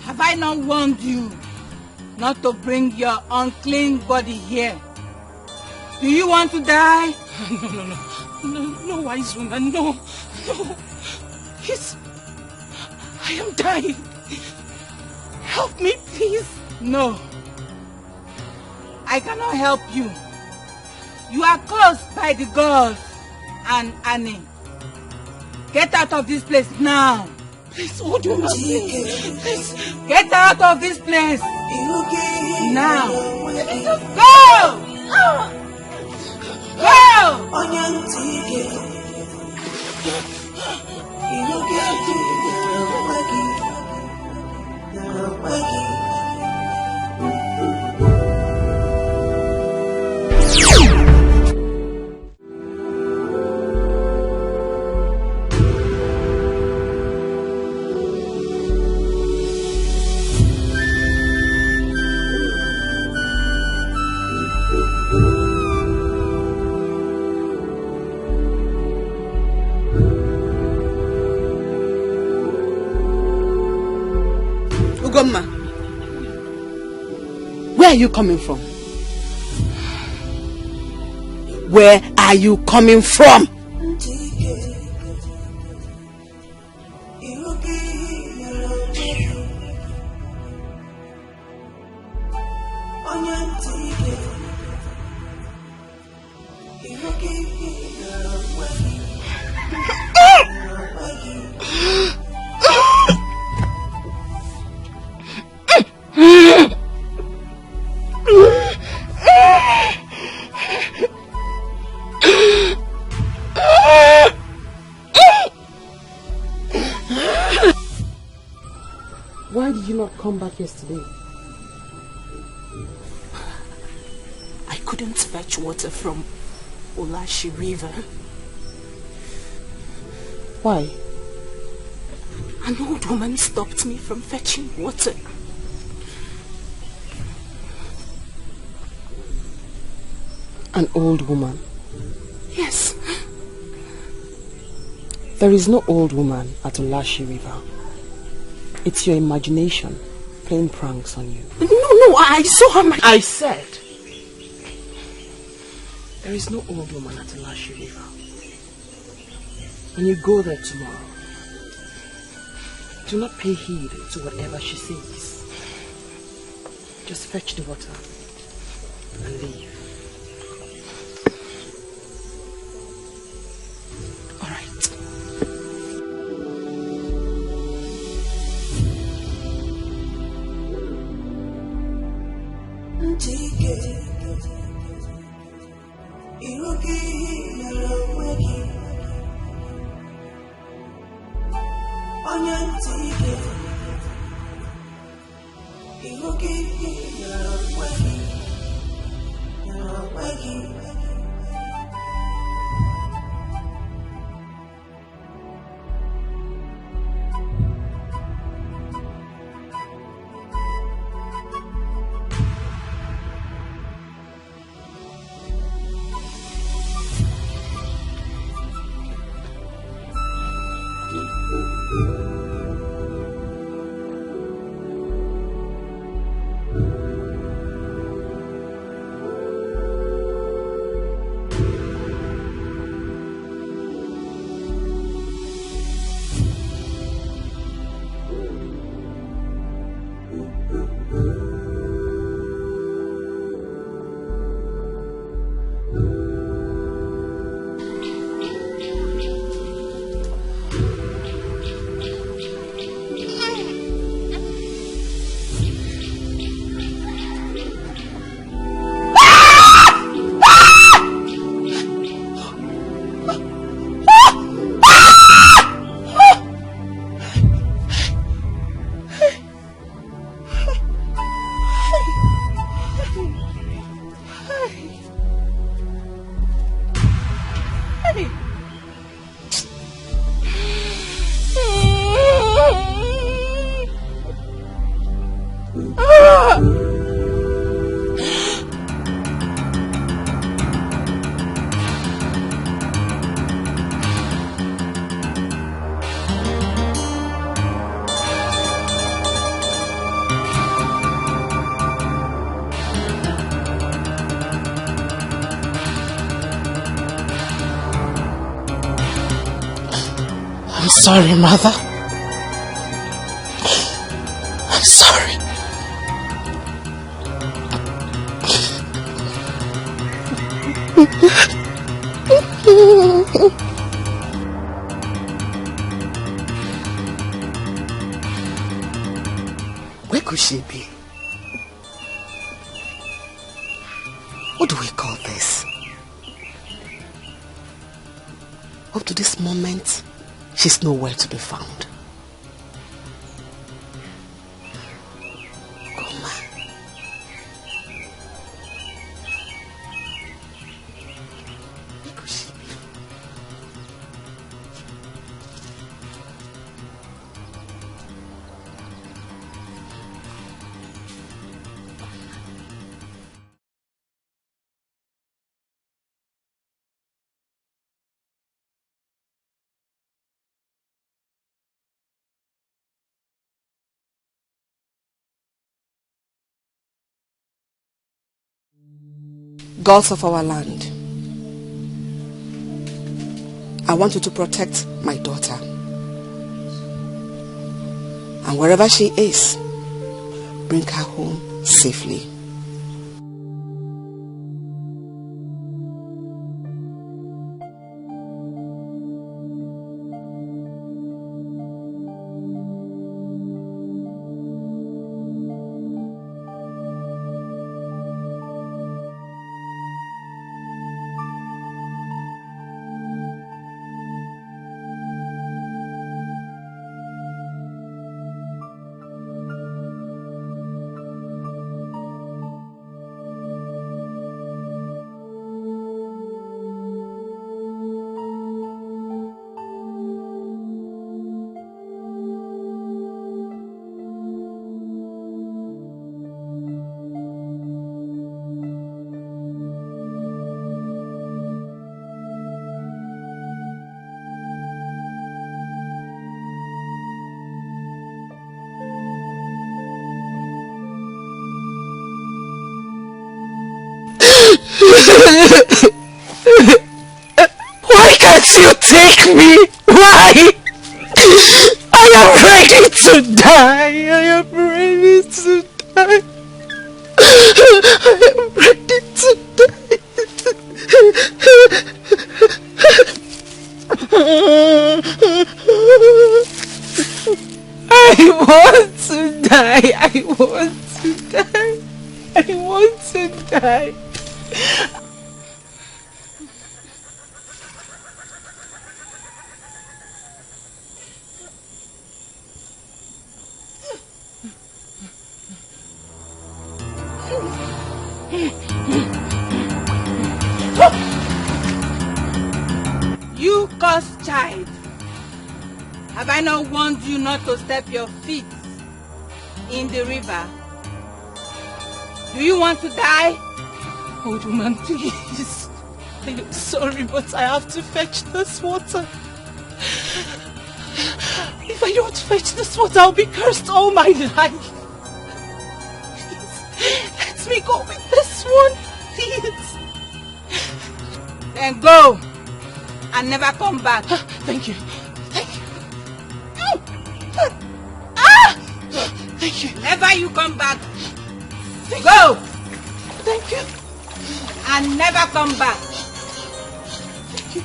Have I not warned you not to bring your unclean body here? Do you want to die? No, wise woman, no. I am dying. Help me, please. No. I cannot help you. You are cursed by the gods and Ani. Get out of this place now. Please, what do you want? Please. Get out of this place. Now. Go! Ugomma, where are you coming from? Where are you coming from? Why did you not come back yesterday? I couldn't fetch water from Ulachi River. Why? An old woman stopped me from fetching water. An old woman? Yes. There is no old woman at Olashi River. It's your imagination playing pranks on you. No, I saw her. I said, there is no old woman at Olashi River. When you go there tomorrow, do not pay heed to whatever she says. Just fetch the water and leave. All right. I'm sorry, Mother. I'm sorry. Where could she be? What do we call this? Up to this moment, she's nowhere to be found. Gods of our land, I want you to protect my daughter. And wherever she is, bring her home safely. Why can't you take me? Why? I am ready to die. I am ready to die. I am ready to die. I want to die. I want to die. I want to die. You cursed child. Have I not warned you not to step your feet in the river? Do you want to die? Old woman, please. I am sorry, but I have to fetch this water. If I don't fetch this water, I'll be cursed all my life. Please, let me go with this one, please. Then go and never come back. Thank you. Thank you. Thank you. Never you come back. Go. Thank you. And never come back. Thank you.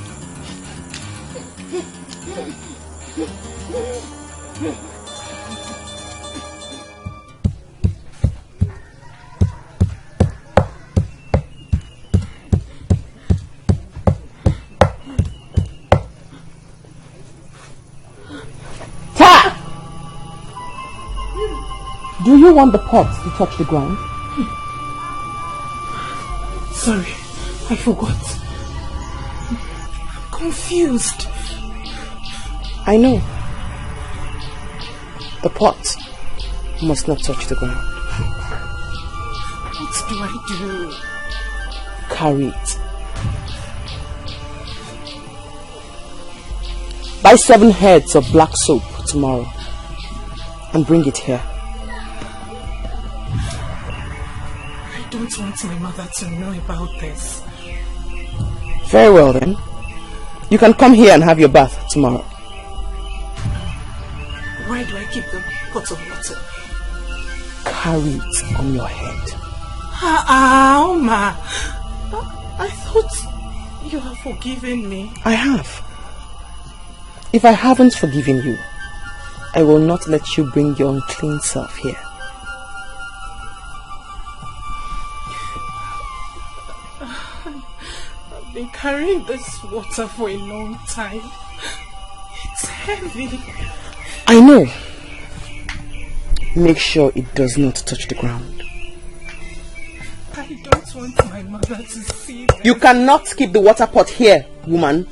Do you want the pot to touch the ground? Sorry, I forgot. I'm confused. I know. The pot must not touch the ground. What do I do? Carry it. Buy 7 heads of black soap tomorrow and bring it here. I don't want my mother to know about this. Very well then. You can come here and have your bath tomorrow. Why do I keep the pot of water? Carry it on your head. Oma! I thought you have forgiven me. I have. If I haven't forgiven you, I will not let you bring your unclean self here. I've been carrying this water for a long time. It's heavy. I know. Make sure it does not touch the ground. I don't want my mother to see this. You cannot keep the water pot here, woman.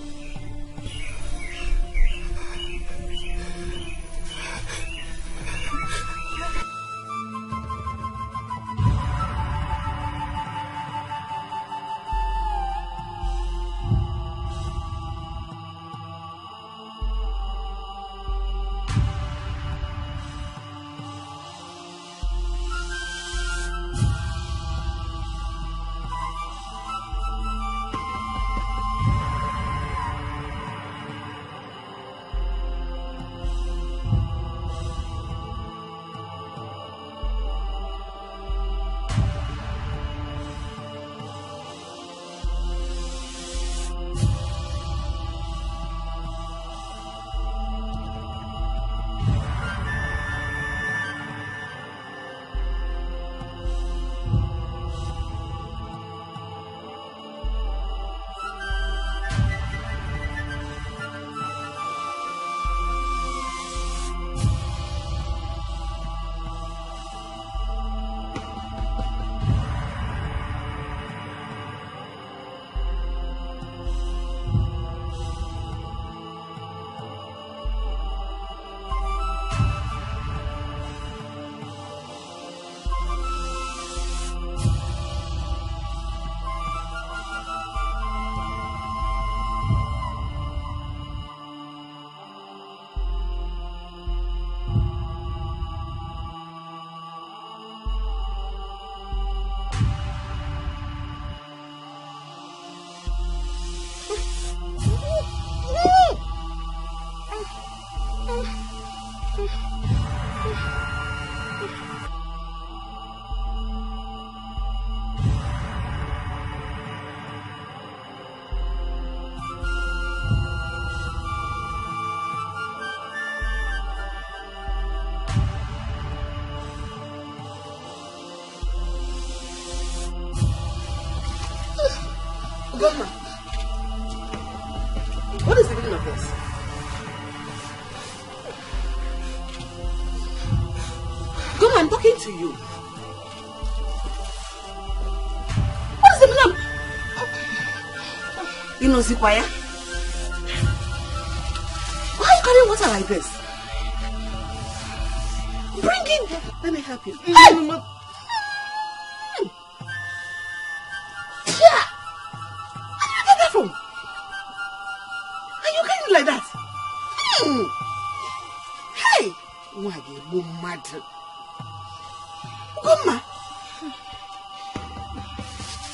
Godma, what is the meaning of this? Godma, I'm talking to you. What is the meaning of... You know, Zikwaya? Why are you carrying water like this? Bring it. Let me help you. Hey! Yeah. Where did you get that from? Are you carrying like that? Hey! Why are you mad? Goma!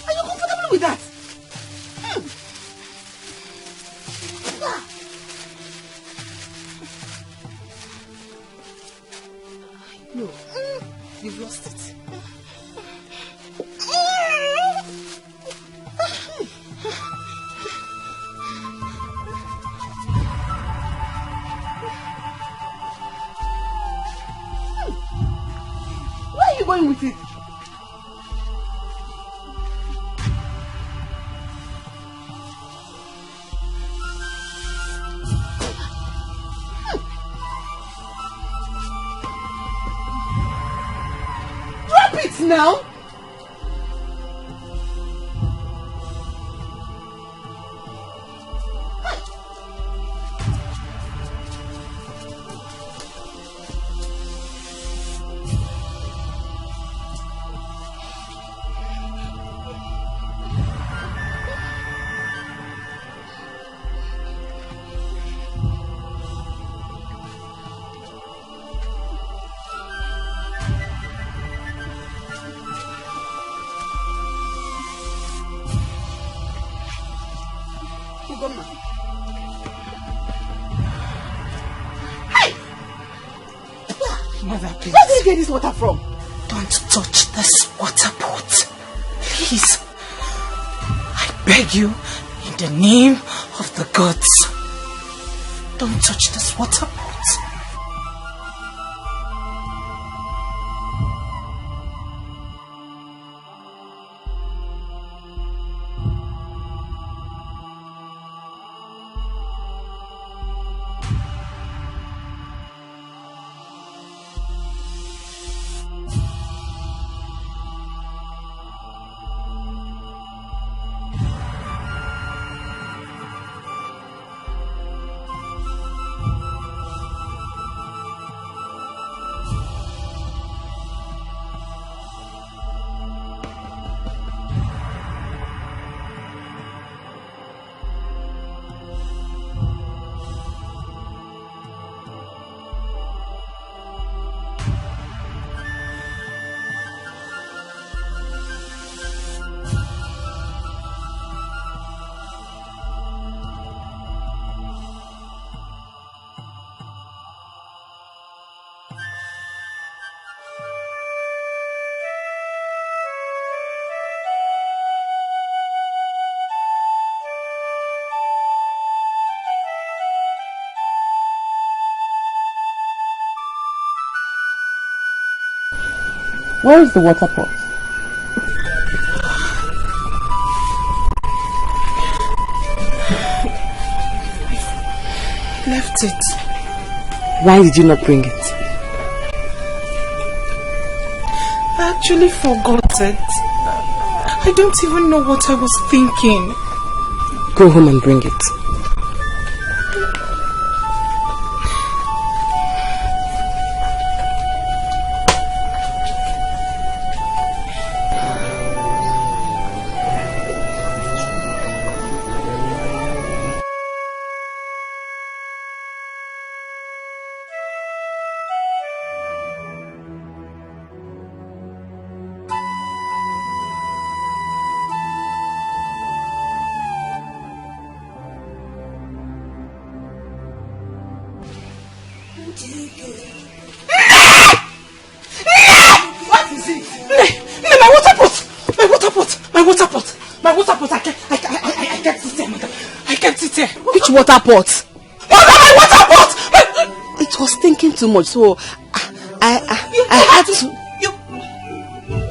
Are you comfortable with that? No, you've lost it. Where are you going with it? Now? Mother, please. Where did you get this water from? Don't touch this water pot. Please. I beg you, in the name of the gods. Don't touch this water pot. Where is the water pot? Left it. Why did you not bring it? I actually forgot it. I don't even know what I was thinking. Go home and bring it. Water pot. Mother, my water pot! It was thinking too much, so I had to.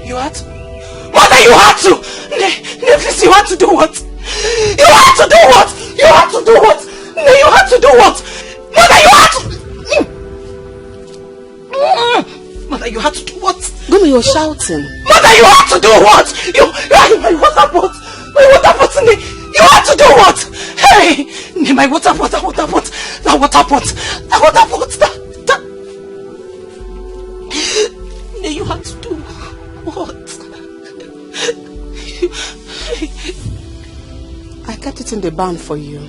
You had to? Mother, you had to! Please, you had to do what? You had to do what? You had to do what? You had to do what? Mother, you had to... Mother, you had to do what? Gumi, you're shouting. Mother, you had to do what? My water pot. My water pot. You had to do what? Hey, my water pot. That water pot. You had to do what? I kept it in the barn for you.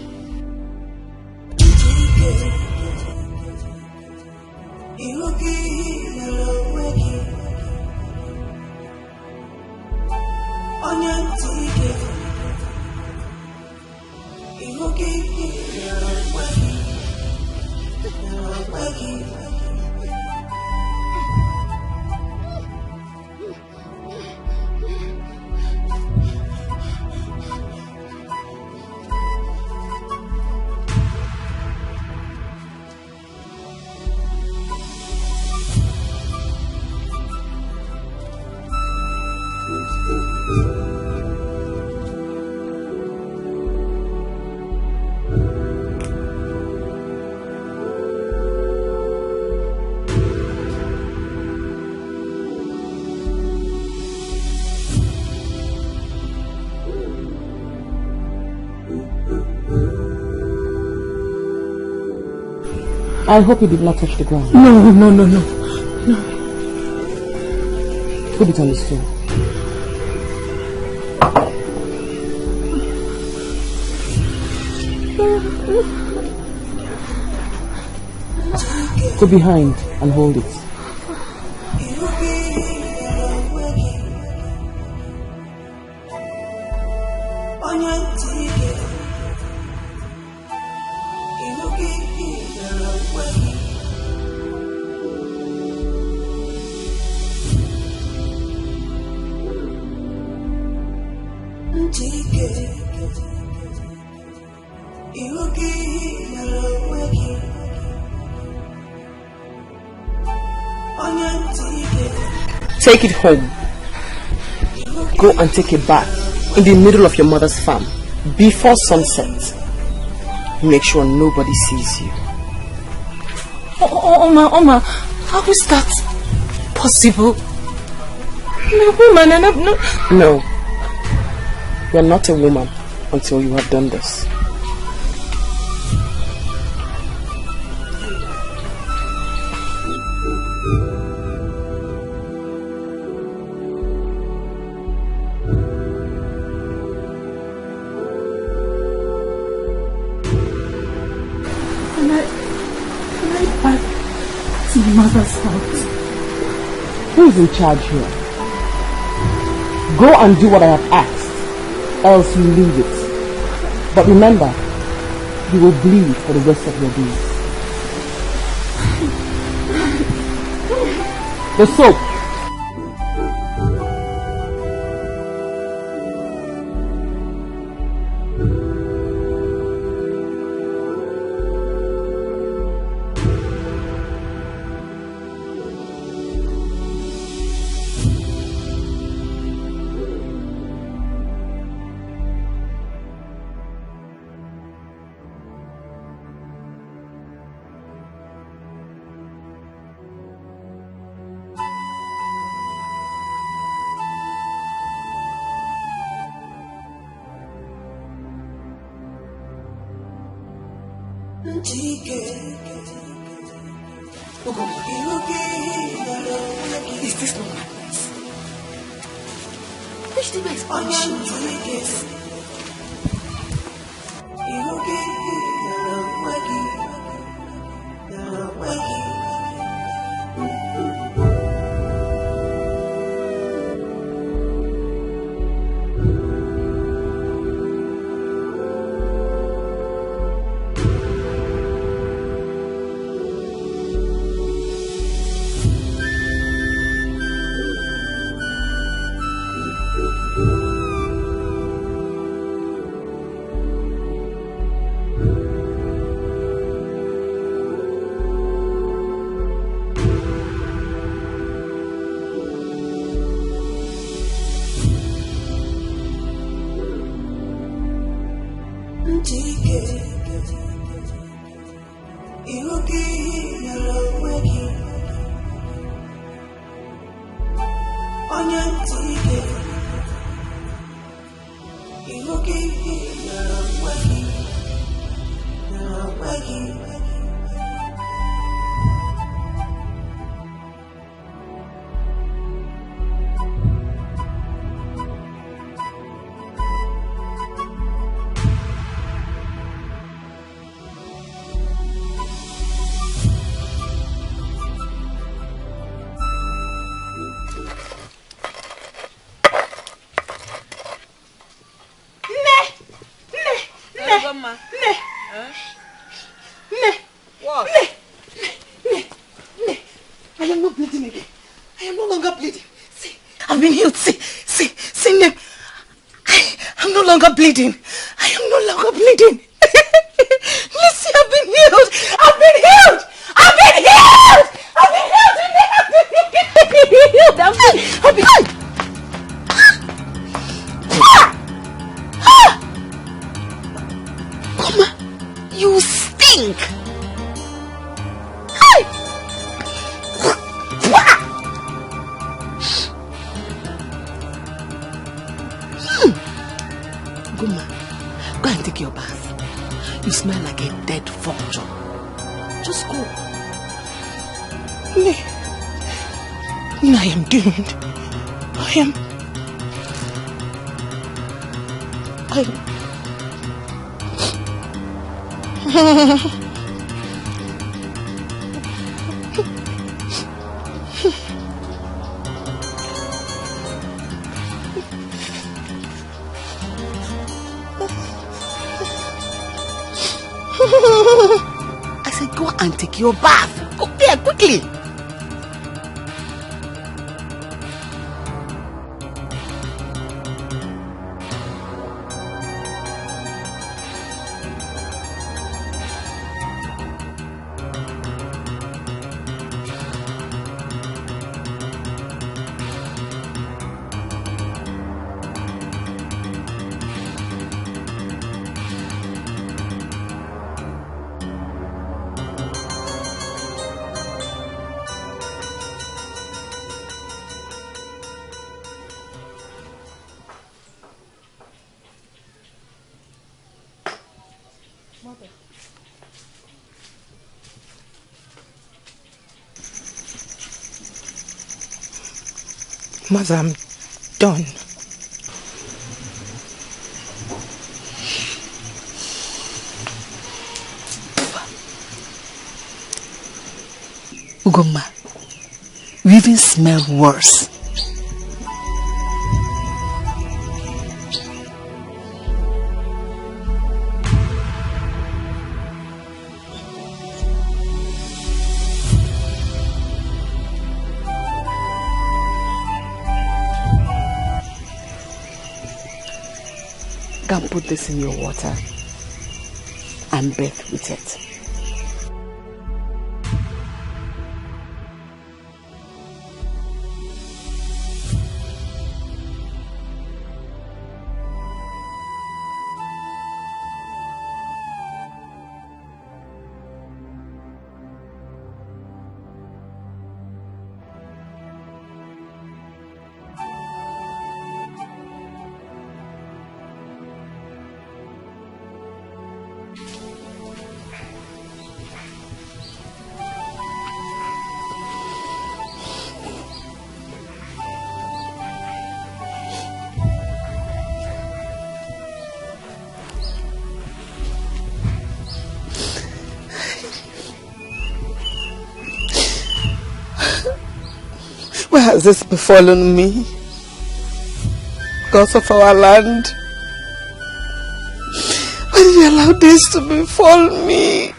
I hope you did not touch the ground. No. Put it on the stool. Go behind and hold it. Take it home. Go and take a bath in the middle of your mother's farm before sunset. Make sure nobody sees you. Oma, how is that possible? I'm a woman and I'm not... No. You are not a woman until you have done this. Mother's house. Who is in charge here? Go and do what I have asked, else you leave it. But remember, you will bleed for the rest of your days. The soap. Is this not my place? Which thing is punishing me like this? Dikeh, Iwoki Yaloweki, Onya Dikeh, Iwoki Yaloweki, Yaloweki. I am not bleeding again. I am no longer bleeding. See, I've been healed. See, Nne. I'm no longer bleeding. I am no longer bleeding. Listen, I've been healed. I've been healed. I've been healed. I've been healed. I've been healed. Mama, you stink. Guma, go and take your bath. You smell like a dead vulture. Just go. Nne, I am doomed. I said, go and take your bath. Go there quickly. Mother, I'm done. Ugoma, we even smell worse. Go and put this in your water and bathe with it. Why has this befallen me? Gods of our land, why did you allow this to befall me?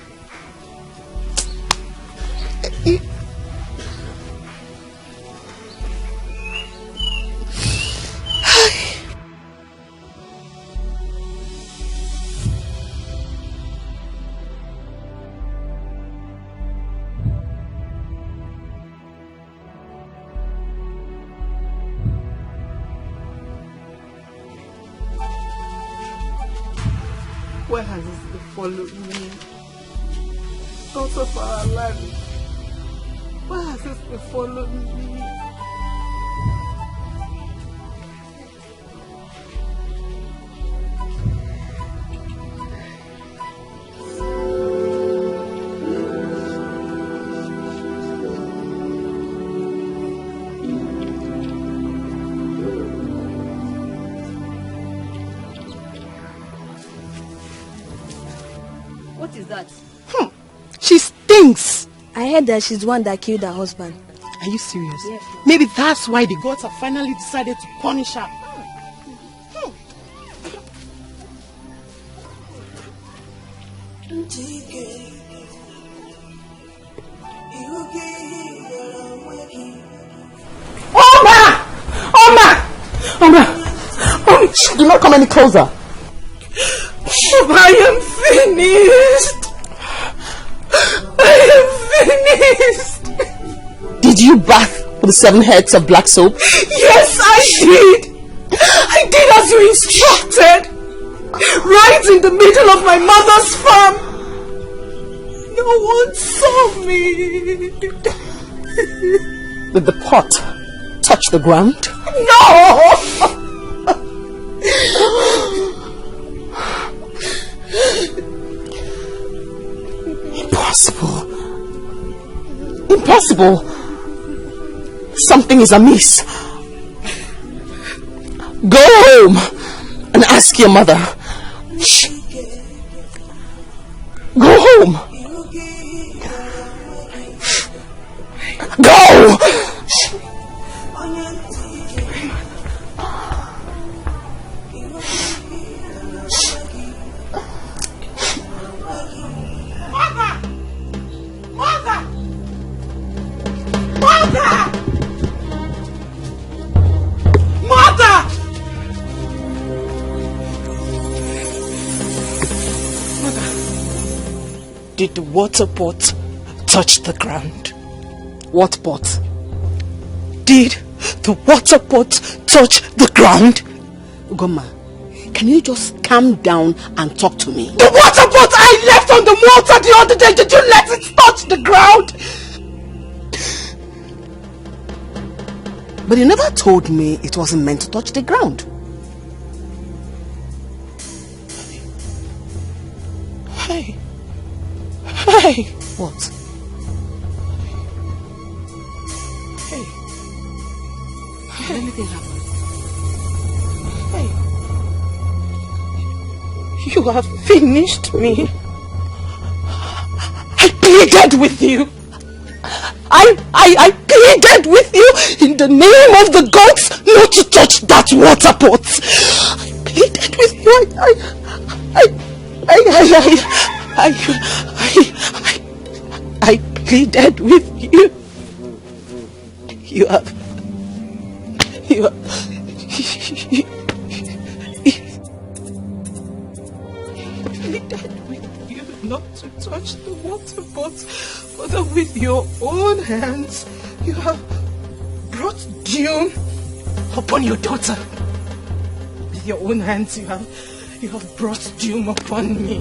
Why has this followed me? Out of our land. Why has this followed me? What is that? She stinks. I heard that she's the one that killed her husband. Are you serious? Yes. Maybe that's why the gods have finally decided to punish her. Oma! Do not come any closer. I am finished. I am finished. Did you bath with the 7 heads of black soap? Yes, I did. I did as you instructed. Right in the middle of my mother's farm. No one saw me. Did the pot touch the ground? No! Impossible. Impossible. Something is amiss. Go home and ask your mother. Shh. Go home. Go! Did the water pot touch the ground? What pot? Did the water pot touch the ground? Ugoma, can you just calm down and talk to me? The water pot I left on the water the other day, did you let it touch the ground? But you never told me it wasn't meant to touch the ground. Hey. Hey. What? Hey. Did anything happen? Hey. You have finished me. I pleaded with you. I pleaded with you in the name of the gods not to touch that water pot. I pleaded with you. I pleaded with you. You have pleaded with you not to touch the water pot, but with your own hands you have brought doom upon your daughter. With your own hands you have brought doom upon me.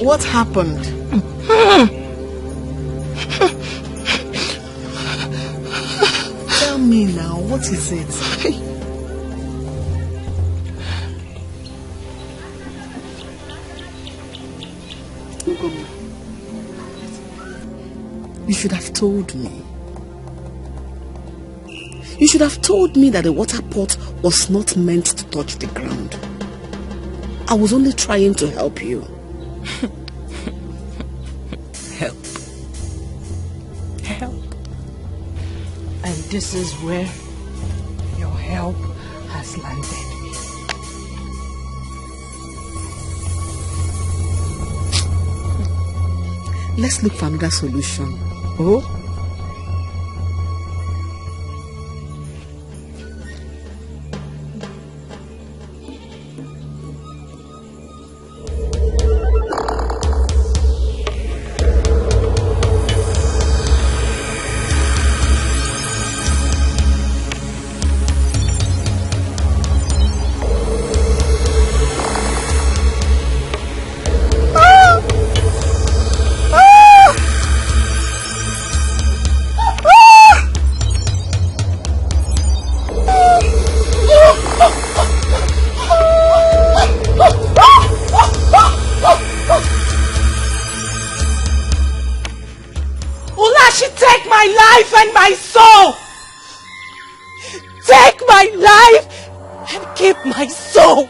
What happened? Tell me now, what is it? You should have told me. You should have told me that the water pot was not meant to touch the ground. I was only trying to help you. Help. And this is where your help has landed me. Let's look for another solution. Oh? life and my soul! Take my life and keep my soul!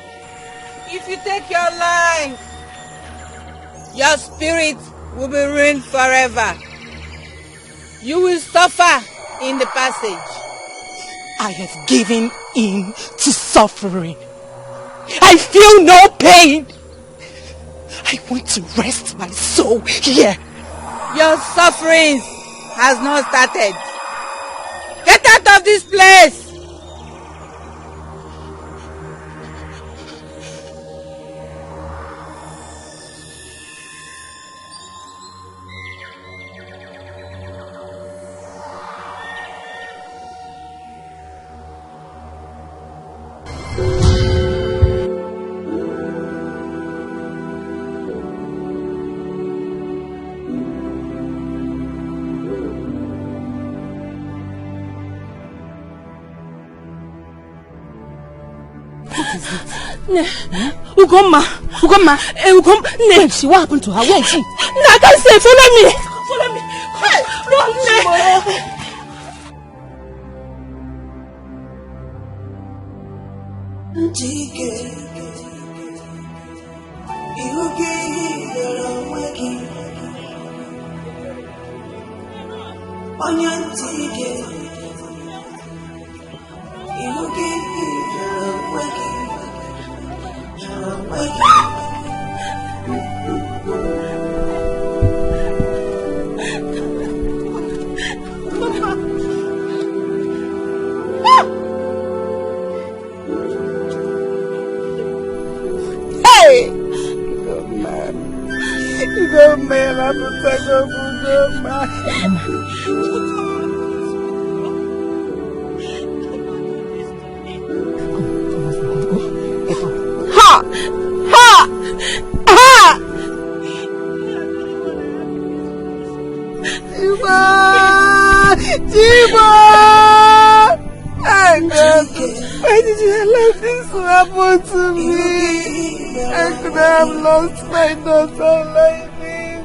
If you take your life, your spirit will be ruined forever. You will suffer in the passage. I have given in to suffering. I feel no pain. I want to rest my soul here. Your suffering has not started. Get out of this place! Ugomma. Where is she? What happened to her? Where is she? I can't say, follow me. Follow me. Hey, run, Dikeh, you give the waking. Onion Dikeh, you give the waking. Hey! Good man. Good man, I'm a good man. Ha! Ha! Ha! Jiba! Why did you allow this to happen to me? I could have lost my daughter like this.